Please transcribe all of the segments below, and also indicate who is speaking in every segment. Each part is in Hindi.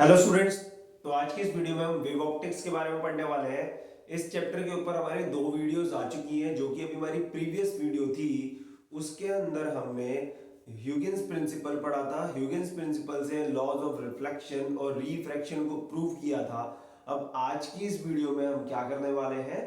Speaker 1: Hello students. तो आज की इस वीडियो में हम वेव ऑप्टिक्स के बारे में पढ़ने वाले हैं। इस चैप्टर के ऊपर हमारी दो वीडियोस आ चुकी हैं, जो कि अभी हमारी प्रीवियस वीडियो थी उसके अंदर हमने ह्यूजेंस प्रिंसिपल पढ़ा था। ह्यूजेंस प्रिंसिपल से लॉज ऑफ रिफ्लेक्शन और रिफ्रैक्शन को प्रूव किया था। अब आज की इस वीडियो में हम क्या करने वाले हैं?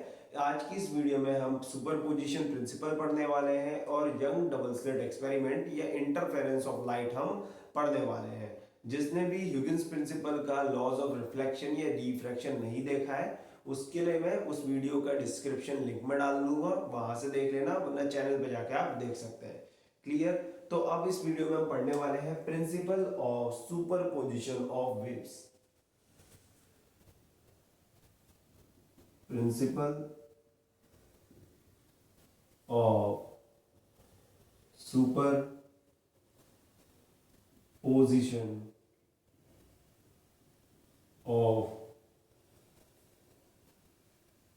Speaker 1: आज की इस वीडियो में हम सुपरपोजिशन प्रिंसिपल पढ़ने वाले हैं और यंग डबल स्लिट एक्सपेरिमेंट या इंटरफेरेंस ऑफ लाइट हम पढ़ने वाले हैं। जिसने भी ह्यूजेंस प्रिंसिपल का लॉज ऑफ रिफ्लेक्शन या रिफ्रैक्शन नहीं देखा है, उसके लिए मैं उस वीडियो का डिस्क्रिप्शन लिंक में डाल दूंगा, वहां से देख लेना, वरना चैनल पे जाके आप देख सकते हैं। क्लियर? तो अब इस वीडियो में हम पढ़ने वाले हैं principal of superposition of waves. Principal of superposition of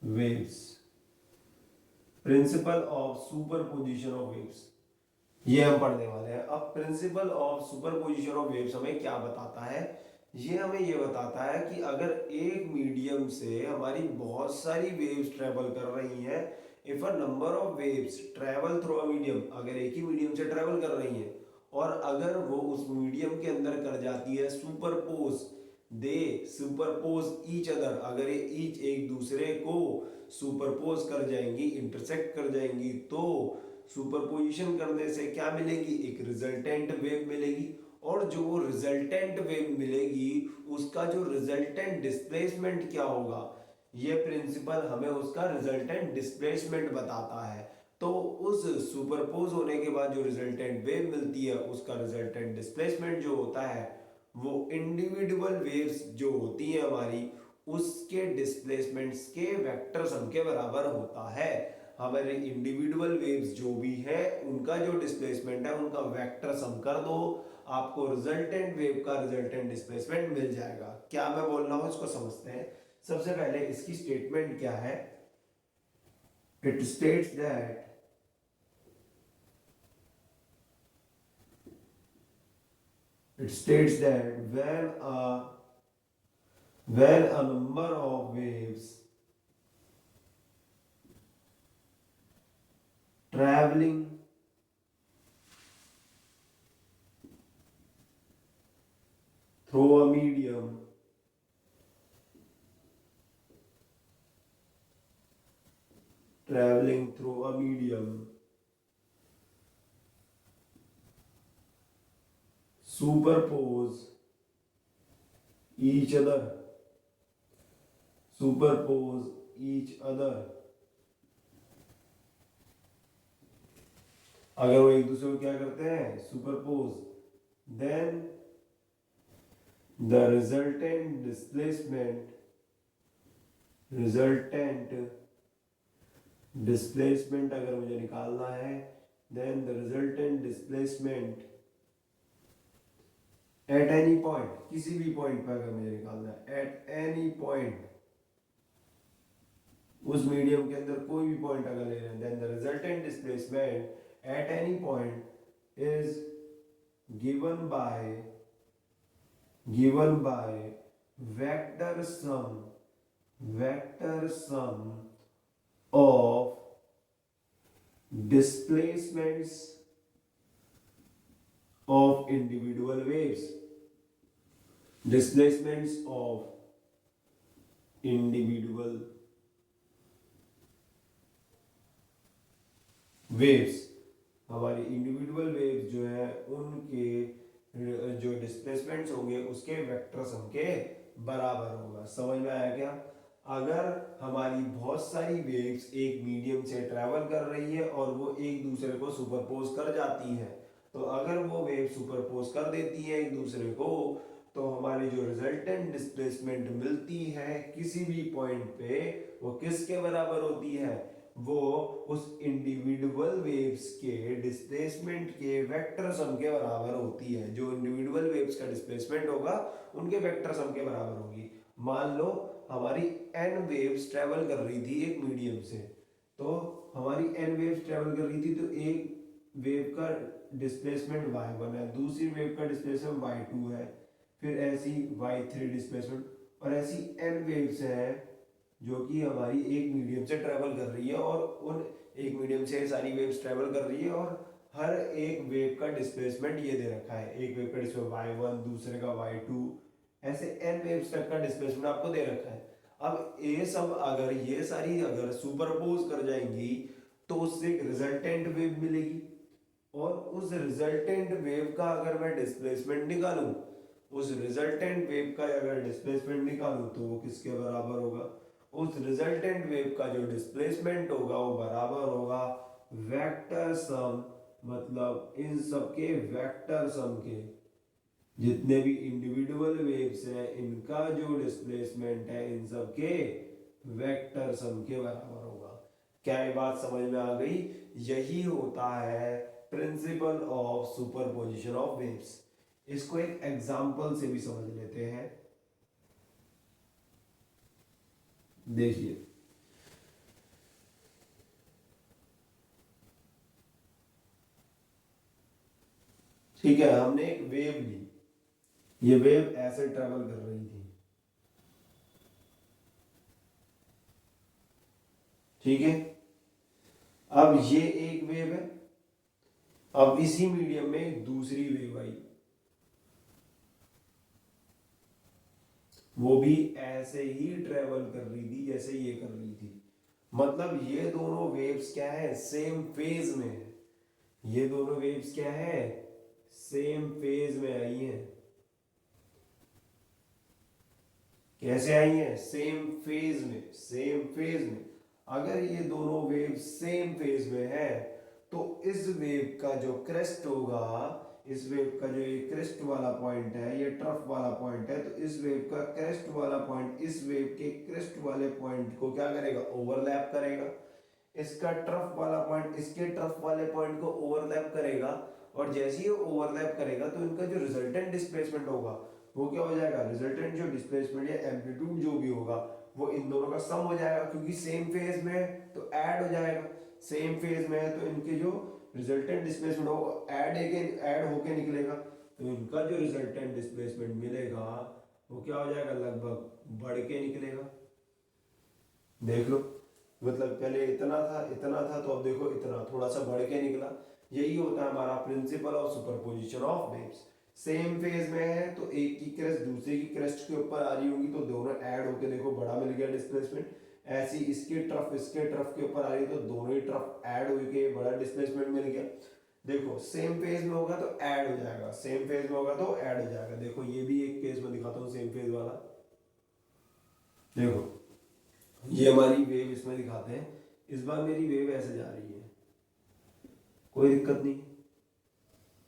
Speaker 1: waves. Principal of superposition of waves ये हम पढ़ने वाले हैं। अब principle of superposition of waves हमें क्या बताता है? ये हमें ये बताता है कि अगर एक मीडियम से हमारी बहुत सारी वेव्स ट्रेवल कर रही हैं, if a number of waves travel through a medium, अगर एक ही मीडियम से ट्रेवल कर रही हैं और अगर वो उस मीडियम के अंदर कर जाती है सुपरपोज, दे सुपरपोज ईच अदर, अगर ये ईच एक दूसरे को सुपरपोज कर जाएंगी, इंटरसेक्ट कर जाएंगी, तो सुपरपोजिशन करने से क्या मिलेगी? एक रिजल्टेंट वेव मिलेगी। और जो वो रिजल्टेंट वेव मिलेगी उसका जो रिजल्टेंट डिस्प्लेसमेंट क्या होगा, ये प्रिंसिपल हमें उसका रिजल्टेंट डिस्प्लेसमेंट बताता है। तो उस सुपरपोज होने के बाद जो रिजल्टेंट वेव मिलती है उसका रिजल्टेंट डिस्प्लेसमेंट जो होता है वो इंडिविजुअल वेव्स जो होती है हमारी, उसके डिस्प्लेसमेंट्स के वेक्टर सम के बराबर होता है। हमारे इंडिविजुअल वेव्स जो भी है उनका जो डिस्प्लेसमेंट है उनका वेक्टर सम कर दो, आपको रिजल्टेंट वेव का रिजल्टेंट डिस्प्लेसमेंट मिल जाएगा। क्या मैं बोल रहा हूं इसको समझते हैं। सबसे पहले इसकी स्टेटमेंट क्या है? It states that it states that when a number of waves traveling through a medium traveling through a medium superpose each other, superpose each other, अगर वो एक दूसरे को क्या करते हैं? Superpose, then the resultant displacement अगर मुझे निकालना है, then the resultant displacement at any point, किसी भी पॉइंट पर अगर मुझे निकालना है, एट एनी पॉइंट, उस मीडियम के अंदर कोई भी पॉइंट अगर ले रहे हैं, then the resultant displacement at any point is given by vector sum of displacements of individual waves, displacements of individual waves, हमारी इंडिविजुअल वेव्स जो है उनके जो डिस्प्लेसमेंट्स होंगे उसके वेक्टर सम के बराबर होगा। समझ में आया क्या? अगर हमारी बहुत सारी वेव्स एक मीडियम से ट्रेवल कर रही है और वो एक दूसरे को सुपरपोज कर जाती है, तो अगर वो वेव सुपरपोज कर देती है एक दूसरे को, तो हमारी जो रिजल्टेंट डिस्प्लेसमेंट मिलती है किसी भी पॉइंट पे वो किसके बराबर होती है? वो उस इंडिविजुअल वेव्स के डिस्प्लेसमेंट के वेक्टर सम के बराबर होती है। जो इंडिविजुअल वेव्स का डिस्प्लेसमेंट होगा उनके वेक्टर सम के बराबर होगी। मान लो हमारी एन वेव्स ट्रेवल कर रही थी एक मीडियम से, तो हमारी एन वेव्स ट्रेवल कर रही थी, तो एक वेव का डिस्प्लेसमेंट y1 है, दूसरी वेव का डिस्प्लेसमेंट y2 है। फिर ऐसी y3 डिस्प्लेसमेंट, और ऐसी n वेव्स हैं जो कि हमारी एक मीडियम से ट्रेवल कर रही है, और उन एक मीडियम से सारी वेव्स ट्रेवल कर रही है, और हर एक वेव का डिस्प्लेसमेंट ये दे रखा है। एक वेव का डिस्प्लेसमेंट y1, दूसरे का y2, ऐसे n वेव्स तक का डिस्प्लेसमेंट आपको दे रखा है। अब ये सब अगर ये सारी अगर सुपरपोज कर जाएंगी तो उससे एक रिजल्टेंट वेव मिलेगी, और उस रिजल्टेंट वेव का अगर मैं डिस्प्लेसमेंट निकालूं, उस रिजल्टेंट वेव का अगर डिस्प्लेसमेंट निकालूं तो वो किसके बराबर होगा? उस रिजल्टेंट वेव का जो डिस्प्लेसमेंट होगा वो बराबर होगा वेक्टर सम, मतलब इन सबके वेक्टर सम के। जितने भी इंडिविजुअल वेव्स हैं इनका जो डिस्प्लेसमेंट है इन सबके वेक्टर सम के बराबर होगा। क्या ये बात समझ में आ गई? यही होता है principle of superposition of waves. इसको एक एग्जांपल से भी समझ लेते हैं। देखिए, ठीक है, हमने एक वेव ली, ये वेव ऐसे ट्रेवल कर रही थी, ठीक है। अब ये एक वेव है, अब इसी मीडियम में एक दूसरी वेव आई, वो भी ऐसे ही ट्रेवल कर रही थी जैसे ये कर रही थी। मतलब ये दोनों वेव्स क्या है? सेम फेज में है। ये दोनों वेव्स क्या है? सेम फेज में आई हैं। कैसे आई हैं? सेम फेज में, सेम फेज में। अगर ये दोनों वेव सेम फेज में है तो इस वेव का जो क्रेस्ट होगा, इस वेव का जो ये क्रेस्ट वाला पॉइंट है, ये ट्रफ वाला पॉइंट है, तो इस वेव का क्रेस्ट वाला पॉइंट इस वेव के क्रेस्ट वाले पॉइंट को क्या करेगा? ओवरलैप करेगा। इसका ट्रफ वाला पॉइंट इसके ट्रफ वाले पॉइंट को ओवरलैप करेगा, और जैसे ही ओवरलैप करेगा तो इनका जो रिजल्टेंट डिस्प्लेसमेंट होगा वो क्या हो जाएगा? रिजल्टेंट जो डिस्प्लेसमेंट या एम्पलीट्यूड जो भी होगा वो इन दोनों का सम हो जाएगा, क्योंकि सेम फेज में है तो ऐड हो जाएगा। सेम फेज में है तो इनके जो रिजल्टेंट डिस्प्लेसमेंट होगा ऐड होके निकलेगा, तो इनका जो रिजल्टेंट डिस्प्लेसमेंट मिलेगा वो क्या हो जाएगा? लगभग बढ़ के निकलेगा। देख लो, मतलब पहले इतना था तो अब देखो इतना थोड़ा सा बढ़ के निकला। यही होता है हमारा principal of superposition of waves. Same phase में है तो एक की क्रेस्ट दूसरे की क्रेस्ट के ऊपर आ रही होगी तो दोनों ऐड होके देखो बड़ा मिल गया डिस्प्लेसमेंट। ऐसी इसके ट्रफ के ऊपर आ रही है तो दोनों ही ट्रफ ऐड होके बड़ा डिस्प्लेसमेंट मिल गया। देखो सेम फेज में होगा तो ऐड हो जाएगा, सेम फेज में होगा तो ऐड हो जाएगा। देखो ये भी एक केस में दिखाता हूँ सेम फेज वाला। देखो ये हमारी वेव इसमें दिखाते हैं। इस बार मेरी वेव ऐसे जा रही है, कोई दिक्कत नहीं।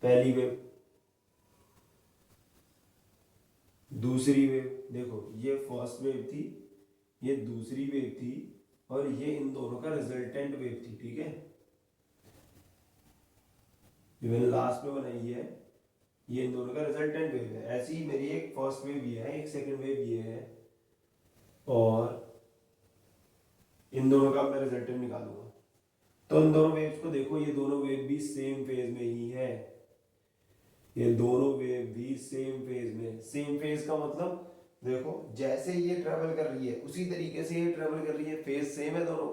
Speaker 1: पहली वेव, दूसरी वेव, देखो ये फर्स्ट वेव थी, ये दूसरी वेव थी, और ये इन दोनों का रिजल्टेंट वेव थी, ठीक है। जो मैंने लास्ट में बनाई है ये इन दोनों का रिजल्टेंट वेव है। ऐसी ही मेरी एक फर्स्ट वेव ये है, एक सेकंड वेव ये है, और इन दोनों का मैं रिजल्टेंट निकालूंगा। तो इन दोनों वेव्स को देखो, ये दोनों वेव भी सेम फेज में ही है, ये दोनों वेव भी सेम फेज में। सेम फेज का मतलब देखो जैसे ये ट्रेवल कर रही है उसी तरीके से ये ट्रेवल कर रही है, फेज सेम है दोनों।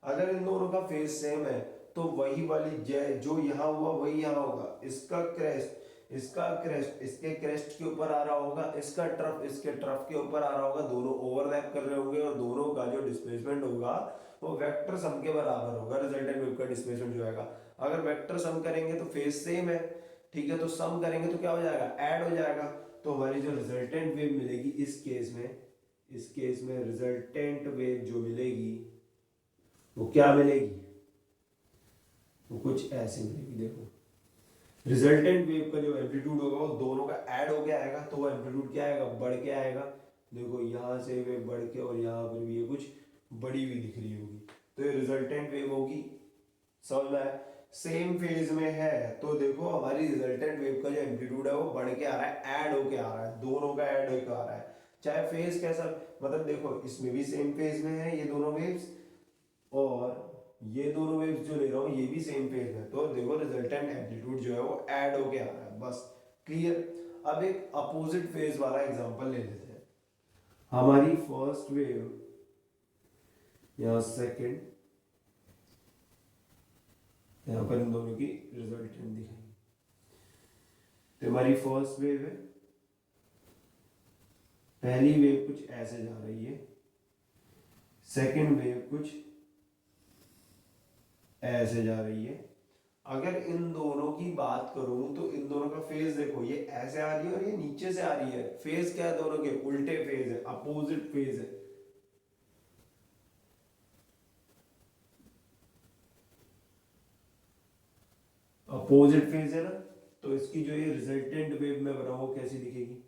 Speaker 1: अगर इन दोनों का फेज सेम है तो वही वाली जो यहाँ हुआ वही यहाँ होगा। इसका क्रेस्ट इसके क्रेस्ट के ऊपर आ रहा होगा, इसका ट्रफ इसके ट्रफ के ऊपर आ रहा होगा, दोनों ओवरलैप कर रहे होंगे, और दोनों का जो डिस्प्लेसमेंट होगा वो वेक्टर सम के बराबर होगा। रिजल्टेंट वेव का डिस्प्लेसमेंट जो आएगा, अगर वेक्टर सम करेंगे तो फेज सेम है, ठीक है, तो सम करेंगे तो क्या हो जाएगा? ऐड हो जाएगा। तो हमारी जो रिजल्टेंट वेव मिलेगी इस केस में रिजल्टेंट वेव जो मिलेगी वो क्या मिलेगी? वो कुछ ऐसे मिलेगी। देखो रिजल्टेंट वेव का जो एम्पलीट्यूड होगा वो दोनों का ऐड हो गया आएगा, तो वो एम्पलीट्यूड क्या आएगा? बढ़ के आएगा। देखो यहाँ से वेव बढ़ के और यहाँ पर भी ये कुछ बड़ी हुई दिख रही होगी, तो ये रिजल्टेंट वेव होगी। समझ में आया? सेम फेज में है तो देखो हमारी रिजल्टेंट वेव का जो एम्पलीट्यूड है वो बढ़ के आ रहा है, ऐड होके आ रहा है, दोनों का ऐड होके आ रहा है। चाहे फेज कैसा, मतलब देखो इसमें भी सेम फेज में है ये दोनों वेव्स, और ये दोनों वेव्स जो ले रहा हूँ ये भी सेम फेज में, तो देखो रिजल्टेंट एम्पलीट्यूड जो है वो ऐड होके आ रहा है। बस क्लियर। अब एक अपोजिट फेज वाला एग्जांपल ले लेते हैं। हमारी फर्स्ट वेव या सेकंड, यहाँ पर इन दोनों की रिजल्टेंट दिखाएंगे। तो हमारी फर्स्ट वेव है, पहली वेव कुछ ऐसे जा रही है, सेकंड वेव कुछ ऐसे जा रही है। अगर इन दोनों की बात करूं तो इन दोनों का फेज देखो, ये ऐसे आ रही है और ये नीचे से आ रही है। फेज क्या है दोनों के? उल्टे फेज है, अपोजिट फेज है। अपोजिट फेज है ना, तो इसकी जो ये रिजल्टेंट वेव में बना वो कैसी दिखेगी?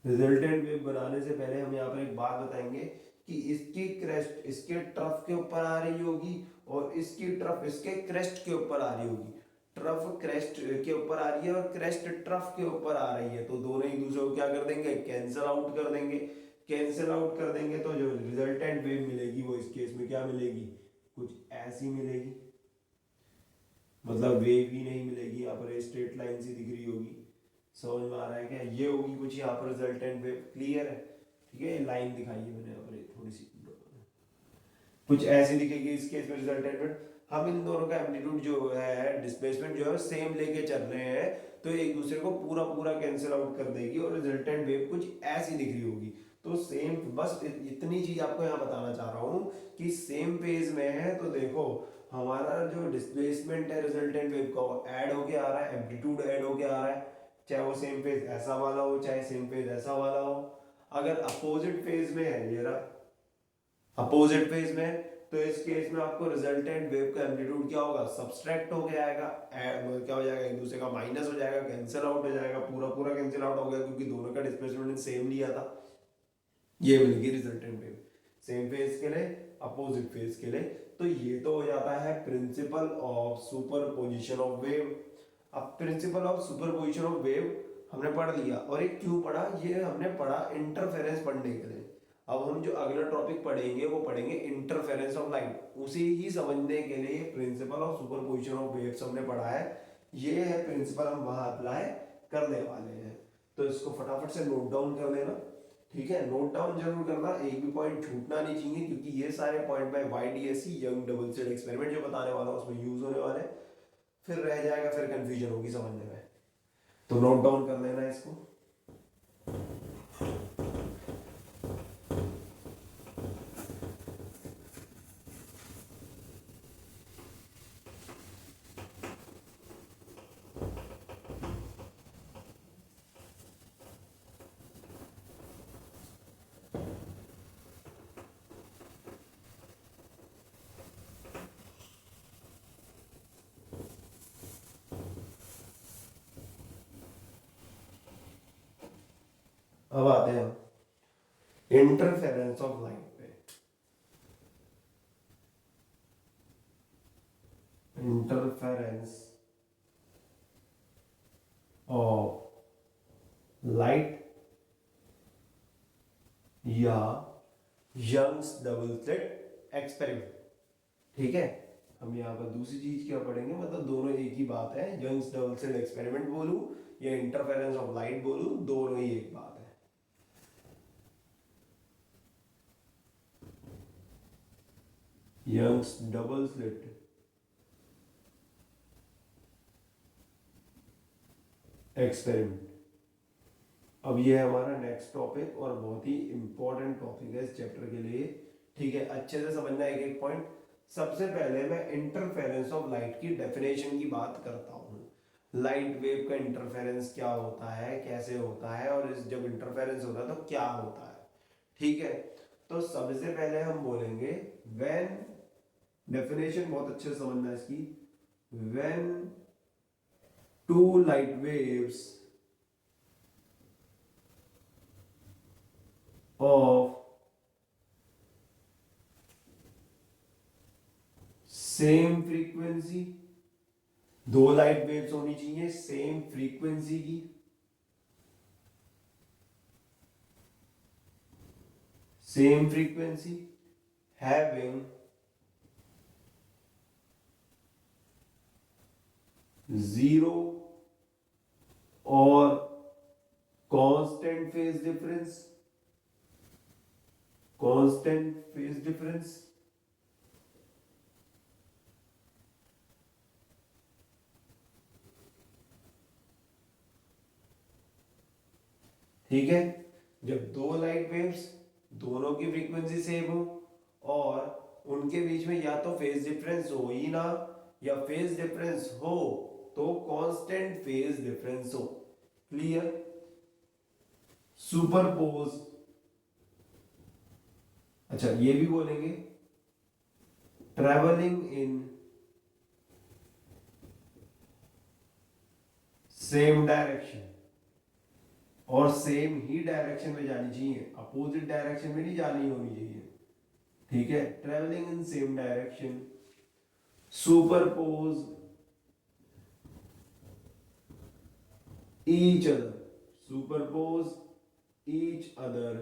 Speaker 1: रिजल्टेंट वेव बनाने से पहले हम यहाँ पर एक बात बताएंगे कि इसकी क्रेस्ट इसके ट्रफ के ऊपर आ रही होगी और इसकी ट्रफ इसके क्रेस्ट के ऊपर आ रही होगी। ट्रफ क्रेस्ट के ऊपर आ रही है और क्रेस्ट ट्रफ के ऊपर आ रही है, तो दोनों एक दूसरे को क्या कर देंगे? कैंसिल आउट कर देंगे। कैंसिल आउट कर देंगे तो जो रिजल्टेंट वेव मिलेगी वो इस केस में क्या मिलेगी? कुछ ऐसी मिलेगी। मतलब वेव ही नहीं मिलेगी, यहाँ पर स्ट्रेट लाइन सी दिख रही होगी। समझ में आ रहा है क्या? ये होगी कुछ यहाँ पर रिजल्टेंट वेव। क्लियर है? ठीक है, लाइन दिखाई है मैंने यहाँ पर थोड़ी सी, कुछ ऐसी दिखेगी इस केस में रिजल्टेंट वेव। हम इन दोनों का एम्पलीट्यूड जो है, डिस्प्लेसमेंट जो है सेम लेके चल रहे हैं, तो एक दूसरे को पूरा पूरा कैंसिल आउट कर देगी और रिजल्टेंट वेव कुछ ऐसी दिख रही होगी। तो सेम, बस इतनी चीज आपको यहाँ बताना चाह रहा हूँ कि सेम फेज में है तो देखो हमारा जो डिस्प्लेसमेंट है रिजल्टेंट वेव का वो ऐड होके आ रहा है, एम्पलीट्यूड ऐड होके आ रहा है, चाहे वो सेम फेज ऐसा वाला हो चाहे सेम फेज ऐसा वाला हो। अगर अपोजिट फेज में है, ये रहा अपोजिट फेज में, तो इस केस में आपको रिजल्टेंट वेव का एम्पलीट्यूड क्या होगा? सब्सट्रैक्ट होके आएगा, क्या हो जाएगा? एक दूसरे का माइनस हो जाएगा, कैंसिल आउट हो जाएगा, पूरा पूरा कैंसिल आउट हो गया क्योंकि दोनों का डिस्प्लेसमेंट सेम लिया था। ये मिलेगी रिजल्टेंट वेव सेम फेज के लिए, अपोजिट फेज के लिए। तो ये तो हो जाता है principle of superposition of wave. अब principle of superposition of wave हमने पढ़ लिया, और एक क्यों पढ़ा? ये हमने पढ़ा इंटरफेरेंस पढ़ने के लिए। अब हम जो अगला टॉपिक पढ़ेंगे वो पढ़ेंगे इंटरफेरेंस ऑफ लाइट। उसी ही समझने के लिए principal of superposition of waves हमने पढ़ा है। ये है प्रिंसिपल, हम वहां अप्लाई करने वाले हैं। तो इसको फटाफट से नोट डाउन कर लेना। ठीक है, नोट डाउन जरूर करना, एक भी पॉइंट छूटना नहीं चाहिए, क्योंकि ये सारे पॉइंट मैं YDSC young double slit experiment जो बताने वाला हूँ उसमें यूज होने वाले, फिर रह जाएगा, फिर कंफ्यूजन होगी समझने में। तो नोट डाउन कर लेना इसको। अब आते हैं इंटरफेरेंस ऑफ लाइट पे। इंटरफेरेंस ऑफ लाइट या यंग्स डबल स्लिट एक्सपेरिमेंट। ठीक है, हम यहाँ पर दूसरी चीज क्या पढ़ेंगे, मतलब दोनों एक ही बात है। यंग्स डबल स्लिट एक्सपेरिमेंट बोलूं या इंटरफेरेंस ऑफ लाइट बोलूं, दोनों ही एक बात है। Young's double slit experiment. अब ये है हमारा नेक्स्ट टॉपिक और बहुत ही इंपॉर्टेंट टॉपिक है इस चैप्टर के लिए। ठीक है, अच्छे से समझना एक एक पॉइंट। सबसे पहले मैं इंटरफेरेंस ऑफ लाइट की डेफिनेशन की बात करता हूँ। लाइट वेव का इंटरफेरेंस क्या होता है, कैसे होता है, और इस जब इंटरफेरेंस होता है तो क्या होता है। ठीक है, तो सबसे पहले हम बोलेंगे व्हेन, डेफिनेशन बहुत अच्छे से समझना इसकी। When two light waves of same frequency, दो लाइट वेव्स होनी चाहिए सेम फ्रीक्वेंसी की, सेम फ्रीक्वेंसी हैविंग जीरो और constant phase difference, constant phase difference, ठीक है। जब दो लाइट वेव्स दोनों की फ्रीक्वेंसी सेम हो और उनके बीच में या तो फेज डिफरेंस हो ही ना, या फेज डिफरेंस हो तो कांस्टेंट फेज डिफरेंस हो। क्लियर। सुपरपोज, अच्छा ये भी बोलेंगे, ट्रेवलिंग इन सेम डायरेक्शन, और सेम ही डायरेक्शन में जानी चाहिए, अपोजिट डायरेक्शन में नहीं जानी होनी चाहिए, ठीक है। Travelling in same direction, superpose each other, superpose each other,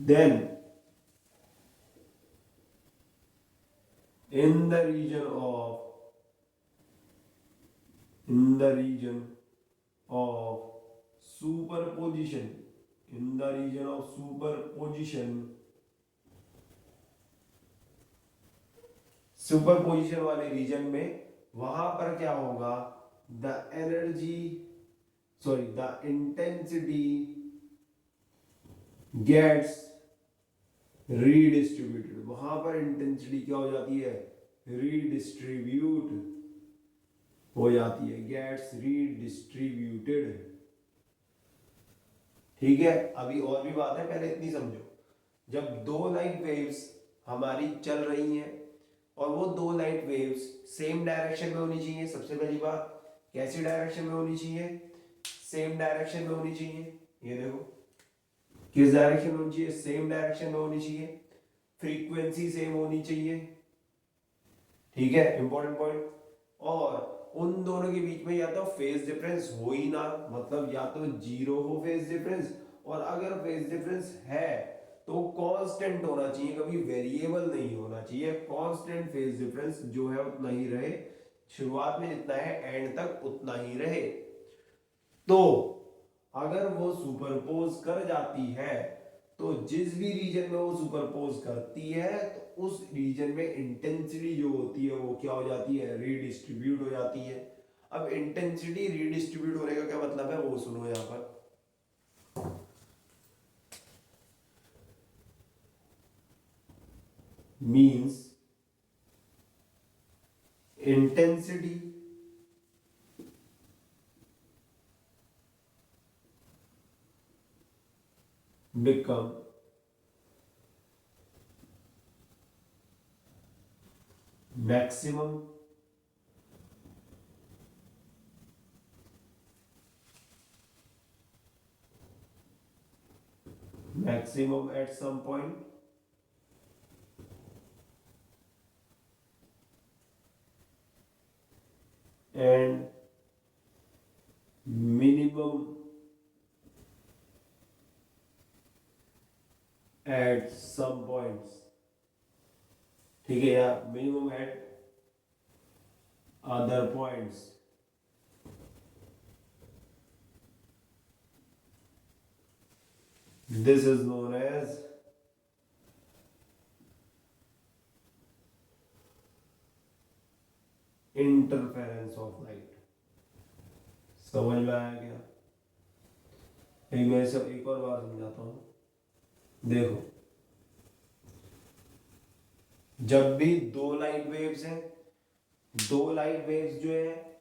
Speaker 1: then in the region of superposition, in the region of superposition, superposition वाले रीजन में वहां पर क्या होगा, the energy, sorry the intensity gets redistributed, वहां पर इंटेंसिटी क्या हो जाती है, रीडिस्ट्रीब्यूट हो जाती है, गेट्स रीडिस्ट्रीब्यूटेड। ठीक है। अभी और भी बात है, पहले इतनी समझो। जब दो लाइट वेव्स हमारी चल रही हैं और वो दो लाइट वेव्स सेम डायरेक्शन में होनी चाहिए, सबसे पहली बात कैसी डायरेक्शन में होनी चाहिए, सेम डायरेक्शन में होनी चाहिए। ये देखो किस डायरेक्शन में होनी चाहिए, सेम डायरेक्शन में होनी चाहिए, फ्रीक्वेंसी सेम होनी चाहिए, ठीक है, इंपॉर्टेंट पॉइंट। और उन दोनों के बीच में या तो फेज डिफरेंस हो ही ना, मतलब या तो जीरो हो फेज डिफरेंस, और अगर फेज डिफरेंस है तो कांस्टेंट होना चाहिए, कभी वेरिएबल नहीं होना चाहिए। कांस्टेंट फेज डिफरेंस जो है उतना ही रहे, शुरुआत में जितना है एंड तक उतना ही रहे। तो अगर वो सुपरपोज कर जाती है तो जिस भी रीजन में वो सुपरपोज करती है तो उस रीजन में इंटेंसिटी जो होती है वो क्या हो जाती है, रीडिस्ट्रीब्यूट हो जाती है। अब इंटेंसिटी रीडिस्ट्रीब्यूट होने का क्या मतलब है वो सुनो यहां पर। Means intensity become maximum at some point and minimum at some points, ठीक है, या minimum at other points. This is known as interference of light. समझ में आया क्या? एक मैं सब एक और बार समझाता हूं। देखो जब भी दो लाइट वेव्स हैं, दो लाइट वेव्स जो है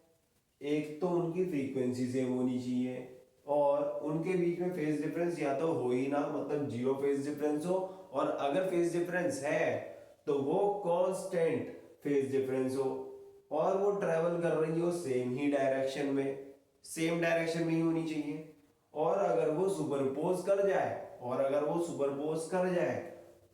Speaker 1: एक तो उनकी फ्रीक्वेंसी सेम होनी चाहिए और उनके बीच में फेज डिफरेंस या तो हो ही ना, मतलब जीरो फेज डिफरेंस हो, और अगर फेज डिफरेंस है तो वो कांस्टेंट फेज डिफरेंस हो, और वो ट्रेवल कर रही हो सेम ही डायरेक्शन में, सेम डायरेक्शन में ही होनी चाहिए। और अगर वो सुपरपोज कर जाए, और अगर वो सुपरपोज कर जाए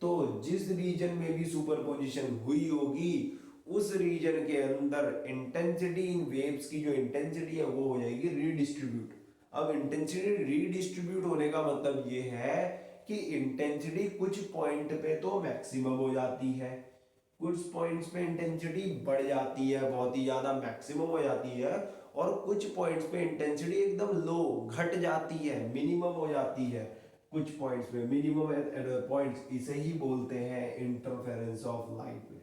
Speaker 1: तो जिस रीजन में भी सुपरपोजिशन हुई होगी उस रीजन के अंदर इंटेंसिटी इन वेव्स की जो इंटेंसिटी है वो हो जाएगी रीडिस्ट्रीब्यूट। अब इंटेंसिटी रीडिस्ट्रीब्यूट होने का मतलब ये है कि इंटेंसिटी कुछ पॉइंट पे तो मैक्सिमम हो जाती है, कुछ पॉइंट्स पे इंटेंसिटी बढ़ जाती है, बहुत ही ज्यादा मैक्सिमम हो जाती है, और कुछ पॉइंट्स पे इंटेंसिटी एकदम लो घट जाती है, मिनिमम हो जाती है कुछ पॉइंट्स पे, मिनिमम पॉइंट्स, इसे ही बोलते हैं इंटरफेरेंस ऑफ लाइट में।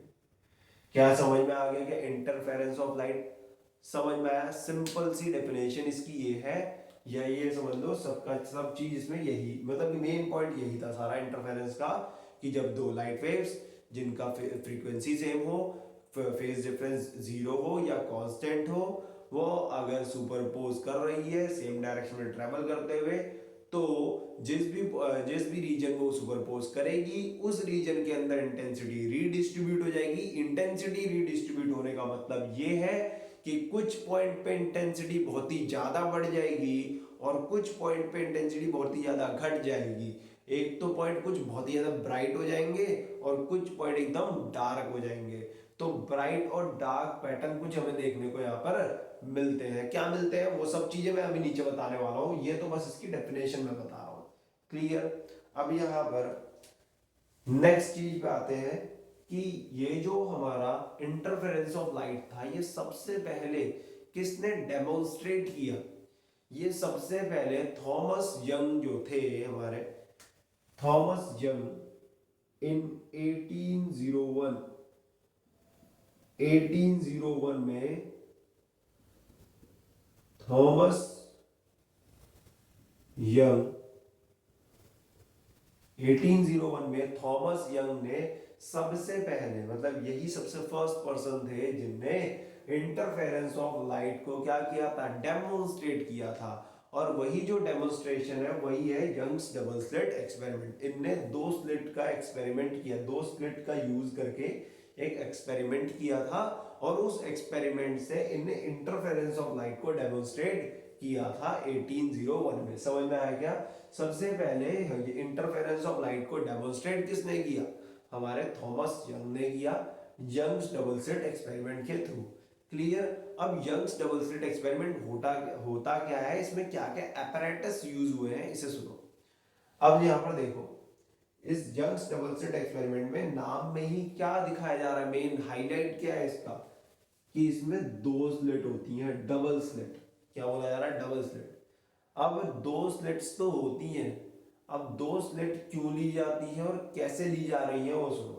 Speaker 1: क्या समझ में आ गया क्या इंटरफेरेंस ऑफ लाइट? समझ में आया? सिंपल सी डेफिनेशन इसकी ये है, या ये समझ लो सबका सब चीज इसमें यही, मतलब मेन पॉइंट यही था सारा इंटरफेरेंस का, कि जब दो लाइट वेव्स जिनका फ्रीक्वेंसी सेम हो, फेज डिफरेंस जीरो हो या कांस्टेंट हो, वो अगर सुपरपोज कर रही है सेम डायरेक्शन में ट्रेवल करते हुए, तो जिस भी रीजन में वो सुपरपोज करेगी उस रीजन के अंदर इंटेंसिटी रीडिस्ट्रीब्यूट हो जाएगी। इंटेंसिटी रीडिस्ट्रीब्यूट होने का मतलब ये है कि कुछ पॉइंट पे इंटेंसिटी बहुत ही ज्यादा बढ़ जाएगी और कुछ पॉइंट पे इंटेंसिटी बहुत ही ज्यादा घट जाएगी। एक तो पॉइंट कुछ बहुत ही ज्यादा ब्राइट हो जाएंगे और कुछ पॉइंट एकदम डार्क हो जाएंगे। तो ब्राइट और डार्क पैटर्न कुछ हमें देखने को यहाँ पर मिलते हैं। क्या मिलते हैं वो सब चीजें मैं अभी नीचे बताने वाला हूँ, ये तो बस इसकी डेफिनेशन में बता रहा हूँ। क्लियर? अब यहाँ पर नेक्स्ट चीज पे आते हैं कि ये जो हमारा इंटरफेरेंस ऑफ लाइट था, ये सबसे पहले किसने डेमोन्स्ट्रेट किया? ये सबसे पहले थॉमस यंग जो थे हमारे, थॉमस यंग इन 1801 में थॉमस यंग 1801 में थॉमस यंग ने सबसे पहले, मतलब यही सबसे फर्स्ट पर्सन थे जिनने इंटरफेरेंस ऑफ लाइट को क्या किया था? डेमोन्स्ट्रेट किया था। और वही जो डेमोन्स्ट्रेशन है वही है यंग्स डबल स्लिट एक्सपेरिमेंट। इनने दो स्लिट का एक्सपेरिमेंट किया, दो स्लिट का यूज करके एक एक्सपेरिमेंट किया था और उस एक्सपेरिमेंट से इनने इंटरफेरेंस ऑफ लाइट को डेमोन्स्ट्रेट किया था 1801 में। समझ में आया क्या? सबसे पहले इंटरफेरेंस ऑफ लाइट को डेमोन्स्ट्रेट किसने किया? हमारे थॉमस यंग ने किया, यंग्स डबल स्लिट एक्सपेरिमेंट के थ्रू। क्लियर? अब यंग्स डबल स्लिट एक्सपेरिमेंट होता क्या है, इसमें क्या क्या apparatus यूज हुए हैं इसे सुनो। अब यहाँ पर देखो, इस यंग्स डबल स्लिट एक्सपेरिमेंट में नाम में ही क्या दिखाया जा रहा है, मेन हाईलाइट क्या है इसका, कि इसमें दो स्लिट होती हैं, डबल स्लिट। क्या बोला जा रहा है? Double slit. अब दो स्लिट्स तो होती हैं, अब दो स्लिट क्यों ली जाती है और कैसे ली जा रही है वो सुनो।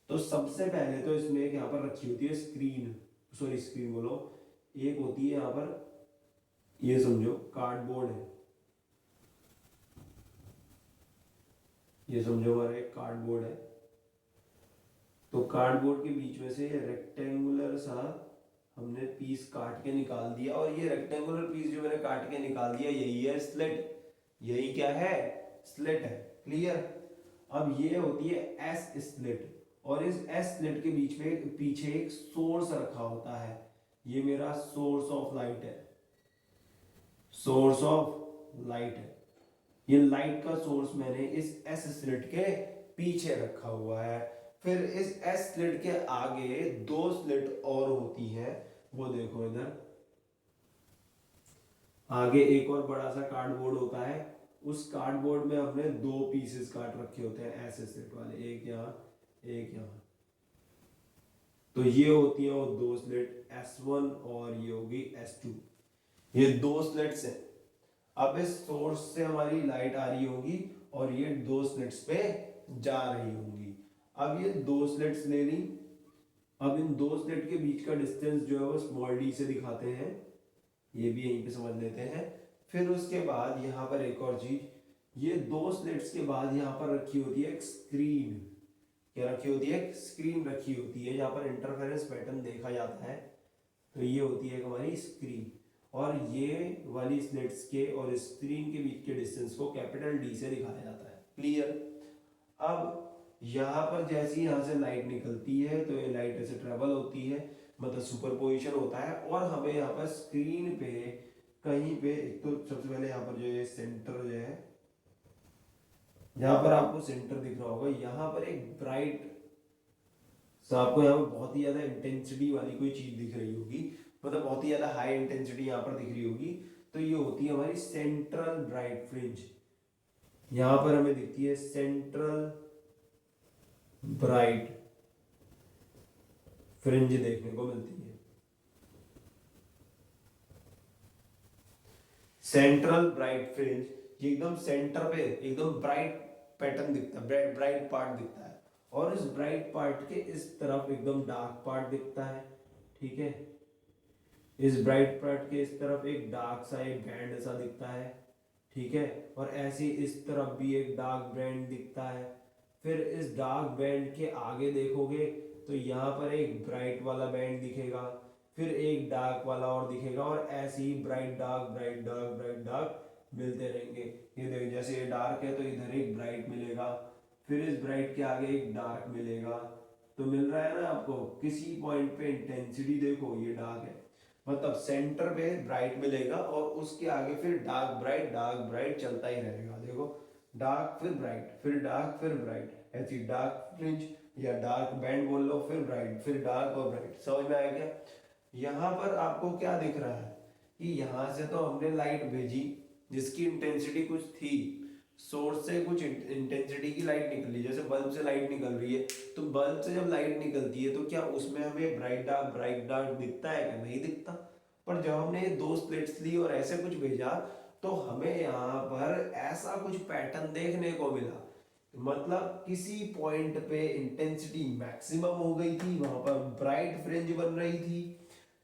Speaker 1: तो सबसे पहले तो इसमें एक यहाँ पर रखी होती है स्क्रीन, सॉरी स्क्रीन बोलो, एक होती है यहाँ पर, ये समझो कार्डबोर्ड है, ये समझो हमारा एक कार्डबोर्ड है। तो कार्डबोर्ड के बीच में से रेक्टेंगुलर सा हमने पीस काट के निकाल दिया, और ये रेक्टेंगुलर पीस जो मैंने काट के निकाल दिया यही है स्लिट, यही क्या है? स्लिट है। क्लियर? अब ये होती है एस स्लिट, और इस एस स्लिट के बीच में पीछे एक सोर्स रखा होता है, ये मेरा सोर्स ऑफ लाइट है, सोर्स ऑफ लाइट है। ये लाइट का सोर्स मैंने इस एस स्लिट के पीछे रखा हुआ है। फिर इस एस स्लिट के आगे दो स्लिट और होती हैं, वो देखो इधर आगे एक और बड़ा सा कार्डबोर्ड होता है, उस कार्डबोर्ड में हमने दो पीसेस काट रखे होते हैं ऐसे स्लिट वाले, एक यहाँ एक यहाँ। तो ये होती है वो दो स्लिट S1 और ये होगी S2, ये दो स्लिट्स हैं। अब इस सोर्स से हमारी लाइट आ रही होगी और ये दो स्लिट्स पे जा रही होंगी। अब ये दो स्लिट्स ले ली, अब इन दो स्लिट के बीच का डिस्टेंस जो है वो स्मॉल d से दिखाते हैं, ये भी यहीं पे समझ लेते हैं। फिर उसके बाद यहाँ पर एक और चीज, ये दो स्लिट्स के बाद यहाँ पर रखी होती है एक स्क्रीन। क्या रखी होती है? स्क्रीन रखी होती है, यहाँ पर इंटरफेरेंस पैटर्न देखा जाता है। तो ये होती है हमारी स्क्रीन, और ये वाली स्लिट्स के और स्क्रीन के बीच के डिस्टेंस को कैपिटल D से दिखाया जाता है। क्लियर? अब यहाँ पर जैसी यहाँ से लाइट निकलती है तो ये लाइट ऐसे ट्रेवल होती है, मतलब सुपरपोजिशन होता है, और हमें यहाँ पर स्क्रीन पे कहीं पे, तो सबसे पहले यहाँ पर जो ये सेंटर जो है, यहाँ पर आपको सेंटर दिख रहा होगा, यहाँ पर एक ब्राइट, आपको यहाँ पर बहुत ही ज्यादा इंटेंसिटी वाली कोई चीज दिख रही होगी, मतलब बहुत ही ज्यादा हाई इंटेंसिटी यहाँ पर दिख रही होगी। तो ये होती है हमारी सेंट्रल ब्राइट फ्रिंज, यहाँ पर हमें दिखती है सेंट्रल ब्राइट फ्रिंज देखने को मिलती है। सेंट्रल ब्राइट फ्रिंज, ये एकदम सेंटर पे एकदम ब्राइट पैटर्न दिखता है, ब्राइट ब्राइट पार्ट दिखता है, और इस ब्राइट पार्ट के इस तरफ एकदम डार्क पार्ट दिखता है। ठीक है, इस ब्राइट पार्ट के इस तरफ एक डार्क सा एक बैंड ऐसा दिखता है। ठीक है, और ऐसे इस तरफ भी एक डार्क बैंड दिखता है। फिर इस डार्क बैंड के आगे देखोगे तो यहाँ पर एक ब्राइट वाला बैंड दिखेगा, फिर एक डार्क वाला और दिखेगा, और ऐसे ही bright dark bright dark bright dark मिलते रहेंगे। ये देखो, जैसे ये डार्क है तो इधर एक ब्राइट मिलेगा, फिर इस ब्राइट के आगे एक डार्क मिलेगा। तो मिल रहा है ना आपको, किसी पॉइंट पे इंटेंसिटी देखो ये डार्क है, मतलब सेंटर पे ब्राइट मिलेगा और उसके आगे फिर डार्क ब्राइट चलता ही रहेगा। देखो, डार्क फिर ब्राइट, फिर डार्क फिर ब्राइट, ऐसी डार्क फ्रिंज या डार्क बैंड बोल लो, फिर ब्राइट, फिर डार्क और ब्राइट। समझ में आया क्या? यहाँ पर आपको क्या दिख रहा है कि यहाँ से तो हमने लाइट भेजी जिसकी इंटेंसिटी कुछ थी, सोर्स से कुछ इंटेंसिटी की लाइट निकली, जैसे बल्ब से लाइट निकल रही है, तो बल्ब से जब लाइट निकलती है तो क्या उसमें हमें ब्राइट डार्क दिखता है? क्या नहीं दिखता। पर जब हमने ये दो स्प्लिट्स ली और ऐसे कुछ भेजा तो हमें यहाँ पर ऐसा कुछ पैटर्न देखने को मिला, मतलब किसी पॉइंट पे इंटेंसिटी मैक्सिमम हो गई थी, वहां पर ब्राइट फ्रिंज बन रही थी।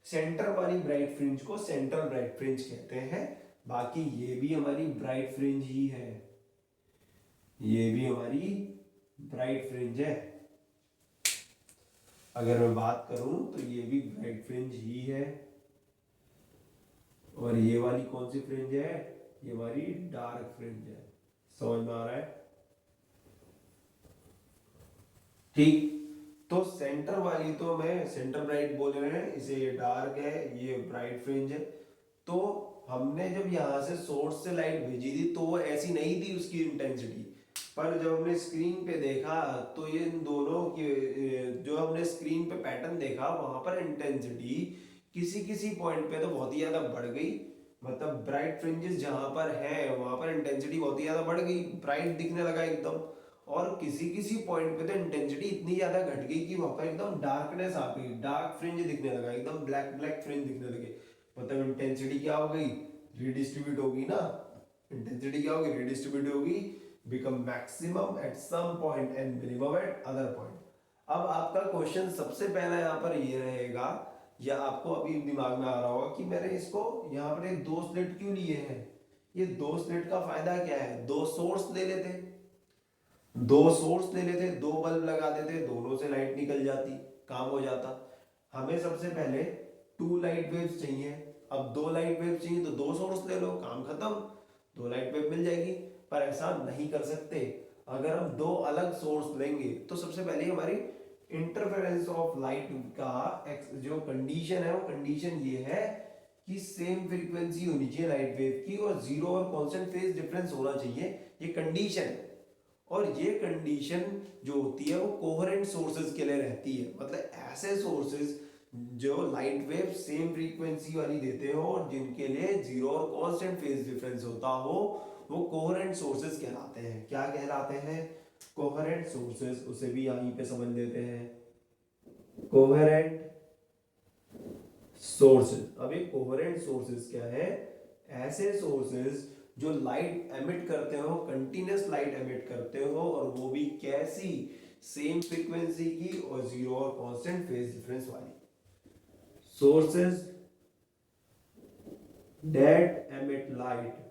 Speaker 1: सेंटर वाली ब्राइट फ्रिंज को सेंट्रल ब्राइट फ्रिंज कहते हैं। बाकी ये भी हमारी ब्राइट फ्रिंज ही है, ये भी हमारी ब्राइट फ्रिंज है। अगर मैं बात करूं तो ये भी ब्राइट फ्रिंज ही है, और ये वाली कौन सी फ्रिंज है? ये हमारी डार्क फ्रिंज है। समझ में आ रहा है? ठीक, तो सेंटर वाली तो मैं सेंटर ब्राइट बोल रहे हैं इसे, ये डार्क है, ये ब्राइट फ्रिंज है। तो हमने जब यहाँ से सोर्स से लाइट भेजी थी तो वो ऐसी नहीं थी उसकी इंटेंसिटी, पर जब हमने स्क्रीन पे देखा तो ये इन दोनों की, जो हमने स्क्रीन पे पैटर्न देखा वहां पर इंटेंसिटी किसी किसी पॉइंट पे तो बहुत ही ज्यादा बढ़ गई, मतलब ब्राइट फ्रिंजेस जहां पर है वहां पर इंटेंसिटी बहुत ही ज्यादा बढ़ गई, ब्राइट दिखने लगा एकदम। और किसी किसी पॉइंट पे तो इंटेंसिटी इतनी ज्यादा घट गई कि वहां पर एकदम डार्कनेस आ गई, डार्क फ्रिंज दिखने लगा, एकदम ब्लैक ब्लैक फ्रिंज दिखने लगे। मतलब इंटेंसिटी क्या हो गई? रिडिस्ट्रीब्यूट होगी ना। इंटेंसिटी क्या होगी? रिडिस्ट्रीब्यूट होगी, become maximum at some point and minimum at other point. अब आपका क्वेश्चन सबसे पहला यहाँ पर ये रहेगा, या आपको अभी दिमाग में आ रहा होगा कि मैंने इसको यहाँ पर एक दो स्लिट क्यों लिए हैं? ये दो स्लिट का फायदा क्या है? दो सोर्स ले लेते, दो सोर्स ले लेते, दो बल्ब लगा देते, दोनों से लाइट निकल जाती, काम हो जाता। हमें सबसे पहले टू लाइट वेव्स चाहिए, अब दो लाइट वेव चाहिए तो दो सोर्स ले लो, काम खत्म, दो लाइट वेव मिल जाएगी। पर ऐसा नहीं कर सकते, अगर हम दो अलग सोर्स लेंगे तो सबसे पहले हमारी इंटरफेरेंस ऑफ लाइट का जो कंडीशन है वो कंडीशन ये है कि सेम फ्रीक्वेंसी होनी चाहिए लाइट वेव की, और जीरो और कांस्टेंट फेज डिफरेंस होना चाहिए, ये कंडीशन है। और ये कंडीशन जो होती है वो कोहेरेंट सोर्सेज के लिए रहती है, मतलब ऐसे सोर्सेज जो लाइट वेव सेम फ्रीक्वेंसी वाली देते हो और जिनके लिए जीरो और कांस्टेंट फेज डिफरेंस होता हो, वो कोहेरेंट सोर्सेज कहलाते हैं। क्या कहलाते हैं? Coherent sources. उसे भी यहीं पे समझ लेते हैं, कोहेरेंट सोर्सेज। अब ये कोहेरेंट सोर्सेज क्या है? ऐसे सोर्सेज जो लाइट एमिट करते हो, कंटिन्यूस लाइट एमिट करते हो, और वो भी कैसी? सेम फ्रीक्वेंसी की और जीरो और कांस्टेंट फेज डिफरेंस वाली। Sources that emit light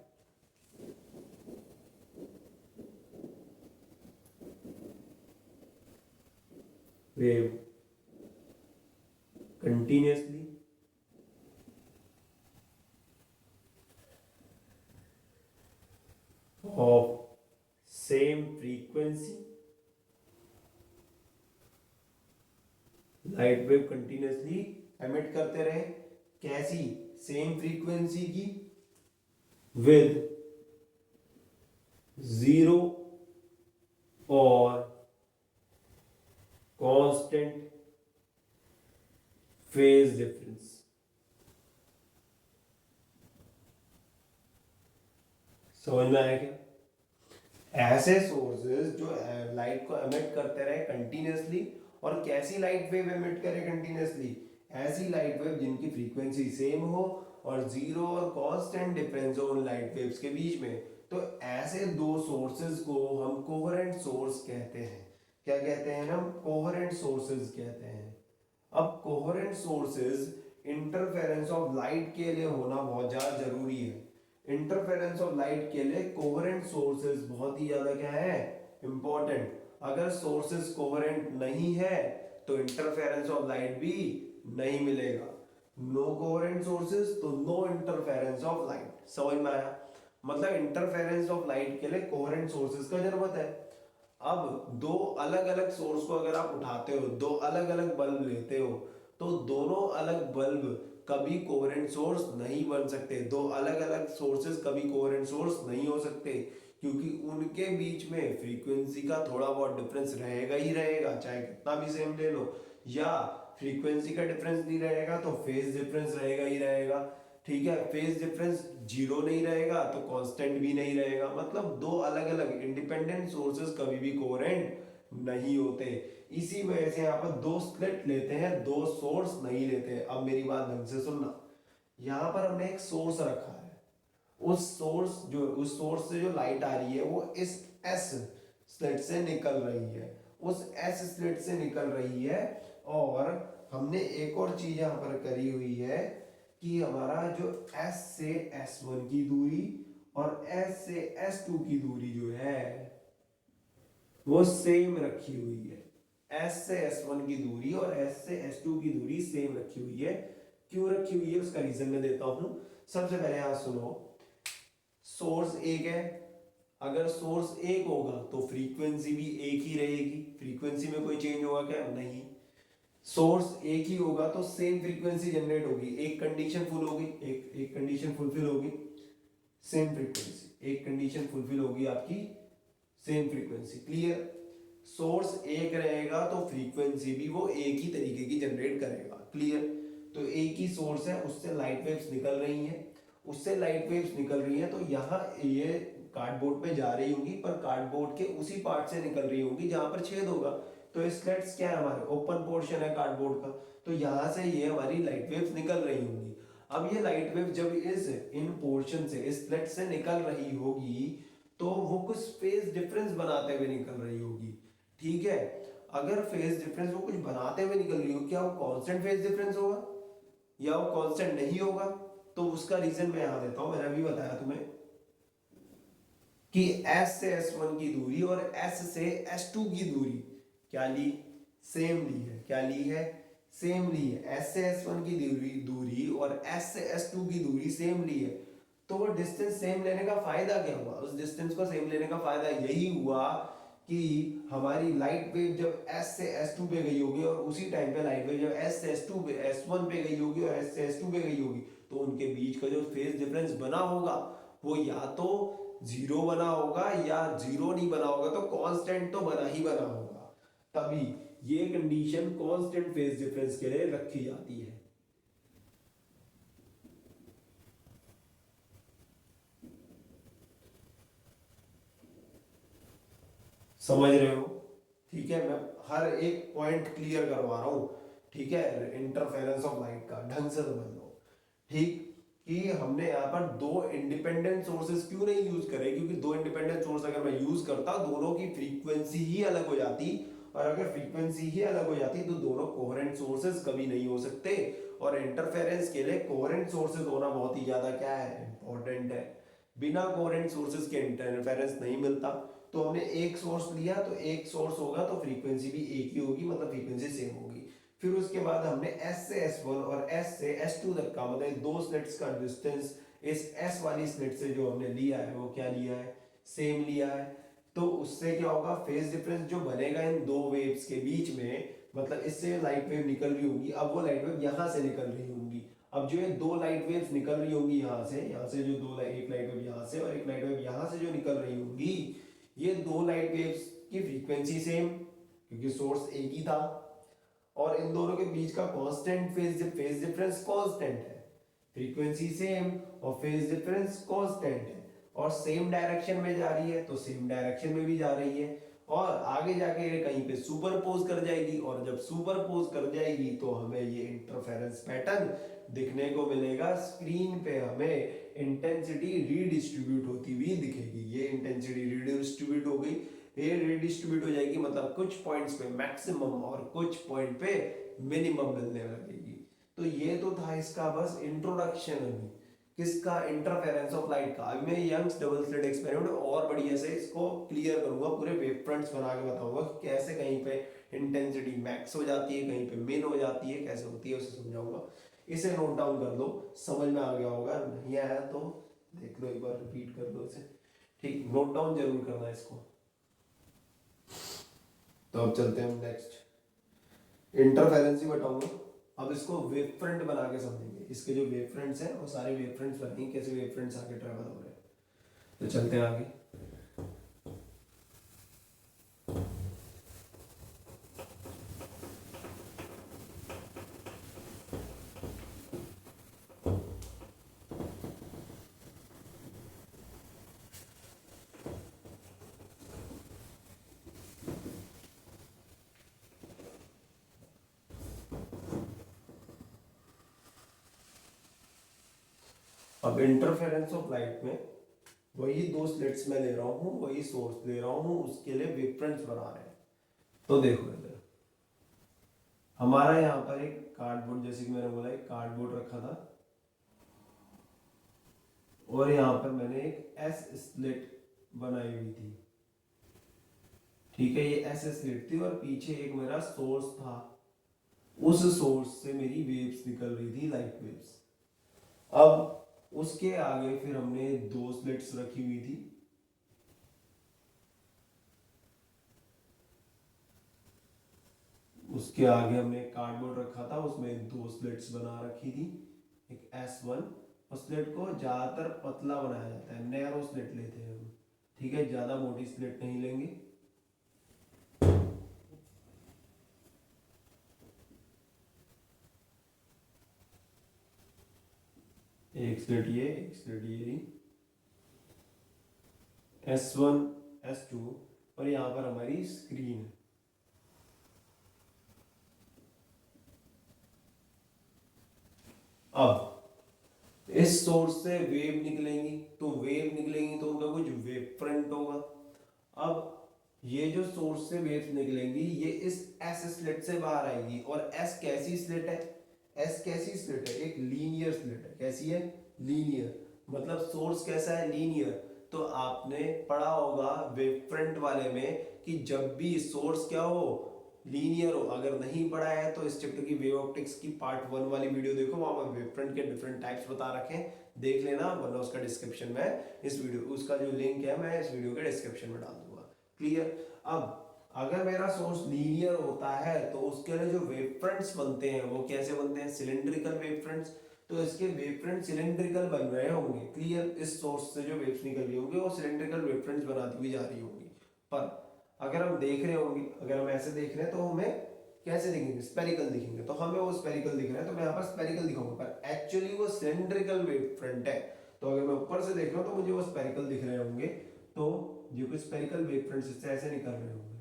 Speaker 1: wave continuously of same frequency, light wave continuously emit करते रहे, कैसी? सेम फ्रीक्वेंसी की, विद जीरो और कांस्टेंट फेज डिफरेंस। समझ में आया क्या? ऐसे सोर्सेज जो लाइट को एमिट करते रहे कंटिन्यूसली, और कैसी लाइट वेव एमिट करे कंटिन्यूसली? ऐसी लाइट वेव जिनकी फ्रीक्वेंसी सेम हो और जीरो और कांस्टेंट डिफरेंस हो उन लाइट वेव्स के बीच में, तो ऐसे दो सोर्सेज को हम कोहेरेंट सोर्स कहते हैं। क्या कहते हैं हम? कोहेरेंट सोर्सेज कहते हैं। अब coherent sources interference of light के लिए होना बहुत ज्यादा जरूरी है। इंटरफेरेंस ऑफ लाइट के लिए कोहेरेंट सोर्सेज बहुत ही ज्यादा क्या है? इंपॉर्टेंट। अगर सोर्सेज कोहेरेंट नहीं है तो इंटरफेरेंस ऑफ लाइट भी नहीं मिलेगा। नो कोहेरेंट सोर्सेज तो नो इंटरफेरेंस ऑफ लाइट। समझ में आया? मतलब इंटरफेरेंस ऑफ लाइट के लिए कोहेरेंट सोर्सेज का जरूरत है। अब दो अलग अलग सोर्स को अगर आप उठाते हो, दो अलग अलग बल्ब लेते हो, तो दोनों अलग बल्ब कभी कोहेरेंट सोर्स नहीं बन सकते। दो अलग अलग सोर्सेज कभी कोहेरेंट सोर्स नहीं हो सकते, क्योंकि उनके बीच में फ्रीक्वेंसी का थोड़ा बहुत डिफरेंस रहेगा ही रहेगा, चाहे कितना भी सेम ले लो। या फ्रीक्वेंसी का डिफरेंस नहीं रहेगा तो फेज डिफरेंस रहेगा ही रहेगा। ठीक है, फेज डिफरेंस जीरो नहीं रहेगा तो कांस्टेंट भी नहीं रहेगा। मतलब दो अलग अलग इंडिपेंडेंट सोर्सेज कभी भी कोहेरेंट नहीं होते। इसी वजह से यहाँ पर दो स्प्लिट लेते हैं, दो सोर्स नहीं लेते। अब मेरी बात ढंग से सुनना। यहाँ पर हमने एक सोर्स रखा है, उस सोर्स से जो लाइट आ रही है वो इस एस स्लिट से निकल रही है, उस एस स्लिट से निकल रही है। और हमने एक और चीज यहाँ पर करी हुई है कि हमारा जो S से S1 की दूरी और S से S2 की दूरी जो है वो सेम रखी हुई है। S से S1 की दूरी और S से S2 की दूरी सेम रखी हुई है। क्यों रखी हुई है उसका रीजन मैं देता हूं। सबसे पहले यहां सुनो, सोर्स एक है। अगर सोर्स एक होगा तो फ्रीक्वेंसी भी एक ही रहेगी। फ्रीक्वेंसी में कोई चेंज होगा क्या? नहीं। सोर्स एक ही होगा तो सेम फ्रीक्वेंसी जनरेट होगी। एक कंडीशन फुल होगी, एक कंडीशन फुलफिल होगी, सेम फ्रीक्वेंसी। एक कंडीशन फुलफिल होगी आपकी, सेम फ्रीक्वेंसी। क्लियर? सोर्स एक रहेगा तो फ्रीक्वेंसी भी वो एक ही तरीके की जनरेट करेगा। क्लियर? तो एक ही सोर्स है, उससे लाइट वेव्स निकल रही हैं, उससे लाइट वेव्स निकल रही हैं तो यहाँ ये कार्डबोर्ड पे जा रही होगी, पर कार्डबोर्ड के उसी पार्ट से निकल रही होगी जहां पर छेद होगा। तो स्लैट्स क्या है? हमारे ओपन पोर्शन है कार्डबोर्ड का, तो यहाँ से ये हमारी लाइट वेव्स निकल रही होंगी। अब ये लाइट वेव जब इस इन पोर्शन से, इस स्लैट से निकल रही होगी तो वो कुछ फेज डिफरेंस बनाते हुए निकल रही होगी। ठीक है, अगर फेज डिफरेंस वो कुछ बनाते हुए निकल रही हो, क्या वो कांस्टेंट फेज डिफरेंस होगा या वो कांस्टेंट नहीं होगा? तो उसका रीजन मैं यहां देता हूं। मैंने अभी बताया तुम्हें कि S से S1 की दूरी और S से S2 की दूरी क्या ली? सेम ली है। क्या ली है? सेम ली है। S से S1 की दूरी और S से S2 की दूरी सेम ली है। तो वो डिस्टेंस सेम लेने का फायदा क्या हुआ? उस डिस्टेंस को सेम लेने का फायदा यही हुआ कि हमारी लाइट वेव जब S से S2 पे गई होगी और उसी टाइम पे लाइट वेव जब S से S2 पे S1 पे गई होगी और S से S2 पे गई होगी, तो उनके बीच का जो फेज डिफरेंस बना होगा वो या तो जीरो बना होगा या जीरो नहीं बना होगा तो कांस्टेंट तो बना ही बना होगा। तभी ये कंडीशन कांस्टेंट फेज डिफरेंस के लिए रखी जाती है। समझ रहे हो? ठीक है, मैं हर एक पॉइंट क्लियर करवा रहा हूं। ठीक है, इंटरफेरेंस ऑफ लाइट का ढंग से समझ लो। ठीक, कि हमने यहाँ पर दो इंडिपेंडेंट सोर्सेस क्यों नहीं यूज करे? क्योंकि दो इंडिपेंडेंट सोर्स अगर मैं यूज करता दोनों की फ्रीक्वेंसी ही अलग हो जाती, और अगर फ्रीक्वेंसी ही अलग हो जाती तो दोनों कोहेरेंट सोर्सेस कभी नहीं हो सकते। और इंटरफेरेंस के लिए कोहेरेंट सोर्सेस होना बहुत ही ज्यादा क्या है? इंपॉर्टेंट है। बिना कोहेरेंट सोर्सेस के इंटरफेरेंस नहीं मिलता। तो हमने एक सोर्स लिया तो एक सोर्स होगा तो फ्रीक्वेंसी भी एक ही होगी, मतलब फ्रीक्वेंसी सेम होगी। फिर उसके बाद हमने S से S1 और S से S2 तक का, मतलब दो स्लिट्स का डिस्टेंस इस S वाली स्लिट से जो हमने लिया है वो क्या लिया है? सेम लिया है। तो उससे क्या होगा? फेज डिफरेंस जो बनेगा इन दो वेव्स के बीच में, मतलब इससे लाइट वेव निकल रही होगी, अब वो लाइट वेव यहाँ से निकल रही होंगी। अब जो ये दो लाइट वेव्स निकल रही होंगी यहाँ से जो दो, एक लाइट वेव यहाँ से और एक लाइट वेव यहाँ से जो निकल रही होंगी, ये दो लाइट वेव्स की फ्रीक्वेंसी सेम, क्योंकि सोर्स एक ही था, और इन दोनों के बीच का कांस्टेंट फेज डिफरेंस कांस्टेंट है। फ्रीक्वेंसी सेम और फेज डिफरेंस कांस्टेंट है, और सेम डायरेक्शन में जा रही है तो सेम डायरेक्शन में भी जा रही है, और आगे जाके ये कहीं पे सुपरपोज कर जाएगी, और जब सुपरपोज कर जाएगी तो हमें ये इंटरफेरेंस पैटर्न दिखने को मिलेगा, स्क्रीन पे हमें इंटेंसिटी रीडिस्ट्रीब्यूट होती हुई दिखेगी। ये इंटेंसिटी रीडिस्ट्रीब्यूट हो गई, ये रीडिस्ट्रीब्यूट हो जाएगी, मतलब कुछ पॉइंट्स पे मैक्सिमम और कुछ पॉइंट पे मिनिमम मिलने लगेगी। तो ये तो था इसका बस इंट्रोडक्शन अभी किसका, इंटरफेरेंस ऑफ लाइट का। अभी मैं यंग्स डबल स्लिट एक्सपेरिमेंट और बढ़िया से इसको क्लियर करूंगा, पूरे वेव फ्रंट्स बना के बताऊंगा कैसे कहीं पे इंटेंसिटी मैक्स हो जाती है, कहीं पे मिन हो जाती है, कैसे होती है उसे समझाऊंगा। इसे नोट डाउन कर लो, समझ में आ गया होगा, नहीं आया तो देख लो एक बार, रिपीट कर लो इसे। ठीक, नोट डाउन जरूर करना इसको। तो अब चलते हैं हम नेक्स्ट, इंटरफेरेंस ही बताऊंगा। अब इसको वेव फ्रंट बना के समझेंगे, इसके जो वेव फ्रंट्स हैं वो सारे वेव फ्रंट्स बनेंगे, कैसे वेव फ्रंट्स आगे ट्रेवल हो रहे हैं। तो चलते हैं आगे। अब इंटरफेरेंस ऑफ लाइट में वही दो स्लिट्स में ले रहा हूँ, वही सोर्स ले रहा हूँ, उसके लिए वेव फ्रंट्स बना रहे हैं। तो देखो इधर हमारा यहाँ पर एक कार्डबोर्ड, जैसे कि मैंने बोला एक कार्डबोर्ड रखा था, और यहाँ पर मैंने एक एस स्लिट बनाई हुई थी। ठीक है, ये एस स्लिट थी और पीछे एक मेरा सोर्स था, उस सोर्स से मेरी वेव्स निकल रही थी, लाइट वेव्स। अब उसके आगे फिर हमने दो स्लिट्स रखी हुई थी, उसके आगे हमने कार्डबोर्ड रखा था, उसमें दो स्लिट्स बना रखी थी, एक S1। और स्लिट को ज्यादातर पतला बनाया जाता है, नैरो स्लिट लेते हैं हम। ठीक है, ज्यादा मोटी स्लिट नहीं लेंगे। एक स्लिट ये, एक स्लिट ये, S1 S2, और यहाँ पर हमारी स्क्रीन है। अब इस सोर्स से वेव निकलेंगी, तो वेव निकलेंगी तो उनका कुछ वेव फ्रंट होगा। अब ये जो सोर्स से वेव्स निकलेंगी ये इस एस स्लिट से बाहर आएगी, और एस कैसी स्लिट है, एस कैसी स्लिट है, एक लीनियर स्लिट है। कैसी है, लीनियर, मतलब सोर्स कैसा है, लीनियर। तो आपने पढ़ा होगा वेव फ्रंट वाले में कि जब भी सोर्स क्या हो, लीनियर हो। अगर नहीं पढ़ा है तो इस चैप्टर की वेव ऑप्टिक्स की पार्ट 1 वाली वीडियो देखो, वहां पर वेव फ्रंट के डिफरेंट टाइप्स बता रखे हैं, देख लेना, वरना उसका डिस्क्रिप्शन में इस वीडियो, उसका जो लिंक है मैं इस वीडियो के डिस्क्रिप्शन में डाल दूंगा। क्लियर। अब अगर मेरा सोर्स लीनियर होता है तो उसके लिए जो वेव फ्रंट्स बनते हैं वो कैसे बनते हैं, सिलेंड्रिकल वेव फ्रंट्स। तो इसके वेव फ्रंट सिलेंड्रिकल बन रहे होंगे। क्लियर, इस सोर्स से जो वेव्स निकल रही होंगी वो सिलेंड्रिकल वेव फ्रंट्स बनाती हुई जा रही होंगी। पर अगर हम देख रहे होंगे, अगर हम ऐसे देख रहे हैं तो हमें कैसे दिखेंगे, स्पेरिकल दिखेंगे। तो हमें वो स्पेरिकल दिख रहा है तो मैं यहाँ पर स्पेरिकल दिखाऊंगा, पर एक्चुअली वो सिलेंड्रिकल वेव फ्रंट है। तो अगर मैं ऊपर से देख रहा हूँ तो मुझे वो स्पेरिकल दिख रहे होंगे। तो जो कुछ स्पेरिकल वेव फ्रंट्स इससे ऐसे निकल रहे होंगे।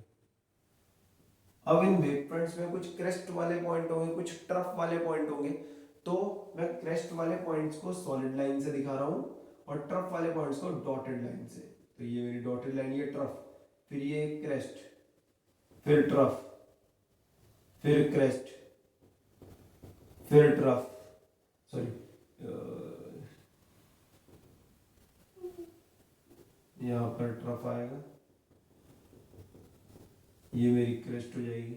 Speaker 1: अब इन वेव फ्रंट्स में कुछ क्रेस्ट वाले पॉइंट होंगे, कुछ ट्रफ वाले पॉइंट होंगे। तो मैं क्रेस्ट वाले पॉइंट्स को सॉलिड लाइन से दिखा रहा हूँ और ट्रफ वाले पॉइंट्स को डॉटेड लाइन से। तो ये मेरी डॉटेड लाइन, ये ट्रफ, फिर ये क्रेस्ट, फिर ट्रफ, फिर क्रेस्ट, फिर ट्रफ, सॉरी यहाँ पर ट्रफ आएगा, ये मेरी क्रेस्ट हो जाएगी।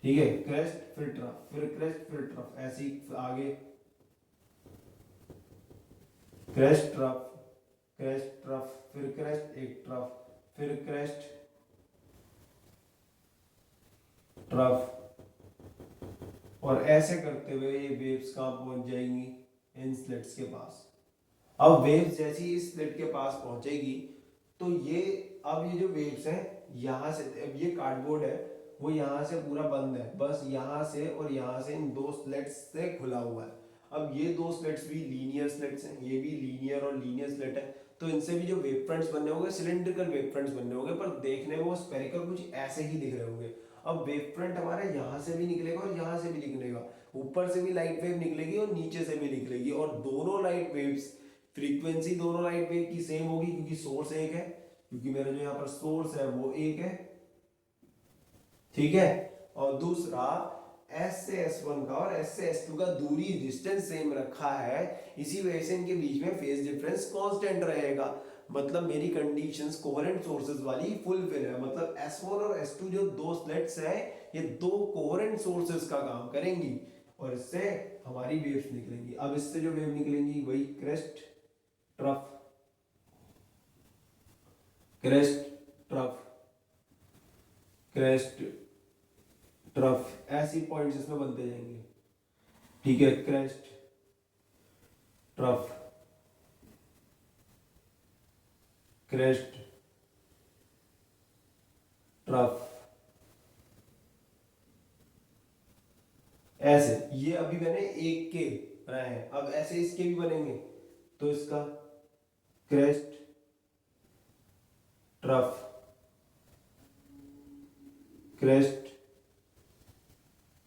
Speaker 1: ठीक है, क्रेस्ट फिर ट्रफ, फिर क्रेस्ट फिर ट्रफ, ऐसे ही आगे क्रेस्ट ट्रफ, क्रेस्ट ट्रफ, फिर क्रेस्ट, एक ट्रफ, फिर क्रेस्ट ट्रफ, और ऐसे करते हुए ये वेव्स कहाँ पहुंच जाएंगी, इन स्लिट्स के पास। अब वेव्स जैसी इस स्लिट के पास पहुंचेगी तो ये, अब ये जो वेव्स हैं यहाँ से, अब ये कार्डबोर्ड है वो यहाँ से पूरा बंद है, बस यहाँ से और यहाँ से इन दो स्लिट्स से खुला हुआ है। अब ये दो स्लिट्स भी लीनियर स्लिट्स हैं, ये भी लीनियर और लीनियर स्लिट है। तो इनसे भी जो वेव फ्रंट्स बनने होंगे सिलेंड्रिकल वेव फ्रंट्स बनने होंगे, पर देखने में वो स्फेरिकल कुछ ऐसे ही दिख रहे होंगे। अब वेव फ्रंट हमारा यहाँ से भी निकलेगा और यहाँ से भी निकलेगा, ऊपर से भी लाइट वेव निकलेगी और नीचे से भी निकलेगी, और दोनों लाइट वेव्स फ्रीक्वेंसी दोनों लाइट वेव की सेम होगी क्योंकि सोर्स एक है, क्योंकि मेरा जो यहाँ पर सोर्स है वो एक है, ठीक है। और दूसरा S से S1 का और S से S2 का दूरी डिस्टेंस सेम रखा है, इसी वजह से इनके बीच में फेज डिफरेंस कांस्टेंट रहेगा। मतलब मेरी कंडीशंस कोहेरेंट सोर्सेज वाली फुलफिल है, मतलब S1 और S2 जो दो स्लेट्स हैं ये दो कोहेरेंट सोर्सेज का काम करेंगी और इससे हमारी वेव्स निकलेंगी। अब इससे जो वेव निकलेंगी वही crest trough, crest trough, crest trough, ऐसी पॉइंट्स इसमें बनते जाएंगे, ठीक है। क्रेस्ट ट्रफ, क्रेस्ट ट्रफ, ऐसे ये अभी मैंने एक के बनाए हैं, अब ऐसे इसके भी बनेंगे। तो इसका क्रेस्ट ट्रफ, क्रेस्ट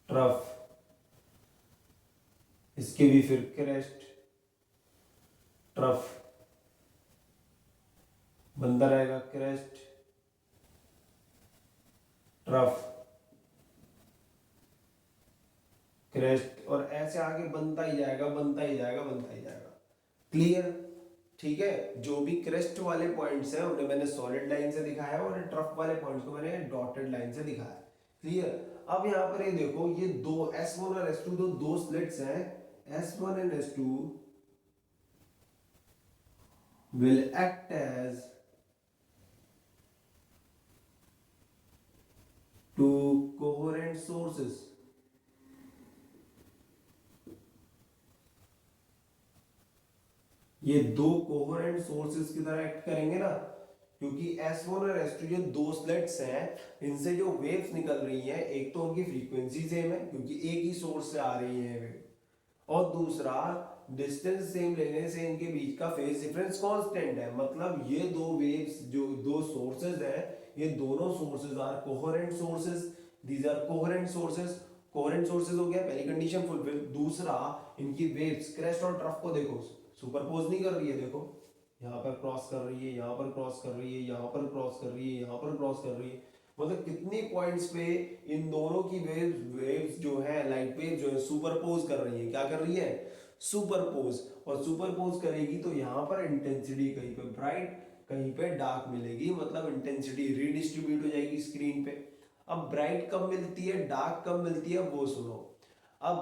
Speaker 1: ट्रफ, इसके भी फिर क्रेस्ट ट्रफ बनता रहेगा, क्रेस्ट ट्रफ, क्रेस्ट, और ऐसे आगे बनता ही जाएगा, बनता ही जाएगा, बनता ही जाएगा। क्लियर, ठीक है। जो भी क्रेस्ट वाले पॉइंट्स हैं उन्हें मैंने सॉलिड लाइन से दिखाया है और ट्रफ वाले पॉइंट्स को मैंने डॉटेड लाइन से दिखाया है। क्लियर। अब यहाँ पर ये देखो, ये दो S1 और S2 दो स्लिट्स हैं, S1 and S2 will act as two coherent sources. ये दो कोहेरेंट सोर्सेस की तरह एक्ट करेंगे ना, क्योंकि S1 और S2 जो दो स्लेट्स हैं इनसे जो वेव्स निकल रही हैं, एक तो उनकी फ्रीक्वेंसी सेम है क्योंकि एक ही सोर्स से आ रही है वेव, और दूसरा डिस्टेंस सेम लेने से इनके बीच का फेज डिफरेंस कांस्टेंट है। मतलब ये दो वेव्स जो दो सोर्सेज हैं, ये दोनों sources are coherent sources, these are coherent sources. Coherent sources हो गया, पहली कंडीशन फुलफिल। दूसरा, इनकी वेव्स क्रेस्ट और ट्रफ को देखो, सुपरपोज नहीं कर रही है, देखो यहाँ पर क्रॉस कर रही है, यहाँ पर क्रॉस कर रही है, यहाँ पर क्रॉस कर रही है, यहाँ पर क्रॉस कर रही है। मतलब कितनी पॉइंट्स पे इन दोनों की वेव्स जो है, लाइट वेव जो है सुपरपोज कर रही है। क्या कर रही है? सुपरपोज। और सुपरपोज करेगी तो यहाँ पर इंटेंसिटी कहीं पे ब्राइट कहीं पे डार्क मिलेगी, मतलब इंटेंसिटी रीडिस्ट्रीब्यूट हो जाएगी स्क्रीन पे। अब ब्राइट कब मिलती है, डार्क कब मिलती है, वो सुनो। अब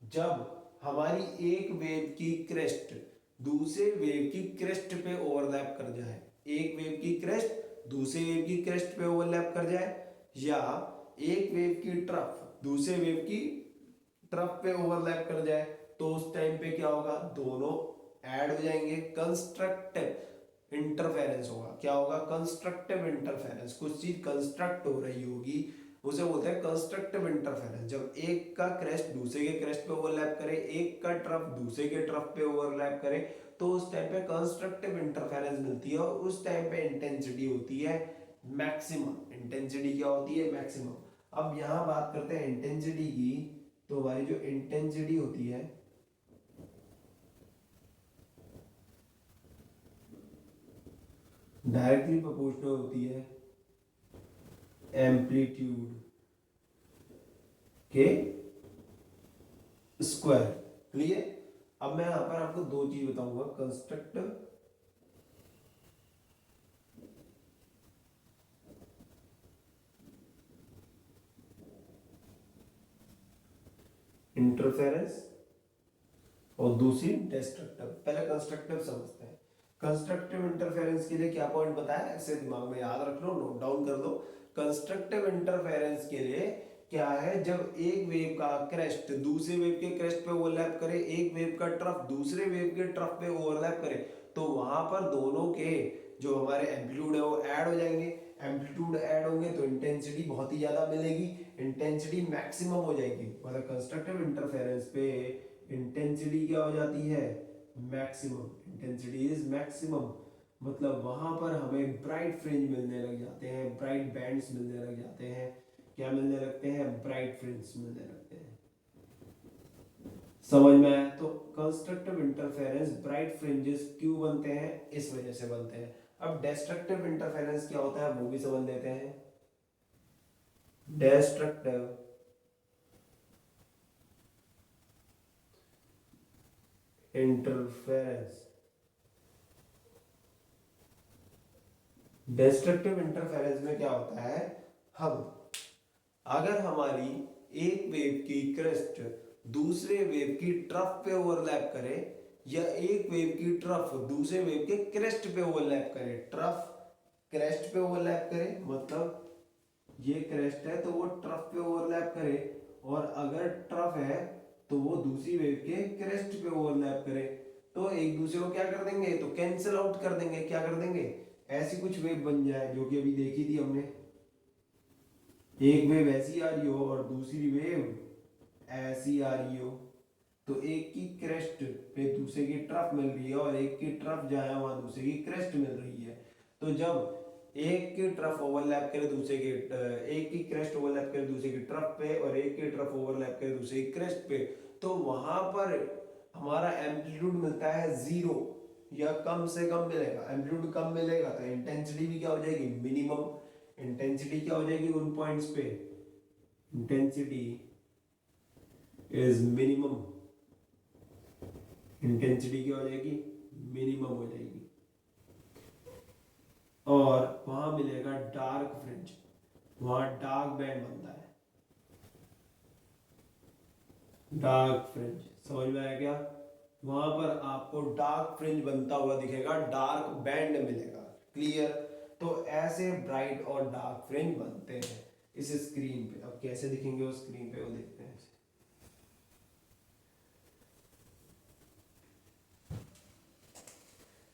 Speaker 1: जब हमारी एक वेव की क्रेस्ट दूसरे वेव की क्रेस्ट पे ओवरलैप कर जाए, एक वेव की क्रेस्ट दूसरे वेव की क्रेस्ट पे ओवरलैप कर जाए, या एक वेव की ट्रफ दूसरे वेव की ट्रफ पे ओवरलैप कर जाए, तो उस टाइम पे क्या होगा, दोनों ऐड हो जाएंगे, कंस्ट्रक्टिव इंटरफेरेंस होगा। क्या होगा? Constructive interference. कुछ चीज कंस्ट्रक्ट हो रही होगी, उसे बोलते हैं कंस्ट्रक्टिव इंटरफेरेंस। जब एक का क्रेस्ट दूसरे के क्रेस्ट पे ओवरलैप करे, एक का ट्रफ दूसरे के ट्रफ पे ओवरलैप करे, तो उस टाइम पे कंस्ट्रक्टिव इंटरफेरेंस मिलती है, और उस टाइम पे इंटेंसिटी होती है मैक्सिमम। इंटेंसिटी क्या होती है? मैक्सिमम। अब यहां बात करते हैं इंटेंसिटी की, तो हमारी जो इंटेंसिटी होती है डायरेक्टली प्रोपोर्शनल होती है एम्पलीट्यूड के स्क्वायर। क्लियर। अब मैं यहां पर आपको दो चीज बताऊंगा, कंस्ट्रक्टिव इंटरफेरेंस और दूसरी डिस्ट्रक्टिव। पहले कंस्ट्रक्टिव समझते हैं। कंस्ट्रक्टिव इंटरफेरेंस के लिए क्या पॉइंट बताया, ऐसे दिमाग में याद रख लो, नोट डाउन कर दो। कंस्ट्रक्टिव इंटरफेरेंस के लिए क्या है, जब एक वेव का क्रेस्ट दूसरे वेव के क्रेस्ट पे ओवरलैप करे, एक वेव का ट्रफ दूसरे वेव के ट्रफ पे ओवरलैप करे, तो वहां पर दोनों के जो हमारे एम्पलीट्यूड है वो ऐड हो जाएंगे। एम्पलीट्यूड ऐड होंगे तो इंटेंसिटी बहुत ही ज्यादा मिलेगी, इंटेंसिटी मैक्सिमम हो जाएगी। मतलब कंस्ट्रक्टिव इंटरफेरेंस पे इंटेंसिटी क्या हो जाती है? मैक्सिमम। Intensity is maximum. मतलब वहां पर हमें ब्राइट फ्रिंज मिलने लग जाते हैं, ब्राइट बैंड्स मिलने लग जाते हैं। क्या मिलने लगते हैं, ब्राइट फ्रिंज मिलने लगते हैं। समझ में आया? तो कंस्ट्रक्टिव इंटरफेरेंस ब्राइट फ्रिंजेस क्यों बनते हैं, इस वजह से बनते हैं। अब डिस्ट्रक्टिव इंटरफेरेंस क्या होता है वो भी समझ लेते हैं। डिस्ट्रक्टिव इंटरफेरेंस, डिस्ट्रक्टिव इंटरफेरेंस में क्या होता है, हम अगर हमारी एक वेव की क्रेस्ट दूसरे वेव की ट्रफ पे ओवरलैप करे, या एक वेव की ट्रफ दूसरे वेव के क्रेस्ट पे ओवरलैप करे, ट्रफ क्रेस्ट पे ओवरलैप करे मतलब ये क्रेस्ट है तो वो ट्रफ पे ओवरलैप करे, और अगर ट्रफ है तो वो दूसरी वेव के क्रेस्ट पे ओवरलैप करे, तो एक दूसरे को क्या कर देंगे, तो कैंसिल आउट कर देंगे, क्या कर देंगे, ऐसी कुछ वेव बन जाए जो कि अभी देखी थी हमने, एक वेव ऐसी आ रही हो और दूसरी वेव ऐसी आ रही हो, तो एक की क्रेस्ट पे दूसरे की ट्रफ मिल रही है और एक की ट्रफ जहाँ है वहां दूसरे की क्रेस्ट मिल रही है। तो जब एक की ट्रफ ओवरलैप करे दूसरे के, एक की क्रेस्ट ओवरलैप करे दूसरे की ट्रफ पे और एक की ट्रफ ओवरलैप करे दूसरे की क्रेस्ट पे, तो वहां पर हमारा एम्पलीट्यूड मिलता है जीरो या कम से कम मिलेगा। एम्पलीट्यूड कम मिलेगा तो इंटेंसिटी भी क्या हो जाएगी, मिनिमम। इंटेंसिटी क्या हो जाएगी उन पॉइंट्स पे, इंटेंसिटी इज मिनिमम, इंटेंसिटी क्या हो जाएगी, मिनिमम हो जाएगी। और वहां मिलेगा डार्क फ्रिंज, वहां डार्क बैंड बनता है, डार्क फ्रिंज। समझ में आया क्या? वहां पर आपको डार्क फ्रिंज बनता हुआ दिखेगा, डार्क बैंड मिलेगा। क्लियर? तो ऐसे ब्राइट और डार्क फ्रिंज बनते हैं इस स्क्रीन पे। अब कैसे दिखेंगे वो स्क्रीन पे, वो देखते हैं।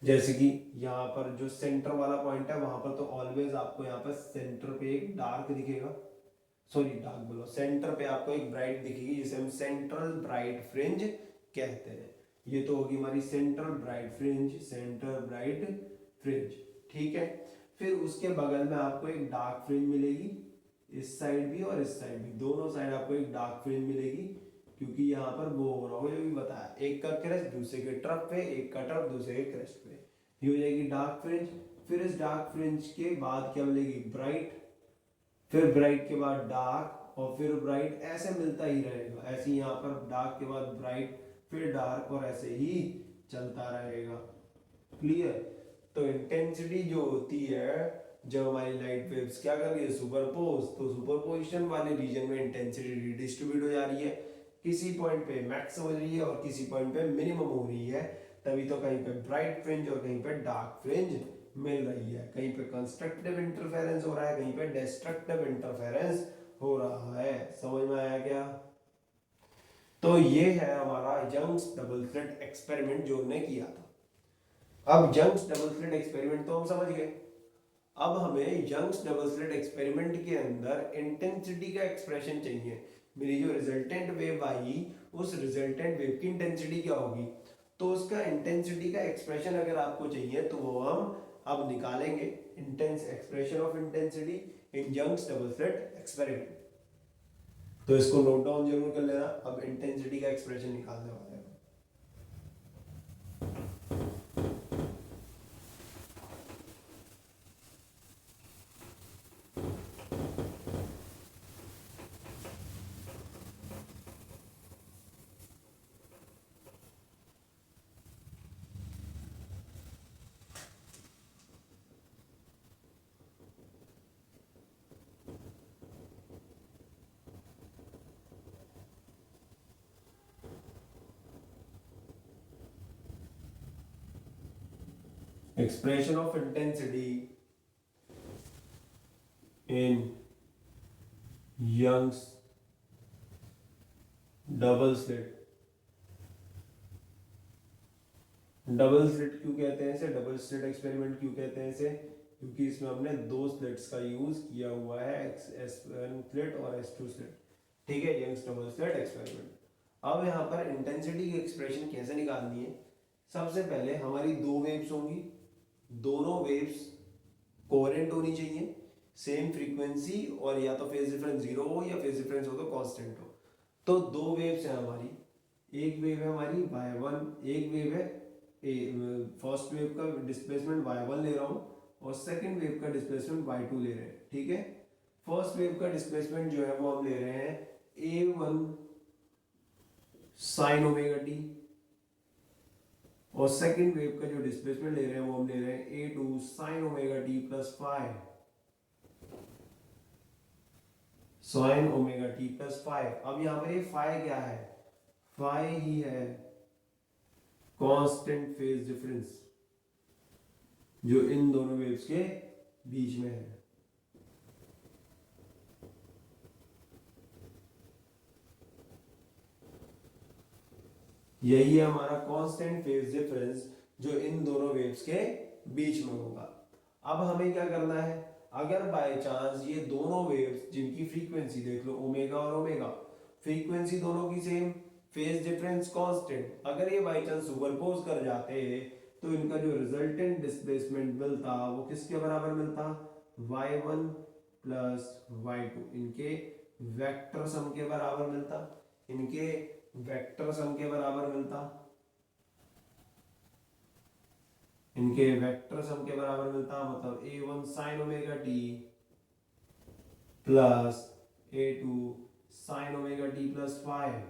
Speaker 1: जैसे कि यहाँ पर जो सेंटर वाला पॉइंट है वहां पर तो ऑलवेज आपको यहाँ पर सेंटर पे एक डार्क दिखेगा, सॉरी डार्क बोलो, सेंटर पे आपको एक ब्राइट दिखेगी जिसे हम सेंट्रल ब्राइट फ्रिंज कहते हैं। ये तो होगी हमारी central bright fringe, centre bright fringe. ठीक है, फिर उसके बगल में आपको एक डार्क फ्रिंज मिलेगी, इस साइड भी और इस साइड भी, दोनों साइड आपको एक डार्क फ्रिंज मिलेगी, क्योंकि यहाँ पर वो हो रहा हो जो भी बताया, एक का क्रेस्ट दूसरे के ट्रफ पे, एक का ट्रफ दूसरे के क्रेस्ट पे, ये हो जाएगी डार्क फ्रिंज। फिर इस डार्क फ्रिंज के बाद क्या मिलेगी, ब्राइट, फिर ब्राइट के बाद डार्क और फिर ब्राइट, ऐसे मिलता ही रहेगा। ऐसे ही यहाँ पर डार्क के बाद ब्राइट फिर डार्क और ऐसे ही चलता रहेगा। क्लियर? तो इंटेंसिटी जो होती है, जब हमारी लाइट वेव्स क्या कर रही है, सुपरपोज, तो सुपरपोजिशन वाले रीजन में इंटेंसिटी रिडिस्ट्रीब्यूट हो जा रही है, किसी पॉइंट पे मैक्स हो रही है और किसी पॉइंट पे मिनिमम हो रही है। तभी तो कहीं पे ब्राइट फ्रिंज और कहीं पे डार्क फ्रिंज मिल रही है, कहीं पे कंस्ट्रक्टिव इंटरफेरेंस हो रहा है, कहीं पे डिस्ट्रक्टिव इंटरफेरेंस हो रहा है। समझ में आया क्या? तो ये है हमारा यंग्स डबल स्लिट एक्सपेरिमेंट जो हमने किया था। अब यंग्स डबल स्लिट एक्सपेरिमेंट तो हम समझ गए। अब हमें यंग्स डबल स्लिट एक्सपेरिमेंट के अंदर इंटेंसिटी का एक्सप्रेशन चाहिए। मेरी जो रिजल्टेंट वेव आई, उस रिजल्टेंट वेव की इंटेंसिटी क्या होगी, तो उसका इंटेंसिटी का एक्सप्रेशन अगर आपको चाहिए तो वो हम अब निकालेंगे, intense expression of intensity in Young's double slit experiment. तो इसको नोट डाउन जरूर कर लेना। अब इंटेंसिटी का एक्सप्रेशन निकालने वाले हैं। Expression of intensity in Young's double slit. Double slit क्यों कहते हैं इसे, डबल स्लिट एक्सपेरिमेंट क्यों कहते हैं इसे, क्योंकि इसमें हमने दो स्लिट्स का यूज किया हुआ है, S1 स्लिट और S2 स्लिट। ठीक है, यंग्स डबल स्लिट एक्सपेरिमेंट। अब यहाँ पर इंटेंसिटी की एक्सप्रेशन कैसे निकालनी है, सबसे पहले हमारी दो वेव्स होंगी, दोनों वेव्स कोहेरेंट होनी चाहिए, सेम फ्रीक्वेंसी और या तो फेज डिफरेंस जीरो हो या फेज डिफरेंस हो तो कांस्टेंट हो। तो दो वेव्स हैं हमारी, एक वेव है हमारी y1, एक वेव है फर्स्ट वेव का डिस्प्लेसमेंट y1 ले रहा हूँ और सेकंड वेव का डिस्प्लेसमेंट y2 ले रहे हैं, ठीक है। फर्स्ट वेव का डिस्प्लेसमेंट जो है वो हम ले रहे हैं a1 साइन ओमेगा टी और सेकंड वेव का जो डिस्प्लेसमेंट ले रहे हैं वो हम ले रहे हैं a2 sine omega T plus five, sign omega T plus five. अब यहाँ पर ये फाइव क्या है, फाइव ही है कांस्टेंट फेज डिफरेंस जो इन दोनों वेव्स के बीच में है। यही है हमारा कांस्टेंट फेज डिफरेंस जो इन दोनों वेव्स के बीच में होगा। अब हमें क्या करना है, अगर बाय चांस ये दोनों वेव्स जिनकी फ्रीक्वेंसी देख लो ओमेगा और ओमेगा, फ्रीक्वेंसी दोनों की सेम, फेज डिफरेंस कांस्टेंट, अगर ये बाय चांस सुपरपोज कर जाते तो इनका जो रिजल्टेंट डिस्प्लेसमेंट मिलता वो किसके बराबर मिलता, y1 प्लस y2, इनके वेक्टर सम के बराबर मिलता, इनके वेक्टर सम के बराबर मिलता, इनके वेक्टर सम के बराबर मिलता, मतलब a1 sine omega T plus a2 sine omega T plus five.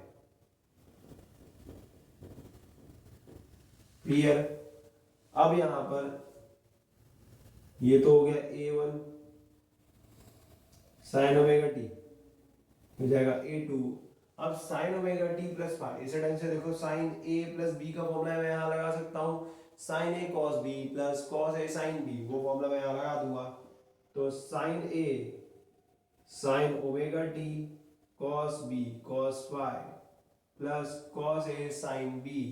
Speaker 1: Clear. अब यहां पर ये तो हो गया a1 साइन ओमेगा टी, हो जाएगा a2, अब sine omega T plus five, इसे ढंग से देखो, साइन ए प्लस बी का फॉर्मूला मैं यहां लगा सकता हूं, sine A cos B plus cos A sine B, वो फॉर्मूला मैं यहां लगा दूंगा। तो sine A sine omega T cos B cos five plus cos A sine B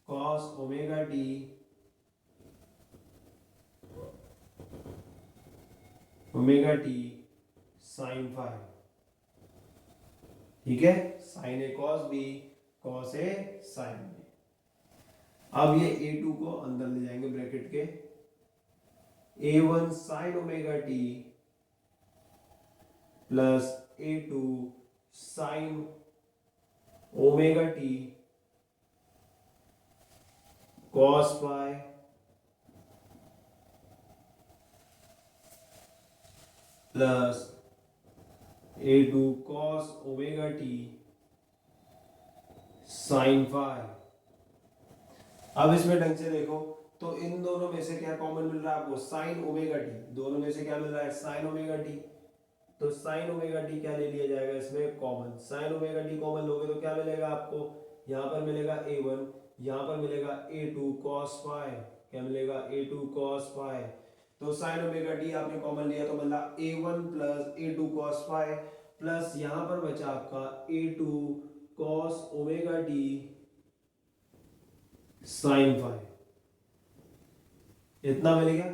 Speaker 1: cos omega T omega T sine five, ठीक है, sine A cos B cos A sine B. अब ये a2 को अंदर ले जाएंगे ब्रैकेट के, a1 sine omega T plus a2 sine omega T cos five plus a2 cos omega T sine five. अब इसमें ढंग से देखो तो इन दोनों में से क्या कॉमन मिल रहा है आपको, साइन ओमेगा टी, दोनों में से क्या मिल रहा है, साइन ओमेगा टी। तो साइन ओमेगा टी क्या ले लिया जाएगा इसमें common, sign omega T common लोगे तो क्या मिलेगा आपको, यहाँ पर मिलेगा a1, यहाँ पर मिलेगा a2 cos फाइव, क्या मिलेगा a2 cos फाइव। तो साइन ओमेगा टी आपने कॉमन लिया तो मिला a1 plus a2 cos five plus यहां पर बचा आपका a2 cos omega T sine five, इतना मिलेगा।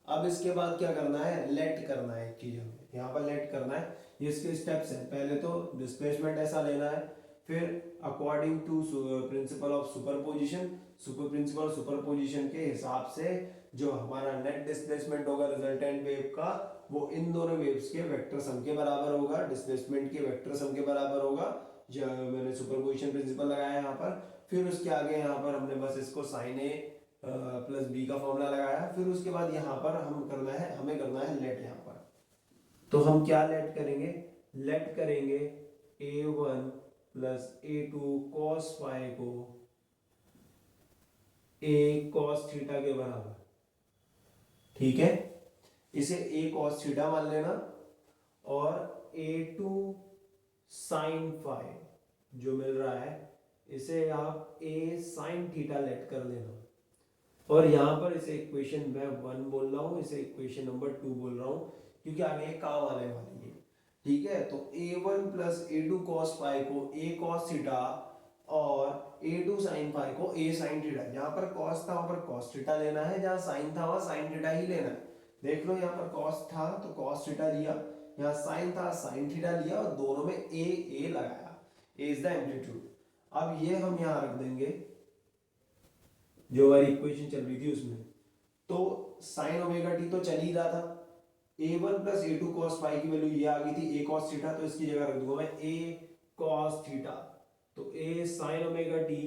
Speaker 1: अब इसके बाद क्या करना है, लेट करना है, एक चीज हमें यहाँ पर लेट करना है, ये इसके स्टेप्स हैं। पहले तो डिस्प्लेसमेंट ऐसा लेना है, फिर according to principle of superposition, principle superposition के हिसाब से जो हमारा नेट डिस्प्लेसमेंट होगा रिजल्टेंट वेव का, वो इन दोनों वेव्स के वेक्टर सम के बराबर होगा, डिस्प्लेसमेंट के वेक्टर सम के बराबर होगा, जो मैंने सुपरपोजिशन प्रिंसिपल लगाया यहाँ पर। फिर उसके आगे यहाँ पर हमने बस इसको साइन ए प्लस बी का फॉर्मूला लगाया। फिर उसके बाद यहाँ पर हमें करना है लेट। यहाँ पर तो हम क्या लेट करेंगे, लेट करेंगे a1 plus a2 cos five को a cos थीटा के बराबर, ठीक है, इसे a cos थीटा मान लेना, और a2 sin फाइव जो मिल रहा है इसे आप a sin थीटा लेट कर लेना, और यहां पर इसे इक्वेशन मैं 1 बोल रहा हूं, इसे इक्वेशन नंबर 2 बोल रहा हूं, क्योंकि आगे काम आने वाली है, ठीक है। तो a1 plus a2 cos five को a cos थीटा और a2 sin फाइव को a sin थीटा, जहां पर cos था वहां पर cos थीटा लेना है, जहां sin था वहां sin थीटा ही लेना है। देख लो यहाँ पर cos था तो cos थीटा लिया, यहाँ sin था sin थीटा लिया, और दोनों में a लगाया, a इज द एम्पलीट्यूड। अब ये हम यहाँ रख देंगे जो हमारी इक्वेशन चल रही थी उसमें, तो साइन ओमेगा टी तो चल ही रहा था, A one plus A two cos phi की वैल्यू ये आ गई थी ए कॉस थीटा, तो इसकी जगह रख दूंगा मैं ए कॉस थीटा, तो ए साइन ओमेगा टी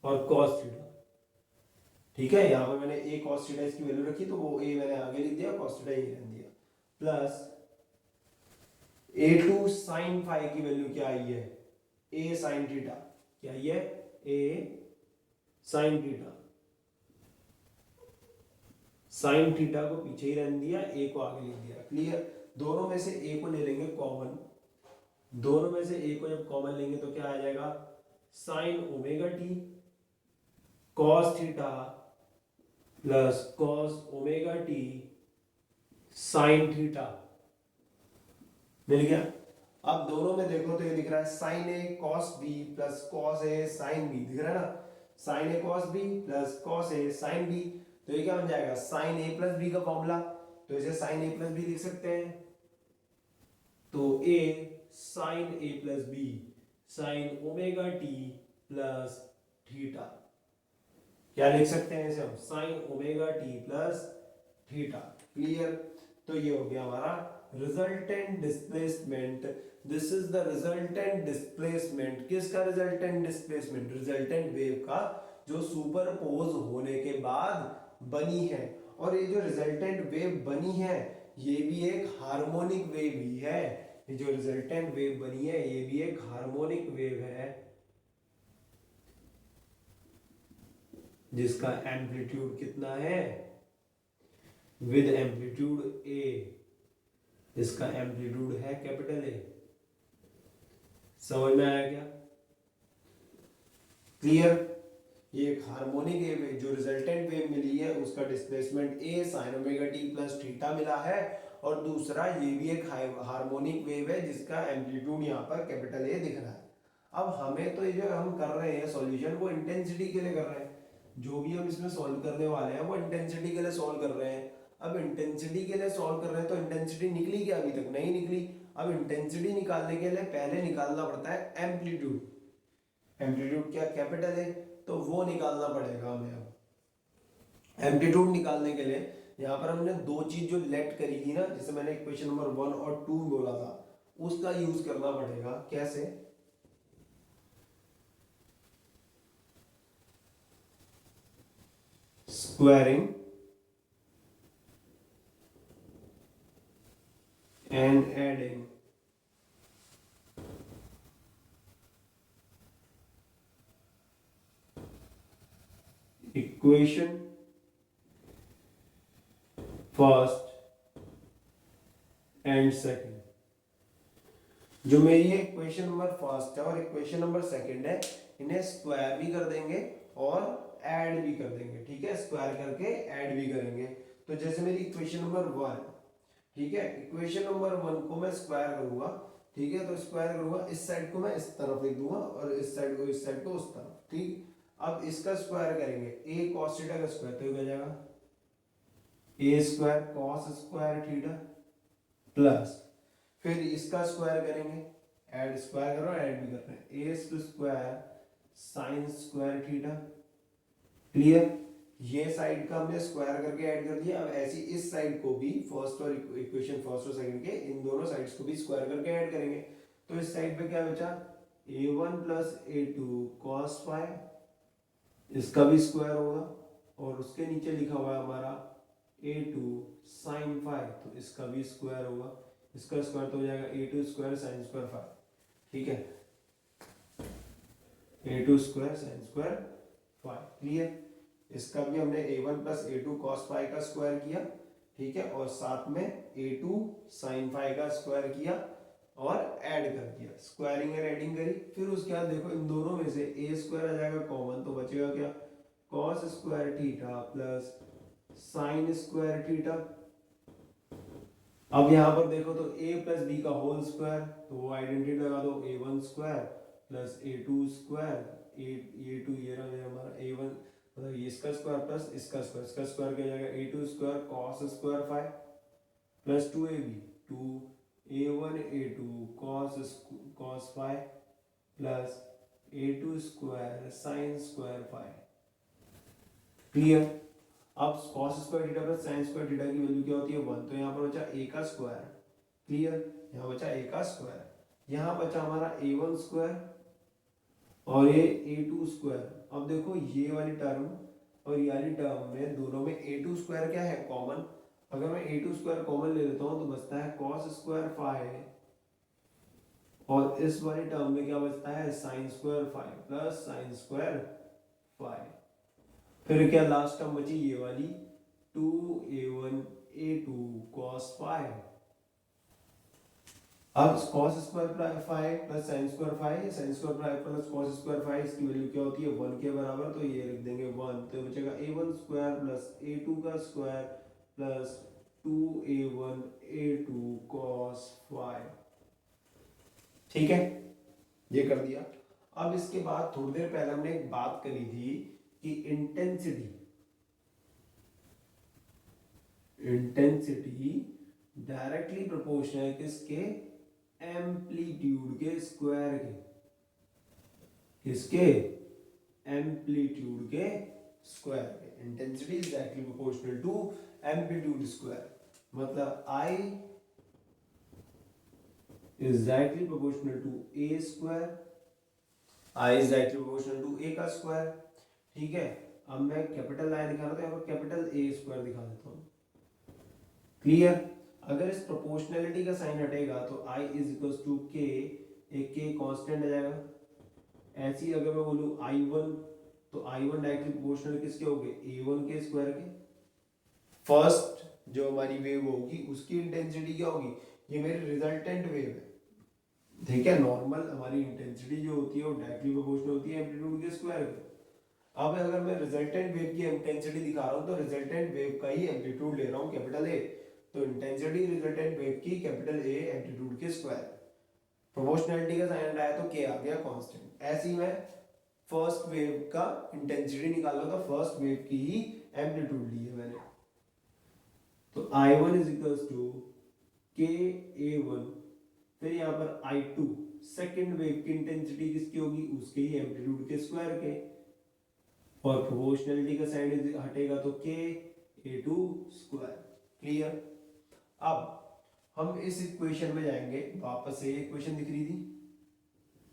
Speaker 1: और कॉस थीटा। ठीक है, यहाँ पर मैंने ए कॉस थीटा इसकी वैल्यू रखी, तो वो ए मैंने आगे लिख दिया, कॉस थीटा ये रख दिया, प्लस ए टू साइन फाई की वैल्यू क्या आई है, ए साइन थीटा, क्या आई है, a sine theta. Sine theta को पीछे ही रहने दिया, ए को आगे लिख दिया। क्लियर? दोनों में से ए को ले लेंगे कॉमन, दोनों में से ए को जब कॉमन लेंगे तो क्या आ जाएगा, sine omega T cos theta plus cos omega T sine theta, मिल गया। अब दोनों में देखो तो ये दिख रहा है sine A cos B plus cos A sine B, दिख रहा है ना, sign A cos B plus cos A sine B, तो ये क्या बन जाएगा, साइन ए प्लस बी का फॉर्मूला, तो इसे साइन ए प्लस बी लिख सकते हैं, तो A sine A plus B sine omega T plus theta, क्या लिख सकते हैं इसे हम, sine omega T plus theta. Clear? तो ये हो गया हमारा resultant displacement. This is the resultant displacement, किसका रिजल्टेंट डिस्प्लेसमेंट, रिजल्टेंट वेव का, जो सुपरपोज होने के बाद बनी है। और ये जो रिजल्टेंट वेव बनी है ये भी एक हार्मोनिक वेव ही है, ये जो रिजल्टेंट वेव बनी है ये भी एक हार्मोनिक वेव है, जिसका एम्पलीट्यूड कितना है, विद एम्पलीट्यूड ए, इसका एम्पलीट्यूड है कैपिटल ए। समझ में आया क्या? क्लियर? ये एक हार्मोनिक वेव है, जो रिजल्टेंट वेव मिली है उसका displacement A sine omega T plus theta मिला है, और दूसरा ये भी एक हार्मोनिक वेव है जिसका एम्पलीट्यूड यहाँ पर कैपिटल ए दिख रहा है। अब हमें तो ये जो हम कर रहे हैं सॉल्यूशन वो इंटेंसिटी के लिए कर रहे हैं, जो भी हम इसमें सॉल्व करने वाले हैं वो इंटेंसिटी के लिए सॉल्व कर रहे हैं। अब इंटेंसिटी के लिए सॉल्व कर रहे हैं तो इंटेंसिटी निकली क्या, अभी तक नहीं निकली। अब इंटेंसिटी निकालने के लिए पहले निकालना पड़ता है एम्पलीट्यूड, एम्पलीट्यूड क्या कैपिटल है, तो वो निकालना पड़ेगा हमें। अब एम्पलीट्यूड निकालने के लिए यहाँ पर हमने दो चीज जो लेट करी थी ना, जैसे मैंने इक्वेशन नंबर 1 और 2 बोला था, उसका यूज करना पड़ेगा। कैसे? Squaring and adding equation first and second। जो मेरी ये इक्वेशन नंबर फर्स्ट है और इक्वेशन नंबर सेकंड है, इन्हें स्क्वायर भी कर देंगे और ऐड भी कर देंगे। ठीक है, स्क्वायर करके ऐड भी करेंगे। तो जैसे मेरी इक्वेशन नंबर 1, ठीक है, इक्वेशन नंबर 1 को मैं स्क्वायर करूंगा, ठीक है, तो स्क्वायर करूंगा, इस साइड को मैं इस तरफ लिख दूंगा और इस साइड को इस साइड को उस तरफ। ठीक, अब इसका स्क्वायर करेंगे, ए कॉस थीटा का स्क्वायर तो हो जाएगा A square cos square theta, plus फिर इसका स्क्वायर करेंगे, ऐड स्क्वायर करो ऐड भी कर रहे हैं, A square sine square theta. Clear? ये साइड का हमने स्क्वायर करके ऐड कर दिया। अब ऐसी इस साइड को भी, फर्स्ट और इक्वेशन फर्स्ट और सेकंड के इन दोनों साइड्स को भी स्क्वायर करके ऐड करेंगे। तो इस साइड पे क्या बचा, a1 plus a2 cos phi, इसका भी स्क्वायर होगा, और उसके नीचे लिखा हुआ है हमारा a2 sin फाई, तो इसका भी स्क्वायर होगा, इसका स्क्वायर तो हो जाएगा a2 square sin square phi. ठीक है, a2 square sin square phi. Clear? इसका भी हमने a1 plus a2 cos phi का स्क्वायर किया, ठीक है, और साथ में a2 sin फाई का स्क्वायर किया और ऐड कर दिया, स्क्वायरिंग एंड एडिंग करी। फिर उसके बाद देखो इन दोनों में से a स्क्वायर आ जाएगा कॉमन, तो बचेगा क्या, cos square theta plus sin square theta. अब यहाँ पर देखो तो a प्लस बी का होल स्क्वायर, तो वो आइडेंटिटी लगा दो, a1 square plus a2 square, a2 ये रहा हमारा a1, मतलब ये इसका स्क्वायर प्लस इसका स्क्वायर, इसका स्क्वायर क्या जाएगा a2 square cos square phi plus 2ab, 2a1 a2 cos phi plus a2 square sin square phi. Clear? अब cos square theta plus sin square theta की वैल्यू क्या होती है 1, तो यहाँ पर बचा a का स्क्वायर, क्लियर, यहाँ बचा a का स्क्वायर, यहाँ बचा हमारा a1 स्क्वायर और ये a2 स्क्वायर। अब देखो ये वाली टर्म और ये वाली टर्म में दोनों में a2 स्क्वायर क्या है कॉमन, अगर मैं a2 स्क्वायर कॉमन ले लेता हूँ तो बचता है cos स्क्वायर फाइव, और इस वाली टर्म में क्या बचता है sin square five plus sin square five. फिर क्या लास्ट टर्म बची ये वाली 2a1 a2 cos फाइव। अब cos square five plus sin square five, sin square five plus cos square five, इसकी वैल्यू क्या होती है 1 के बराबर, तो ये लिख देंगे 1, तो बचेगा a1 स्क्वायर प्लस a2 का square plus 2a1 a2 cos five. ठीक है, ये कर दिया। अब इसके बाद थोड़ी देर पहले हमने एक बात करी थी कि इंटेंसिटी डायरेक्टली प्रोपोर्शनल है किसके, एम्पलीट्यूड के स्क्वायर के, किसके, एम्पलीट्यूड के स्क्वायर के। Intensity is directly proportional to amplitude square, मतलब I is directly proportional to a square, I is directly proportional to a का स्क्वायर। ठीक है, अब मैं कैपिटल I दिखा रहा था, यहाँ पर कैपिटल A स्क्वायर दिखा देता हूँ, क्लियर। अगर इस प्रोपोर्शनैलिटी का साइन हटेगा तो I is equal to k, एक k कांस्टेंट आ जाएगा। ऐसे ही अगर मैं बोलूँ I1, तो I1 डायरेक्टली प्रोपोर्शनल किसके हो गए, A1 के स्क्वायर के। फर्स्ट जो हमारी वेव होगी उसकी इंटेंसिटी क्या होगी, ये मेरी रिजल्टेंट वेव है, ठीक है। नॉर्मल हमारी इंटेंसिटी जो होती है वो डायरेक्टली प्रोपोर्शनल होती है एम्पलीट्यूड के स्क्वायर के। अब अगर मैं रिजल्टेंट वेव की इंटेंसिटी दिखा रहा हूँ तो रिजल्टेंट वेव का ही एम्पलीट्यूड ले रहा हूँ कैपिटल ए, तो इंटेंसिटी रिजल्टेंट वेव की कैपिटल ए एम्पलीट्यूड के स्क्वायर। प्रोपोर्शनैलिटी का साइन आया तो के आ गया कांस्टेंट। ऐसे ही मैं फर्स्ट वेव का इंटेंसिटी निकाल रहा था, फर्स्ट वेव की ही एम्पलीट्यूड ली है मैंने, तो I1 इज इक्वल टू के A1, फिर यहाँ पर I2 सेकेंड वेव की इंटेंसिटी किसकी होगी, उसके ही एम्पलीट्यूड के स्क्वायर के, और प्रोपोर्शनैलिटी का साइन हटेगा तो के A2 स्क्वायर, क्लियर। अब हम इस इक्वेशन में जाएंगे वापस से, इक्वेशन दिख रही थी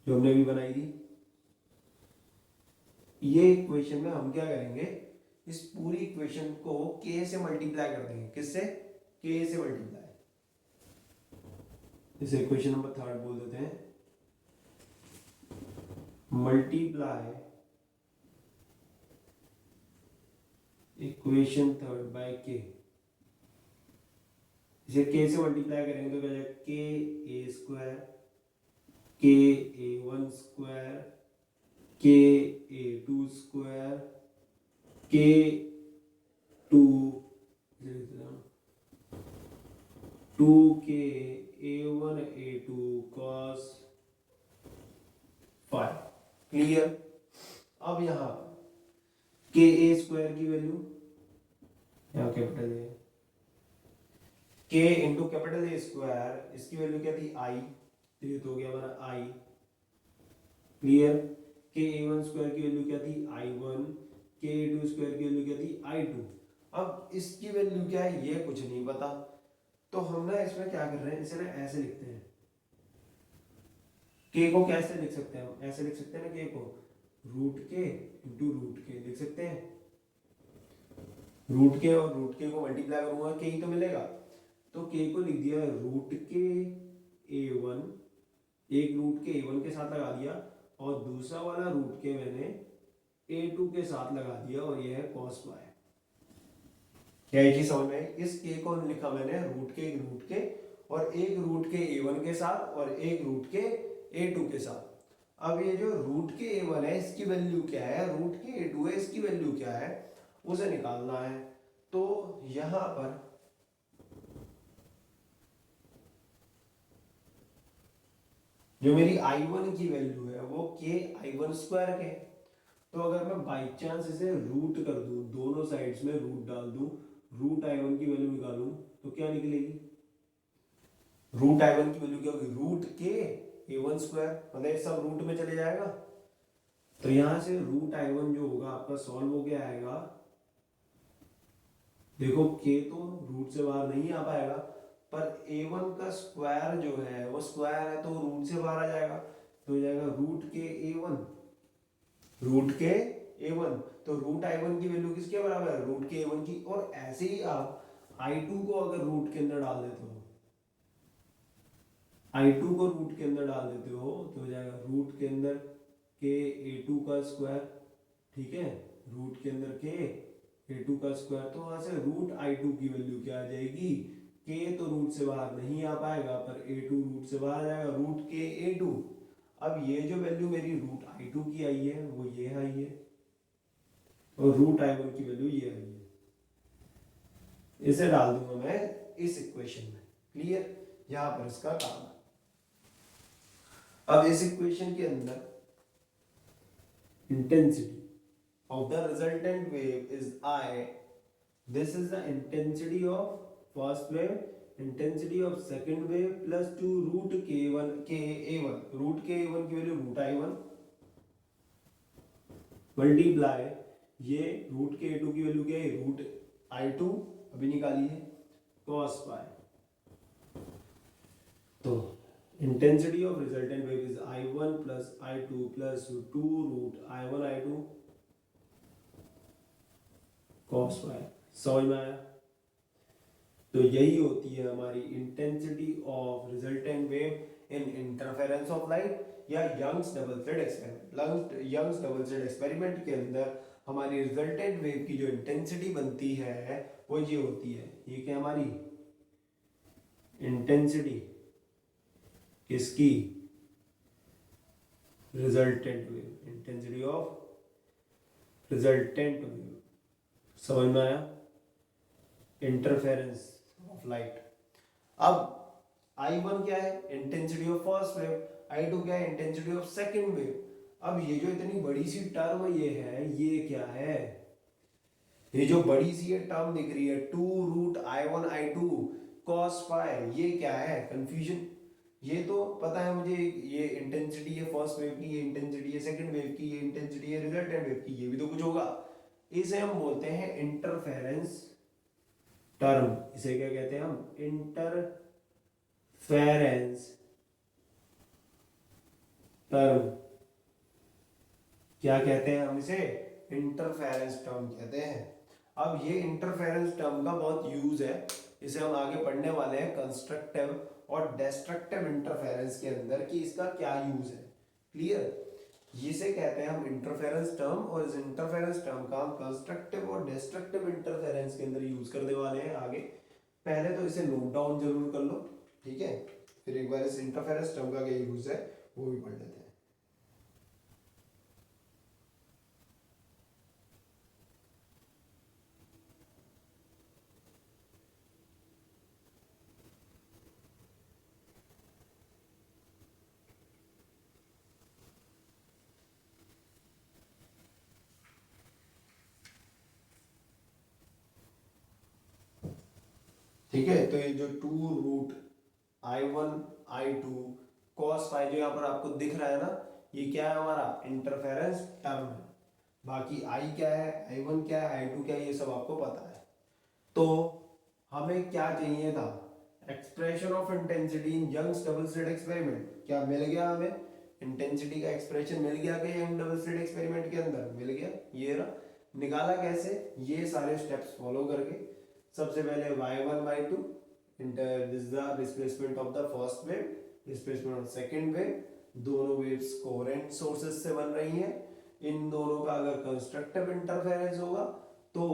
Speaker 1: जो हमने अभी बनाई थी, ये इक्वेशन में हम क्या करेंगे, इस पूरी इक्वेशन को k से मल्टीप्लाई कर देंगे, किससे, k से मल्टीप्लाई। इसे इक्वेशन नंबर 3 बोल देते हैं, मल्टीप्लाई इक्वेशन 3 बाय k। इसे k से मल्टीप्लाई करेंगे तो क्या जाएगा, k a square, k a1 square, k a2 square, k 2k a1 a2 cos 5, clear. अब यहाँ k a स्क्वायर की वैल्यू, यहाँ कैपिटल है, k into capital A square, इसकी वैल्यू क्या थी I, तो ये तो हो गया हमारा I, clear. k a1 square की वैल्यू क्या थी I1, k a2 स्क्वायर की वैल्यू क्या थी I2। अब इसकी वैल्यू क्या है ये कुछ नहीं पता, तो हम ना इसमें क्या कर रहे हैं, इसे ना ऐसे लिखते हैं, k को कैसे लिख सकते हैं हम, ऐसे लिख सकते हैं ना, k को रूट के इंटू रूट के लिख सकते हैं, रूट के और रूट के को मल्टीप्लाई करूंगा k ही तो मिलेगा, तो k को लिख दिया रूट के a1, एक रूट के a1 के साथ लगा दिया और दूसरा वाला रूट के मैंने a2 के साथ लगा दिया, और ये है cos y। क्या एक ही समझ में, इस k को लिखा मैंने रूट के और एक रूट के a1 के साथ और एक रूट के a2 के साथ। अब ये जो रूट के a1 है इसकी वैल्यू क्या है, रूट के a2 है इसकी वैल्यू क्या है, उसे निकालना है। तो यहां पर जो मेरी I1 की वैल्यू है वो k I1 स्क्वायर के, तो अगर मैं बाई चांस इसे रूट कर दूं, दोनों साइड्स में रूट डाल दूं, रूट I1 की वैल्यू निकालूं तो क्या निकलेगी, रूट I1 की वैल्यू क्या होगी, रूट के A1 स्क्वायर, मतलब सब रूट में चले जाएगा, तो यहां से रूट I1 जो होगा आपका सॉल्व हो गया आएगा देखो के तो रूट से बाहर नहीं आ पाएगा, पर a1 का स्क्वायर जो है वो स्क्वायर है तो रूट से बाहर आ जाएगा, तो हो जाएगा रूट के a1, रूट के a1। तो रूट i1 की वैल्यू किसके बराबर है, रूट के a1 की। और ऐसे ही आप i2 को अगर रूट के अंदर डाल देते हो, i2 को रूट के अंदर डाल देते हो तो हो जाएगा रूट के अंदर के a2 का स्क्वायर, ठीक है, रूट के अंदर के a2 का स्क्वायर। तो वहां से रूट i2 की वैल्यू क्या आ जाएगी, के तो रूट से बाहर नहीं आ पाएगा पर a2 रूट से बाहर आ जाएगा, रूट के a2। अब ये जो वैल्यू मेरी रूट i2 की आई है वो ये आई है, और रूट i1 की वैल्यू ये आई है। इसे डाल दूंगा मैं इस इक्वेशन में, क्लियर, यहां पर इसका काम है। अब इस इक्वेशन के अंदर intensity of the resultant wave is I. This is the intensity of first wave, intensity of second wave plus 2 root k1 ka1, root ka1 की वैल्यू root i1 मल्टीप्लाई ये रूट के a2 की वैल्यू क्या है, रूट i2 अभी निकाली है, cos पाई। तो intensity of resultant wave is i1 plus i2 plus 2 root i1 i2 cos pi. समझ में आया? तो यही होती है हमारी intensity of resultant wave in interference of light या Young's double slit experiment. Young's double slit experiment के अंदर हमारी रिजल्टेंट वेव की जो इंटेंसिटी बनती है वो ये होती है, ये क्या हमारी इंटेंसिटी किसकी, resultant wave, intensity of resultant wave. समझ में आया? Interference of light. अब I1 क्या है, intensity of first wave, I2 क्या है, इंटेंसिटी ऑफ सेकंड वेव। अब ये जो इतनी बड़ी सी टर्म ये है, ये क्या है, ये जो बड़ी सी ये टर्म दिख रही है 2 root i1 i2 cos phi, ये क्या है, कंफ्यूजन। ये तो पता है मुझे, ये इंटेंसिटी है फर्स्ट वेव की, ये इंटेंसिटी है सेकंड वेव की, ये इंटेंसिटी है रिजल्टेंट वेव की, ये भी तो कुछ होगा। इसे हम बोलते हैं इंटरफेरेंस टर्म। इसे क्या कहते हैं हम, इंटरफेरेंस टर्म। क्या कहते हैं हम इसे, इंटरफेरेंस टर्म कहते हैं। अब ये इंटरफेरेंस टर्म का बहुत यूज है, इसे हम आगे पढ़ने वाले हैं कंस्ट्रक्टिव और डिस्ट्रक्टिव इंटरफेरेंस के अंदर कि इसका क्या यूज है, क्लियर। जिसे कहते हैं हम इंटरफेरेंस टर्म, और इस इंटरफेरेंस टर्म का हम कंस्ट्रक्टिव और डिस्ट्रक्टिव इंटरफेरेंस के अंदर यूज करने वाले हैं आगे। पहले तो इसे नोट डाउन जरूर कर लो, ठीक है, फिर एक बार इस इंटरफेरेंस टर्म का क्या यूज है वो भी पढ़ लेते हैं। ठीक है, तो ये जो 2 root i1 i2 cos phi जो यहाँ पर आपको दिख रहा है ना, ये क्या है, हमारा इंटरफेरेंस टर्म है। बाकी i क्या है, i1 क्या है, i2 क्या है, ये सब आपको पता है। तो हमें क्या चाहिए था, expression of intensity in Young's double slit experiment. क्या मिल गया हमें, इंटेंसिटी का एक्सप्रेशन मिल गया क्या यंग डबल स्लिट एक्सपेरिमेंट के अंदर, मिल गया। ये रहा, निकाला कैसे, ये सारे स्टेप्स फॉलो करके। सबसे पहले y1 y2 this is the displacement of the first wave, displacement of second wave, दोनों वेव्स कोहेरेंट सोर्सेस से बन रही हैं। इन दोनों का अगर कंस्ट्रक्टिव इंटरफेरेंस होगा तो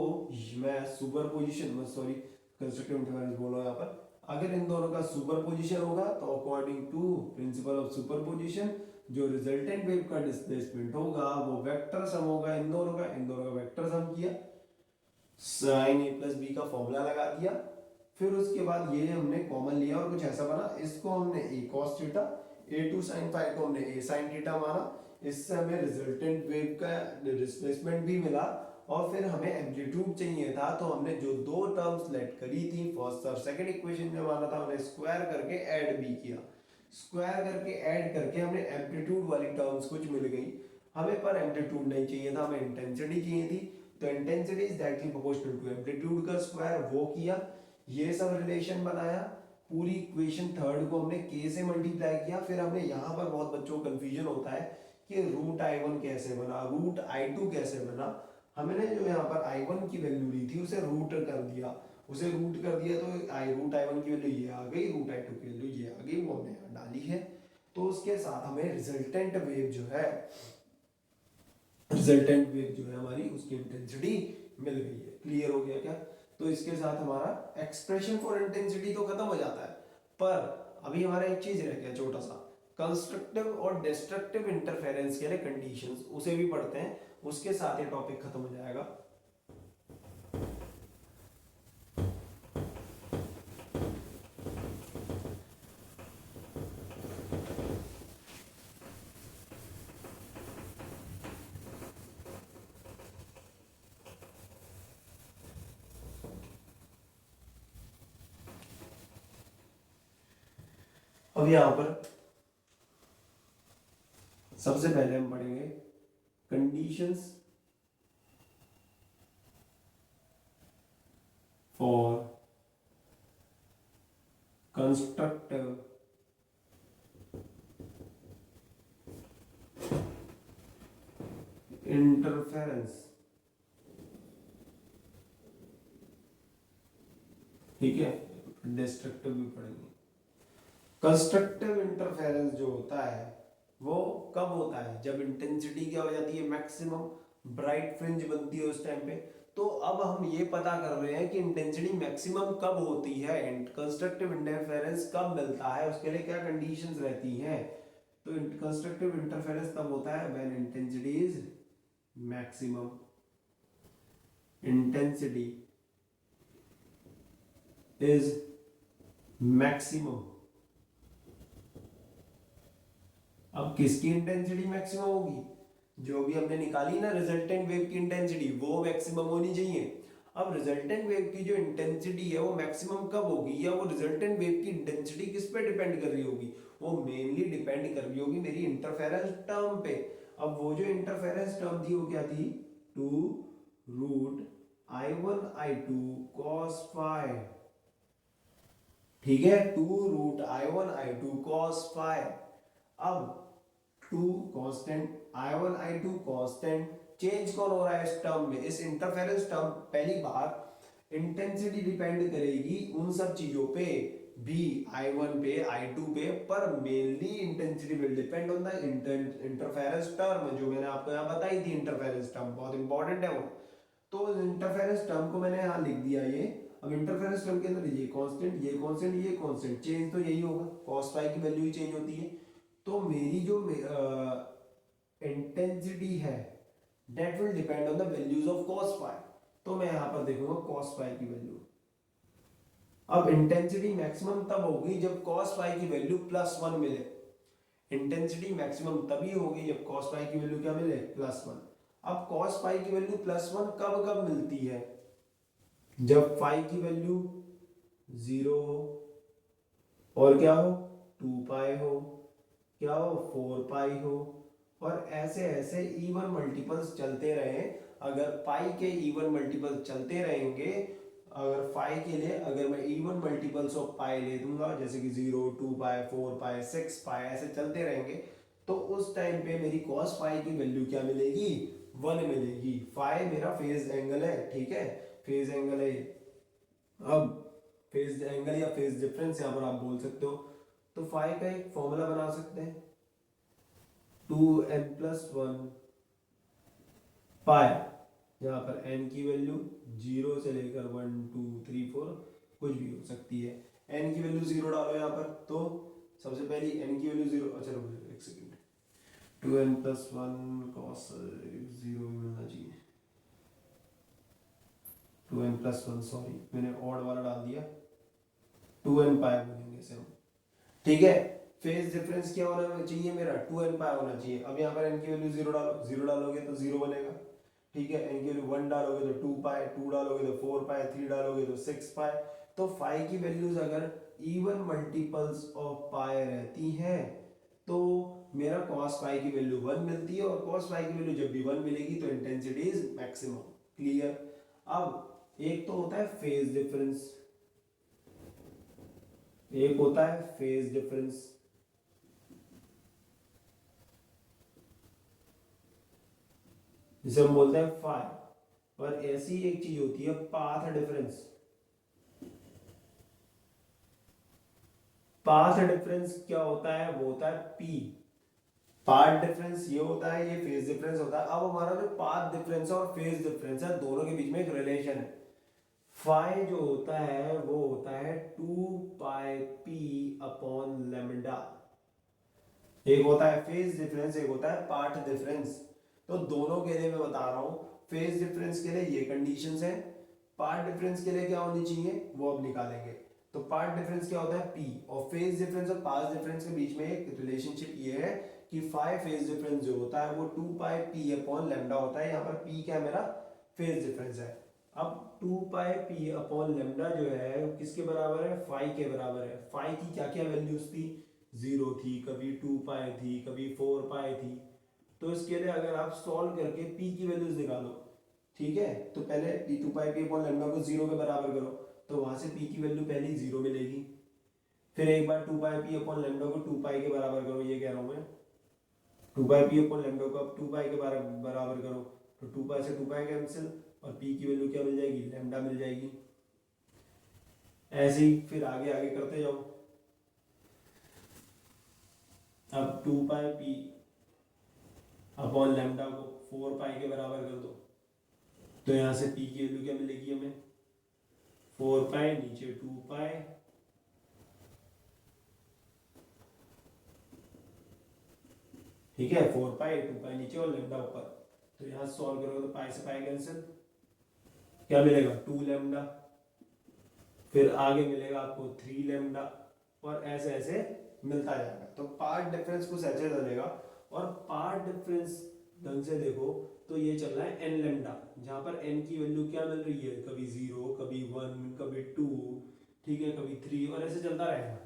Speaker 1: मैं सुपरपोजिशन, सॉरी कंस्ट्रक्टिव इंटरफेरेंस बोलो यहाँ पर, अगर इन दोनों का सुपरपोजिशन होगा तो according to principle of superposition जो रिजल्टेंट वेव का डिस्प्लेसमेंट होगा वो वेक्टर सम होगा इन दोनों का, इन दोनों का वेक्टर सम किया, साइन ए प्लस बी का फॉर्मूला लगा दिया। फिर उसके बाद ये हमने कॉमन लिया और कुछ ऐसा बना, इसको हमने A cos theta, a2 sin phi को हमने a sin थीटा माना। इससे हमें रिजल्टेंट वेव का डिस्प्लेसमेंट भी मिला, और फिर हमें एम्पलीट्यूड चाहिए था तो हमने जो दो टर्म्स लेट करी थी फर्स्ट और सेकंड इक्वेशन में माना था, हमने स्क्वायर करके ऐड भी किया। स्क्वायर करके ऐड करके हमने एम्पलीट्यूड वाली टर्म्स कुछ मिल गई हमें, पर एम्पलीट्यूड नहीं चाहिए था, हमें इंटेंसिटी चाहिए थी। तो intensity is directly proportional to amplitude का स्क्वायर, वो किया, ये सब रिलेशन बनाया, पूरी इक्वेशन थर्ड को हमने k से मल्टीप्लाई किया। फिर हमने यहाँ पर बहुत बच्चों को कंफ्यूजन होता है कि रूट i1 कैसे बना, रूट i2 कैसे बना। हमने जो यहाँ पर i1 की वैल्यू ली थी उसे रूट कर दिया, उसे रूट कर दिया तो रूट i1 की वैल्यू ये आ गई, रूट i2 की वैल्यू ये आ गई, वो हमने यहाँ डाली है। तो उसके साथ हमें रिजल्टेंट वेव जो है, रिजल्टेंट वेव जो है हमारी, उसकी इंटेंसिटी मिल गई है। क्लियर हो गया क्या? तो इसके साथ हमारा एक्सप्रेशन फॉर इंटेंसिटी तो खत्म हो जाता है, पर अभी हमारा एक चीज रह गया छोटा सा, कंस्ट्रक्टिव और डिस्ट्रक्टिव इंटरफेरेंस के लिए कंडीशंस, उसे भी पढ़ते हैं, उसके साथ ये टॉपिक खत्म हो जाएगा। अब यहां पर सबसे पहले हम पढ़ेंगे कंडीशंस फॉर कंस्ट्रक्टिव इंटरफेरेंस। ठीक है, डिस्ट्रक्टिव भी पढ़ेंगे। कंस्ट्रक्टिव इंटरफेरेंस जो होता है वो कब होता है? जब इंटेंसिटी क्या हो जाती है, मैक्सिमम, ब्राइट फ्रिंज बनती है उस टाइम पे। तो अब हम ये पता कर रहे हैं कि इंटेंसिटी मैक्सिमम कब होती है, कंस्ट्रक्टिव इंटरफेरेंस कब मिलता है, उसके लिए क्या कंडीशंस रहती हैं। तो कंस्ट्रक्टिव इंटरफेरेंस तब होता है when intensity is maximum, intensity is maximum. अब किसकी इंटेंसिटी मैक्सिमम होगी? जो भी हमने निकाली ना रिजल्टेंट वेव की इंटेंसिटी, वो मैक्सिमम होनी चाहिए। अब रिजल्टेंट वेव की जो इंटेंसिटी है वो मैक्सिमम कब होगी, या वो रिजल्टेंट वेव की इंटेंसिटी किस पे डिपेंड कर रही होगी? वो मेनली डिपेंड कर रही होगी मेरी इंटरफेरेंस टर्म पे। अब वो जो इंटरफेरेंस टर्म थी वो क्या थी? 2√i1i2 cos phi। ठीक है, 2√i1i2 cos phi। अब 2 constant, i1 i2 constant, change कौन हो रहा है इस टर्म में, इस इंटरफेरेंस टर्म? पहली बात इंटेंसिटी डिपेंड करेगी उन सब चीजों पे भी, i1 पे, i2 पे, पर mainly intensity will depend on the interference term, जो मैंने आपको यहाँ बताई थी। इंटरफेरेंस टर्म बहुत इंपॉर्टेंट है वो। तो इंटरफेरेंस टर्म को मैंने यहाँ लिख दिया ये। अब इंटरफेरेंस टर्म के अंदर ये कांस्टेंट, ये कांस्टेंट, ये कांस्टेंट, चेंज तो यही होगा, cos phi की वैल्यू ही चेंज होती है। तो मेरी जो इंटेंसिटी है that will depend on the values of cos phi। तो मैं यहां पर देखूंगा cos phi की वैल्यू। अब इंटेंसिटी मैक्सिमम तब होगी जब cos phi की वैल्यू +1 मिले। इंटेंसिटी मैक्सिमम तभी होगी जब cos phi की वैल्यू क्या मिले, +1। अब cos phi की वैल्यू +1 कब कब मिलती है? जब phi की वैल्यू 0 हो, और क्या हो, 2π हो, क्या हो, 4π हो, और ऐसे ऐसे इवन मल्टीपल्स चलते रहे। अगर पाई के इवन मल्टीपल्स चलते रहेंगे, अगर फाई के लिए अगर मैं इवन मल्टीपल्स ऑफ पाई ले दूंगा, जैसे कि 0, 2π, 4π, 6π, ऐसे चलते रहेंगे, तो उस टाइम पे मेरी cos फाई की वैल्यू क्या मिलेगी, 1 मिलेगी। फाई मेरा फेज एंगल है, ठीक है, फेज एंगल है। अब फेज एंगल या फेज डिफरेंस यहाँ पर आप बोल सकते हो। तो फाई का एक फॉर्मूला बना सकते हैं, 2n+1 पाई, यहाँ पर n की वैल्यू 0 से लेकर 1 2 3 4 कुछ भी हो सकती है। n की वैल्यू 0 डालो यहाँ पर, तो सबसे पहली n की वैल्यू 0, अच्छा रुको एक सेकंड, 2n+1 cos 0 मिलना चाहिए, 2n+1, सॉरी मैंने ऑड वाला डाल दिया, 2n पाई बोलेंगे इसे हम। ठीक है, फेज डिफरेंस क्या होना चाहिए मेरा, 2n पाई होना चाहिए। अब यहाँ पर n की वैल्यू 0 डालो, 0 डालोगे तो 0 बनेगा। ठीक है, n की वैल्यू 1 डालोगे तो 2 पाई, 2 डालोगे तो 4 पाई, 3 डालोगे तो 6 पाई। तो फाई की वैल्यूज अगर इवन मल्टीपल्स ऑफ पाई रहती हैं तो मेरा cos पाई की वैल्यू 1 मिलती है, और cos पाई की वैल्यू जब भी 1 मिलेगी तो इंटेंसिटी इज मैक्सिमम। क्लियर। अब एक तो होता है फेज डिफरेंस, एक होता है फेज डिफरेंस, जिसे हम बोलते हैं फाई। और ऐसी एक चीज होती है पाथ डिफरेंस। पाथ डिफरेंस क्या होता है, वो होता है पी। पाथ डिफरेंस ये होता है, ये फेज डिफरेंस होता है। अब हमारा जो पाथ डिफरेंस है और फेज डिफरेंस है, दोनों के बीच में एक रिलेशन है। फाई जो होता है वो होता है 2πp अपॉन लेमडा। एक होता है फेज डिफरेंस, एक होता है पाथ डिफरेंस। तो दोनों के लिए मैं बता रहा हूं, फेज डिफरेंस के लिए ये कंडीशंस हैं, पाथ डिफरेंस के लिए क्या होनी चाहिए वो अब निकालेंगे। तो पाथ डिफरेंस क्या होता है पी, और फेज डिफरेंस और पाथ डिफरेंस के बीच में एक रिलेशनशिप ये है कि फाई फेज डिफरेंस जो होता है वो 2πp अपॉन लेमडा होता है। यहाँ पर पी क्या मेरा फेज डिफरेंस है। अब 2πp अपॉन लेमडा जो है वो किसके बराबर है, फाई के बराबर है। फाई की क्या क्या वैल्यूज थी, 0 थी, कभी 2π थी, कभी 4π थी। तो इसके लिए अगर आप सॉल्व करके पी की वैल्यूज निकालो, ठीक है, तो पहले पी 2πp अपॉन लेमडा को 0 के बराबर करो, तो वहां से पी की वैल्यू पहली 0 मिलेगी। फिर एक बार 2πp अपॉन लेमडा को 2π के बराबर करो, ये कह रहा हूं मैं, 2πp अपॉन लेमडा को अब 2π के बराबर करो, तो 2π से 2π कैंसिल, और पी की वैल्यू क्या मिल जाएगी, लेमडा मिल जाएगी। ऐसे ही फिर आगे आगे करते जाओ। अब 2πp अपॉन लेमडा को 4π के बराबर कर दो, तो यहां से पी की वैल्यू क्या मिलेगी हमें, 4π, नीचे 2π, ठीक है, 4π 2π नीचे और लेमडा ऊपर। तो यहां सॉल्व करोगे तो पाई से पाई कैंसिल, क्या मिलेगा 2 लेमडा, फिर आगे मिलेगा आपको 3 लेमडा, और ऐसे ऐसे मिलता जाएगा। तो पार्ट डिफरेंस कुछ ऐसे चलेगा। और पार्ट डिफरेंस ढंग से देखो तो ये चल रहा है एन लेमडा, जहां पर एन की वैल्यू क्या मिल रही है, कभी 0, कभी 1, कभी 2, ठीक है, कभी 3, और ऐसे चलता रहेगा।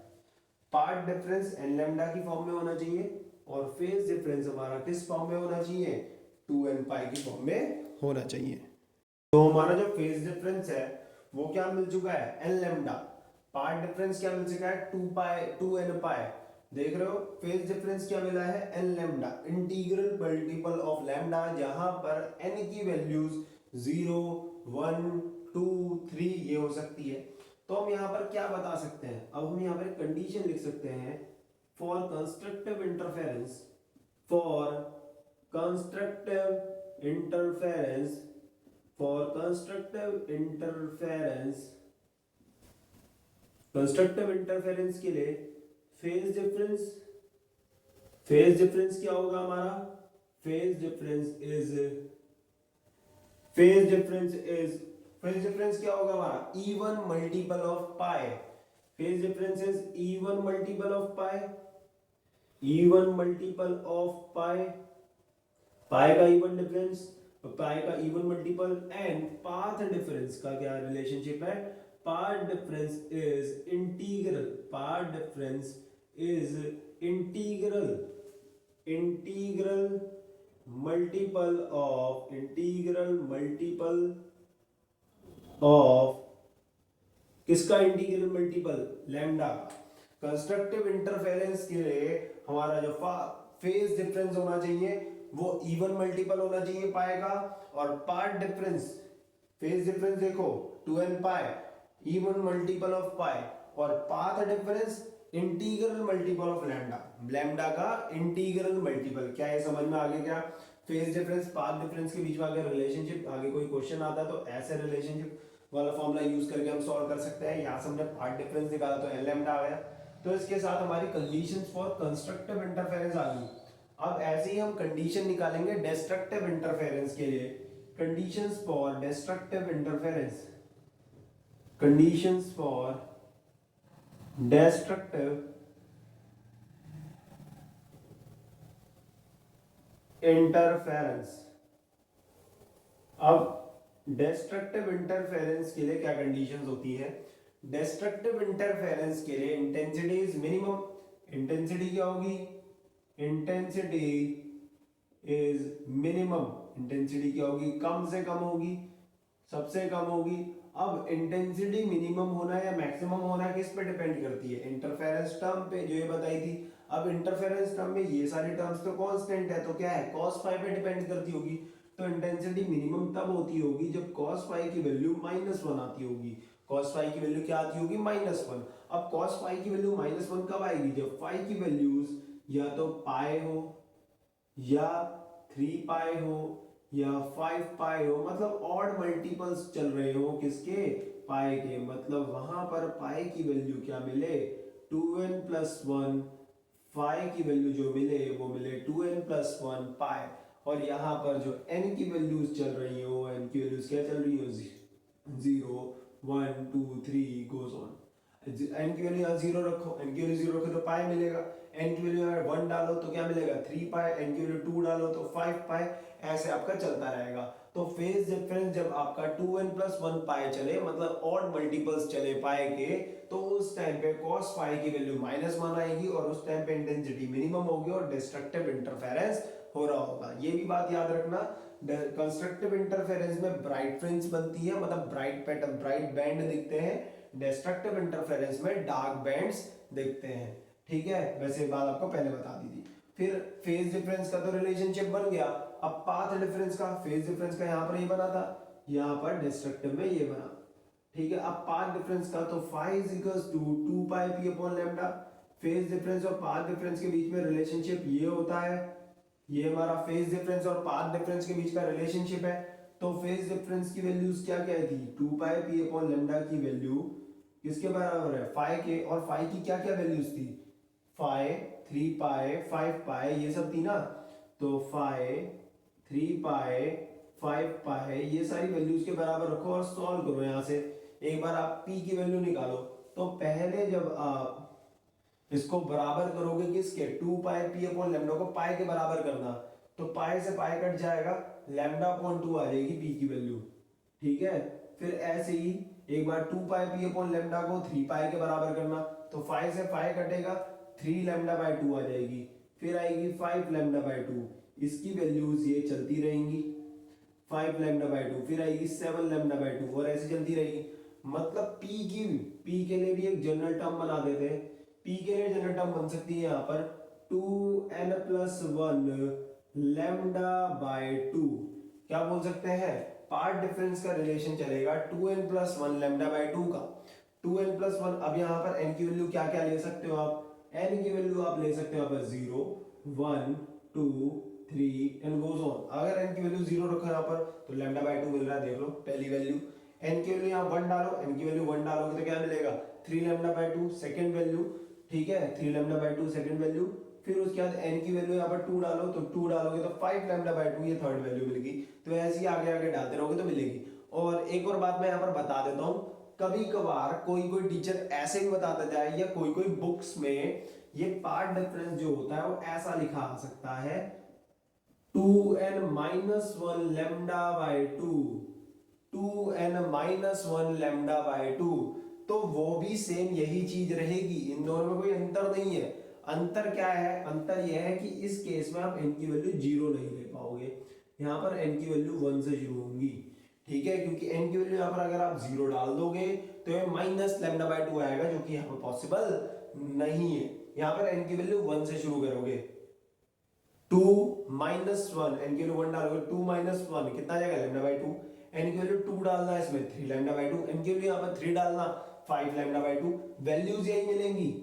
Speaker 1: पार्ट डिफरेंस एन लेमडा की फॉर्म में होना चाहिए, और फेज डिफरेंस हमारा किस फॉर्म में होना चाहिए, 2n पाई की फॉर्म में होना चाहिए। तो हमारा जो फेज डिफरेंस है वो क्या मिल चुका है, एन लेमडा। पार्ट डिफरेंस क्या मिल चुका है, 2n पाई। देख रहे हो, फेज डिफरेंस क्या मिला है, n lambda, integral multiple of lambda, जहां पर n की वैल्यूज 0, 1, 2, 3 ये हो सकती है। तो हम यहाँ पर क्या बता सकते हैं, अब हम यहाँ पर कंडीशन लिख सकते हैं, for constructive interference, for constructive interference, for constructive interference के लिए फेज डिफरेंस क्या होगा हमारा, फेज डिफरेंस क्या होगा हमारा, E1 multiple of pi. Phase difference is E1 multiple of pi, E1 multiple of pi, pi का E1 डिफरेंस, पाई का E1 multiple, and path difference का क्या रिलेशनशिप है, path difference is integral, path difference is integral integral multiple of किसका, इंटीग्रल मल्टीपल लैम्डा का। कंस्ट्रक्टिव इंटरफेरेंस के लिए हमारा जो फेज डिफरेंस होना चाहिए वो E1 मल्टीपल होना चाहिए पाई का, और पार्ट डिफरेंस, फेज डिफरेंस देखो 2n pi, E1 multiple of पाई, और path difference integral multiple of lambda, lambda का इंटीग्रल मल्टीपल। क्या ये समझ में आ गया क्या, फेज डिफरेंस पाथ डिफरेंस के बीच में अगर रिलेशनशिप आगे कोई क्वेश्चन आता है तो ऐसे रिलेशनशिप वाला फॉर्मूला यूज करके हम सॉल्व कर सकते हैं। यहाँ से हमने पार्ट डिफरेंस निकाला तो एन लैम्डा आ गया। तो इसके साथ हमारी कंडीशंस फॉर कंस्ट्रक्टिव इंटरफेरेंस आ गई। अब ऐसे ही हम कंडीशन निकालेंगे डिस्ट्रक्टिव इंटरफेरेंस के लिए। Conditions for destructive interference, conditions for destructive interference. अब डिस्ट्रक्टिव इंटरफेरेंस के लिए क्या कंडीशंस होती है, डिस्ट्रक्टिव इंटरफेरेंस के लिए इंटेंसिटी इज मिनिमम, इंटेंसिटी क्या होगी, इंटेंसिटी इज मिनिमम, इंटेंसिटी क्या होगी, कम से कम होगी। सबसे कम होगी। अब इंटेंसिटी मिनिमम होना या मैक्सिमम होना किस पे डिपेंड करती है, इंटरफेरेंस टर्म पे, जो ये बताई थी। अब इंटरफेरेंस टर्म में ये सारी टर्म्स तो कांस्टेंट है, तो क्या है, cos फाई पे डिपेंड करती होगी। तो इंटेंसिटी मिनिमम तब होती होगी जब cos फाई की वैल्यू -1 आती होगी। cos फाई की वैल्यू क्या आती होगी, -1। अब cos फाई की वैल्यू -1 कब आएगी, जब फाई की वैल्यूज या तो पाई हो या 3 पाई हो या 5 पाई हो, मतलब ऑड मल्टीपल्स चल रहे हो किसके, पाई के, मतलब वहां पर पाई की वैल्यू क्या मिले, 2n+1, फाई की वैल्यू जो मिले वो मिले 2n+1 पाई। और यहाँ पर जो n की वैल्यूज चल रही हो, n की वैल्यूज क्या चल रही हो, 0 1 2 3 गोज ऑन। n की वैल्यू यहाँ 0 रखो, n की वैल्यू 0 रखो तो पाई मिलेगा, n की वैल्यू यहाँ 1 डालो तो क्या मिलेगा, 3 पाई, n की वैल्यू 2 डालो तो 5 पाई, ऐसे आपका चलता रहेगा। तो फेज डिफरेंस जब आपका 2n+1 पाई चले, मतलब ऑड मल्टीपल्स चले पाई के, तो उस टाइम पे cos फाई की वैल्यू -1 आएगी और उस टाइम पे इंटेंसिटी मिनिमम होगी और डिस्ट्रक्टिव इंटरफेरेंस हो रहा होगा। ये भी बात याद रखना, कंस्ट्रक्टिव इंटरफेरेंस में ब्राइट फ्रिंज बनती है, मतलब ब्राइट पैटर्न, ब्राइट बैंड दिखते हैं। डिस्ट्रक्टिव इंटरफेरेंस में डार्क बैंड्स दिखते हैं। ठीक है, वैसे बात आपको पहले बता दी थी। फिर फेज डिफरेंस का तो रिलेशनशिप बन गया। अब पाथ डिफरेंस का, फेज डिफरेंस का यहाँ पर ये बना था, यहाँ पर डिस्ट्रक्टिव में ये बना। ठीक है, अब पाथ डिफरेंस का तो phi is equals to 2 pi p upon lambda. Phase difference और पाथ डिफरेंस के बीच में रिलेशनशिप ये होता है, ये हमारा फेज डिफरेंस और पाथ डिफरेंस के बीच का रिलेशनशिप है। तो फेज डिफरेंस की वैल्यूज क्या क्या थी, 2 पाई पी अपॉन लैम्डा की वैल्यू किसके बराबर है, फाई के, और फाई की क्या क्या वैल्यूज थी, फाई 3 पाई 5 पाई ये सब थी ना। तो फाई 3 पाई 5 पाई ये सारी वैल्यूज के बराबर रखो और सॉल्व करो। यहाँ से एक बार आप p की वैल्यू निकालो, तो पहले जब आप इसको बराबर करोगे किसके, 2 पाई पी अपॉन लैम्डा को पाई के बराबर करना, तो पाई से पाई कट जाएगा, लैम्डा अपॉन 2 आ जाएगी p की वैल्यू। ठीक है, फिर ऐसे ही एक बार 2 पाई पी अपॉन लैम्डा को 3 पाई के बराबर करना, तो 5 से 5 कटेगा, 3 लैम्डा बाय 2 आ जाएगी, फिर आएगी 5 लैम्डा बाय 2, इसकी वैल्यूज ये चलती रहेंगी, 5 लैम्डा बाय 2, फिर आएगी 7 लैम्डा बाय 2 और ऐसे चलती रहेगी। मतलब p के लिए भी एक जनरल टर्म बना देते हैं। p के लिए जनरल टर्म बन सकती है यहाँ पर 2n+1 लैम्डा बाय 2। क्या बोल सकते हैं, पार्ट डिफरेंस का रिलेशन चलेगा 2n+1 लैम्डा बाय 2 का। 2n+1, अब यहाँ पर n की वैल्यू क्या क्या ले सकते हो आप, n की वैल्यू आप ले सकते हो यहाँ पर 0 1 2 3 एंड गोज ऑन। अगर n की वैल्यू 0 रखो यहाँ पर तो लैम्डा बाय 2 मिल रहा है, देख लो पहली वैल्यू। n की वैल्यू यहाँ 1 डालो, n की वैल्यू 1 डालोगे तो क्या मिलेगा, 3 लैम्डा बाय 2 सेकंड वैल्यू। ठीक है, 3 लैम्डा बाय 2 सेकंड वैल्यू, फिर उसके बाद n की वैल्यू यहाँ पर 2 डालो, तो 2 डालोगे तो 5 लैम्डा बाय 2 ये थर्ड वैल्यू मिलेगी। तो ऐसे ही आगे आगे डालते रहोगे तो मिलेगी। और एक और बात मैं यहाँ पर बता देता हूँ, कभी कभार कोई कोई टीचर ऐसे भी बताता जाए या कोई कोई बुक्स में ये पार्ट डिफरेंस जो होता है वो ऐसा लिखा आ सकता है 2n-1 lambda by 2, 2n-1 lambda by 2, तो वो भी सेम यही चीज रहेगी, इन दोनों में कोई अंतर नहीं है। अंतर क्या है, अंतर यह है कि इस केस में आप n की वैल्यू 0 नहीं ले पाओगे, यहाँ पर n की वैल्यू 1 से शुरू होंगी। ठीक है, क्योंकि n की वैल्यू यहाँ पर अगर आप 0 डाल दोगे तो ये माइनस लैम्डा बाय 2 आएगा, जो कि यहाँ पर पॉसिबल नहीं है। यहाँ पर n की वैल्यू 1 से शुरू करोगे, 2-1 n की वैल्यू 1 डालोगे, 2-1 कितना आ जाएगा, लैम्डा बाय 2। n की वैल्यू 2 डालना है इसमें, 3 लैम्डा बाय 2, n की वैल्यू यहाँ पर 3 डालना, 5 लैम्डा बाय 2। वैल्यूज यही मिलेंगी,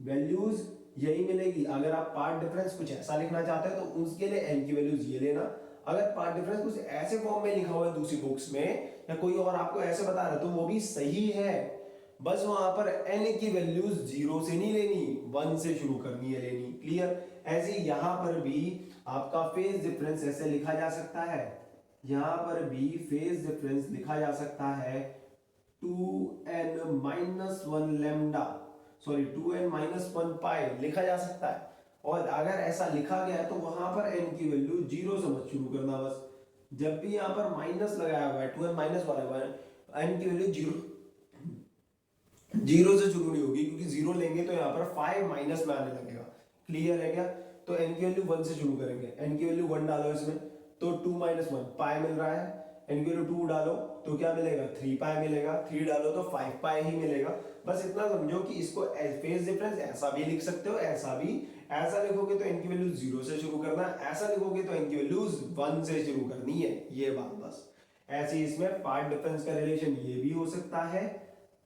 Speaker 1: वैल्यूज यही मिलेगी। अगर आप पार्ट डिफरेंस कुछ ऐसा लिखना चाहते हो तो उसके लिए n की वैल्यूज ये लेना। अगर पार्ट डिफरेंस कुछ ऐसे फॉर्म में लिखा हुआ है दूसरी बुक्स में या कोई और आपको ऐसे बता रहा है तो वो भी सही है, बस वहां पर n की वैल्यूज 0 से नहीं लेनी, 1 से शुरू करनी है लेनी। क्लियर, ऐसे यहां पर भी आपका फेज डिफरेंस ऐसे लिखा जा सकता है, यहां पर भी फेज डिफरेंस लिखा जा सकता है 2n-1 लैम्डा, सॉरी 2n-1 पाई लिखा जा सकता है। और अगर ऐसा लिखा गया है तो वहां पर n की वैल्यू 0 से मत शुरू करना, बस जब भी यहां पर माइनस लगाया हुआ है 2n-1 n की वैल्यू 0 से शुरू नहीं होगी, क्योंकि 0 लेंगे तो यहाँ पर 5 माइनस में आने लगेगा। क्लियर है क्या, तो n की वैल्यू 1 से शुरू करेंगे, n की वैल्यू 1 डालो इसमें तो 2-1 पाई मिल रहा है, n की वैल्यू 2 डालो तो क्या मिलेगा, 3 पाई मिलेगा, 3 डालो तो 5 पाई ही मिलेगा। बस इतना समझो कि इसको फेज डिफरेंस ऐसा भी लिख सकते हो, ऐसा भी। ऐसा लिखोगे तो इनकी वैल्यू 0 से शुरू करना, ऐसा लिखोगे तो इनकी वैल्यूज 1 से शुरू करनी है, ये बात बस। ऐसे ही इसमें पार्ट डिफरेंस का रिलेशन ये भी हो सकता है,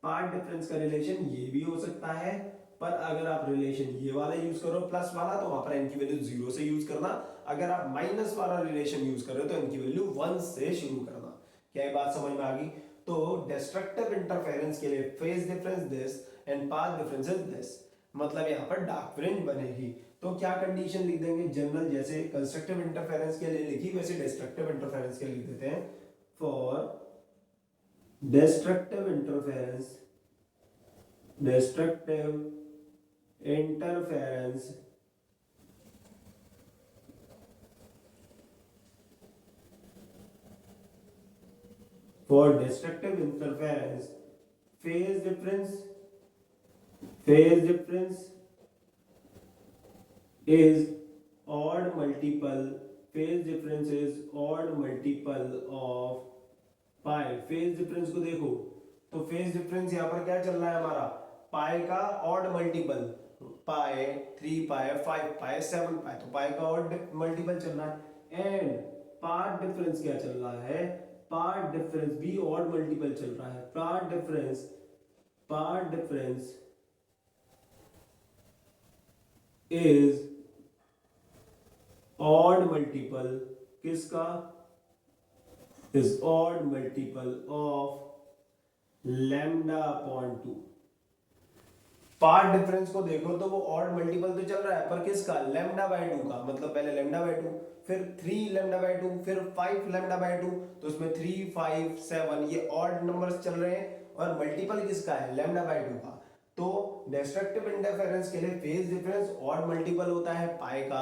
Speaker 1: पार्ट डिफरेंस का रिलेशन ये भी हो सकता है। पर अगर आप रिलेशन ये वाला यूज करो प्लस वाला, तो वहां पर n की वैल्यू 0 से यूज करना। अगर आप माइनस वाला रिलेशन यूज कर रहे हो तो n की वैल्यू 1 से शुरू करना। क्या ये बात समझ में आ गई? तो डिस्ट्रक्टिव इंटरफेरेंस के लिए phase difference this and path difference is this, मतलब यहाँ पर डार्क फ्रिंज बनेगी। तो क्या कंडीशन लिख देंगे जनरल, जैसे कंस्ट्रक्टिव इंटरफेरेंस के लिए लिखी वैसे डिस्ट्रक्टिव इंटरफेरेंस के लिए लिख देते हैं। For destructive interference, destructive interference for destructive interference, phase difference is odd multiple, phase difference is odd multiple of pi। phase difference को देखो तो phase difference यहाँ पर क्या चल रहा है हमारा, पाई का ऑड मल्टीपल, पाई 3 पाई 5 पाई 7 पाई, तो पाई का ऑड मल्टीपल चल रहा है। एंड पार्ट डिफरेंस क्या चल रहा है, पार्ट डिफरेंस भी ऑड मल्टीपल चल रहा है। Path difference is odd multiple, किसका, is odd multiple of lambda upon 2। Path difference को देखो तो वो ऑड मल्टीपल तो चल रहा है, पर किसका, लैम्डा बाय 2 का। मतलब पहले लैम्डा बाय 2, फिर 3 लैम्डा बाय 2, फिर 5 लैम्डा बाय 2, तो उसमें 3 5 7 ये ऑड नंबर्स चल रहे हैं, और मल्टीपल किसका है, लैम्डा बाय 2 का। तो डिस्ट्रक्टिव इंटरफेरेंस के लिए फेज डिफरेंस ऑड मल्टीपल होता है पाई का,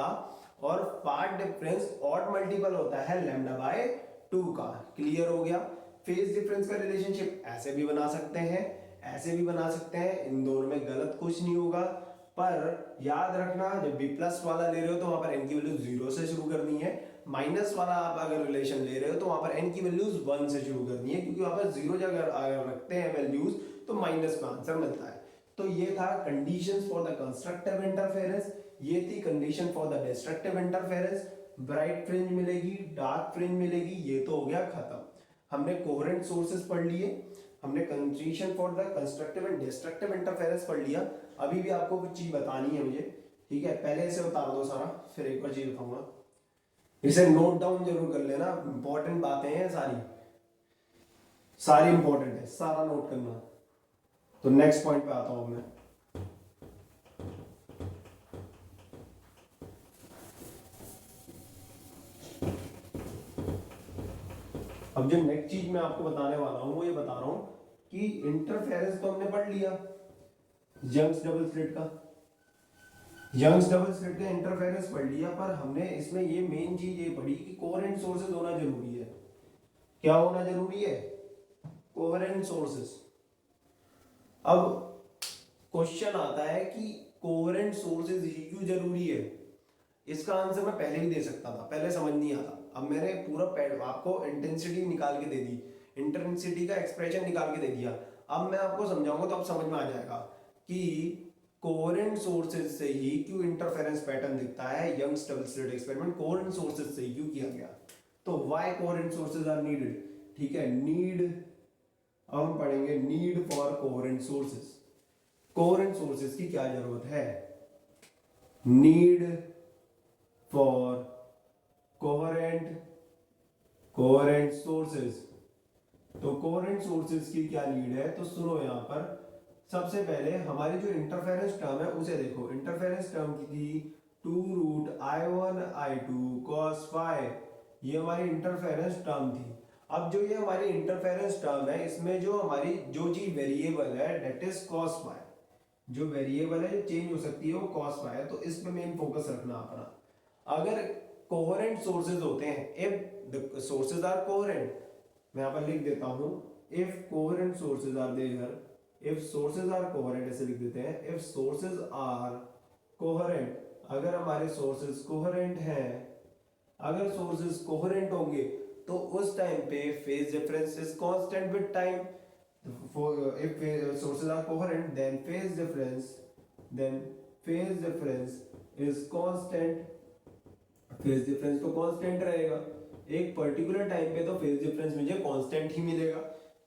Speaker 1: और पार्ट डिफरेंस ऑड मल्टीपल होता है लैम्डा बाय 2 का। क्लियर हो गया? फेज डिफरेंस का रिलेशनशिप ऐसे भी बना सकते हैं, ऐसे भी बना सकते हैं, इन दोनों में गलत कुछ नहीं होगा। पर याद रखना, जब भी प्लस वाला ले रहे हो तो वहां पर n की वैल्यू 0 से शुरू करनी है, माइनस वाला आप अगर रिलेशन ले रहे हो तो वहां पर n की वैल्यूज 1 से शुरू करनी है, क्योंकि वहां पर 0 जगह अगर रखते हैं वैल्यूज तो माइनस में आंसर मिलता है। तो ये था conditions for the constructive interference, ये थी condition for the destructive interference. Bright fringe मिलेगी, डार्क फ्रिंज मिलेगी, ये तो हो गया खत्म। हमने कोहेरेंट सोर्सेज पढ़ लिए, हमने condition for the constructive and destructive interference पढ़ लिया। अभी भी आपको कुछ चीज बतानी है मुझे, ठीक है? पहले इसे बता दो सारा, फिर एक और चीज बताऊंगा। इसे नोट डाउन जरूर कर लेना, इंपॉर्टेंट बातें हैं सारी, सारी इंपॉर्टेंट है, सारा नोट करना। तो नेक्स्ट पॉइंट पे आता हूं मैं। अब जो नेक्स्ट चीज मैं आपको बताने वाला हूं वो ये बता रहा हूं कि इंटरफेरेंस तो हमने पढ़ लिया यंग्स डबल स्लिट का, यंग्स डबल स्लिट का इंटरफेरेंस पढ़ लिया, पर हमने इसमें ये मेन चीज ये पढ़ी कि कोहेरेंट सोर्सेज होना जरूरी है। क्या होना जरूरी है? Coherent sources. अब क्वेश्चन आता है कि कोहेरेंट सोर्सेज ही क्यों जरूरी है? इसका आंसर मैं पहले ही दे सकता था, पहले समझ नहीं आता। अब मैंने पूरा आपको इंटेंसिटी निकाल के दे दी, इंटेंसिटी का एक्सप्रेशन निकाल के दे दिया। अब मैं आपको समझाऊंगा तो अब समझ में आ जाएगा कि कोहेरेंट सोर्सेज से ही क्यों इंटरफेरेंस पैटर्न दिखता है। Young's double slit experiment coherent sources से ही क्यों किया गया। तो why coherent sources are needed, ठीक है? नीड, अब हम पढ़ेंगे need for coherent sources. Coherent sources की क्या जरूरत है? Need for coherent sources. तो कोहेरेंट सोर्सेज की क्या नीड है? तो सुनो, यहां पर सबसे पहले हमारी जो इंटरफेरेंस टर्म है उसे देखो। इंटरफेरेंस टर्म की थी 2√i1 i2 cos phi, ये हमारी इंटरफेरेंस टर्म थी। अब जो ये हमारी इंटरफेरेंस टर्म है, इसमें जो हमारी जो चीज वेरिएबल है दैट इज cos phi, जो वेरिएबल है चेंज हो सकती है वो cos phi है। तो इस पे मेन फोकस रखना अपना। अगर कोहेरेंट सोर्सेज होते हैं, if the sources are coherent, मैं यहां पर लिख देता हूं, if coherent sources are there, if sources are coherent, ऐसे लिख देते हैं, इफ सोर्सेज आर कोहेरेंट, अगर हमारे सोर्सेज कोहेरेंट हैं, अगर सोर्सेज कोहेरेंट होंगे तो उस टाइम पे phase difference is constant with time. If sources are coherent, then phase difference is constant. Phase difference तो कांस्टेंट रहेगा. एक पर्टिकुलर टाइम पे तो फेज डिफरेंस मुझे कांस्टेंट ही मिलेगा.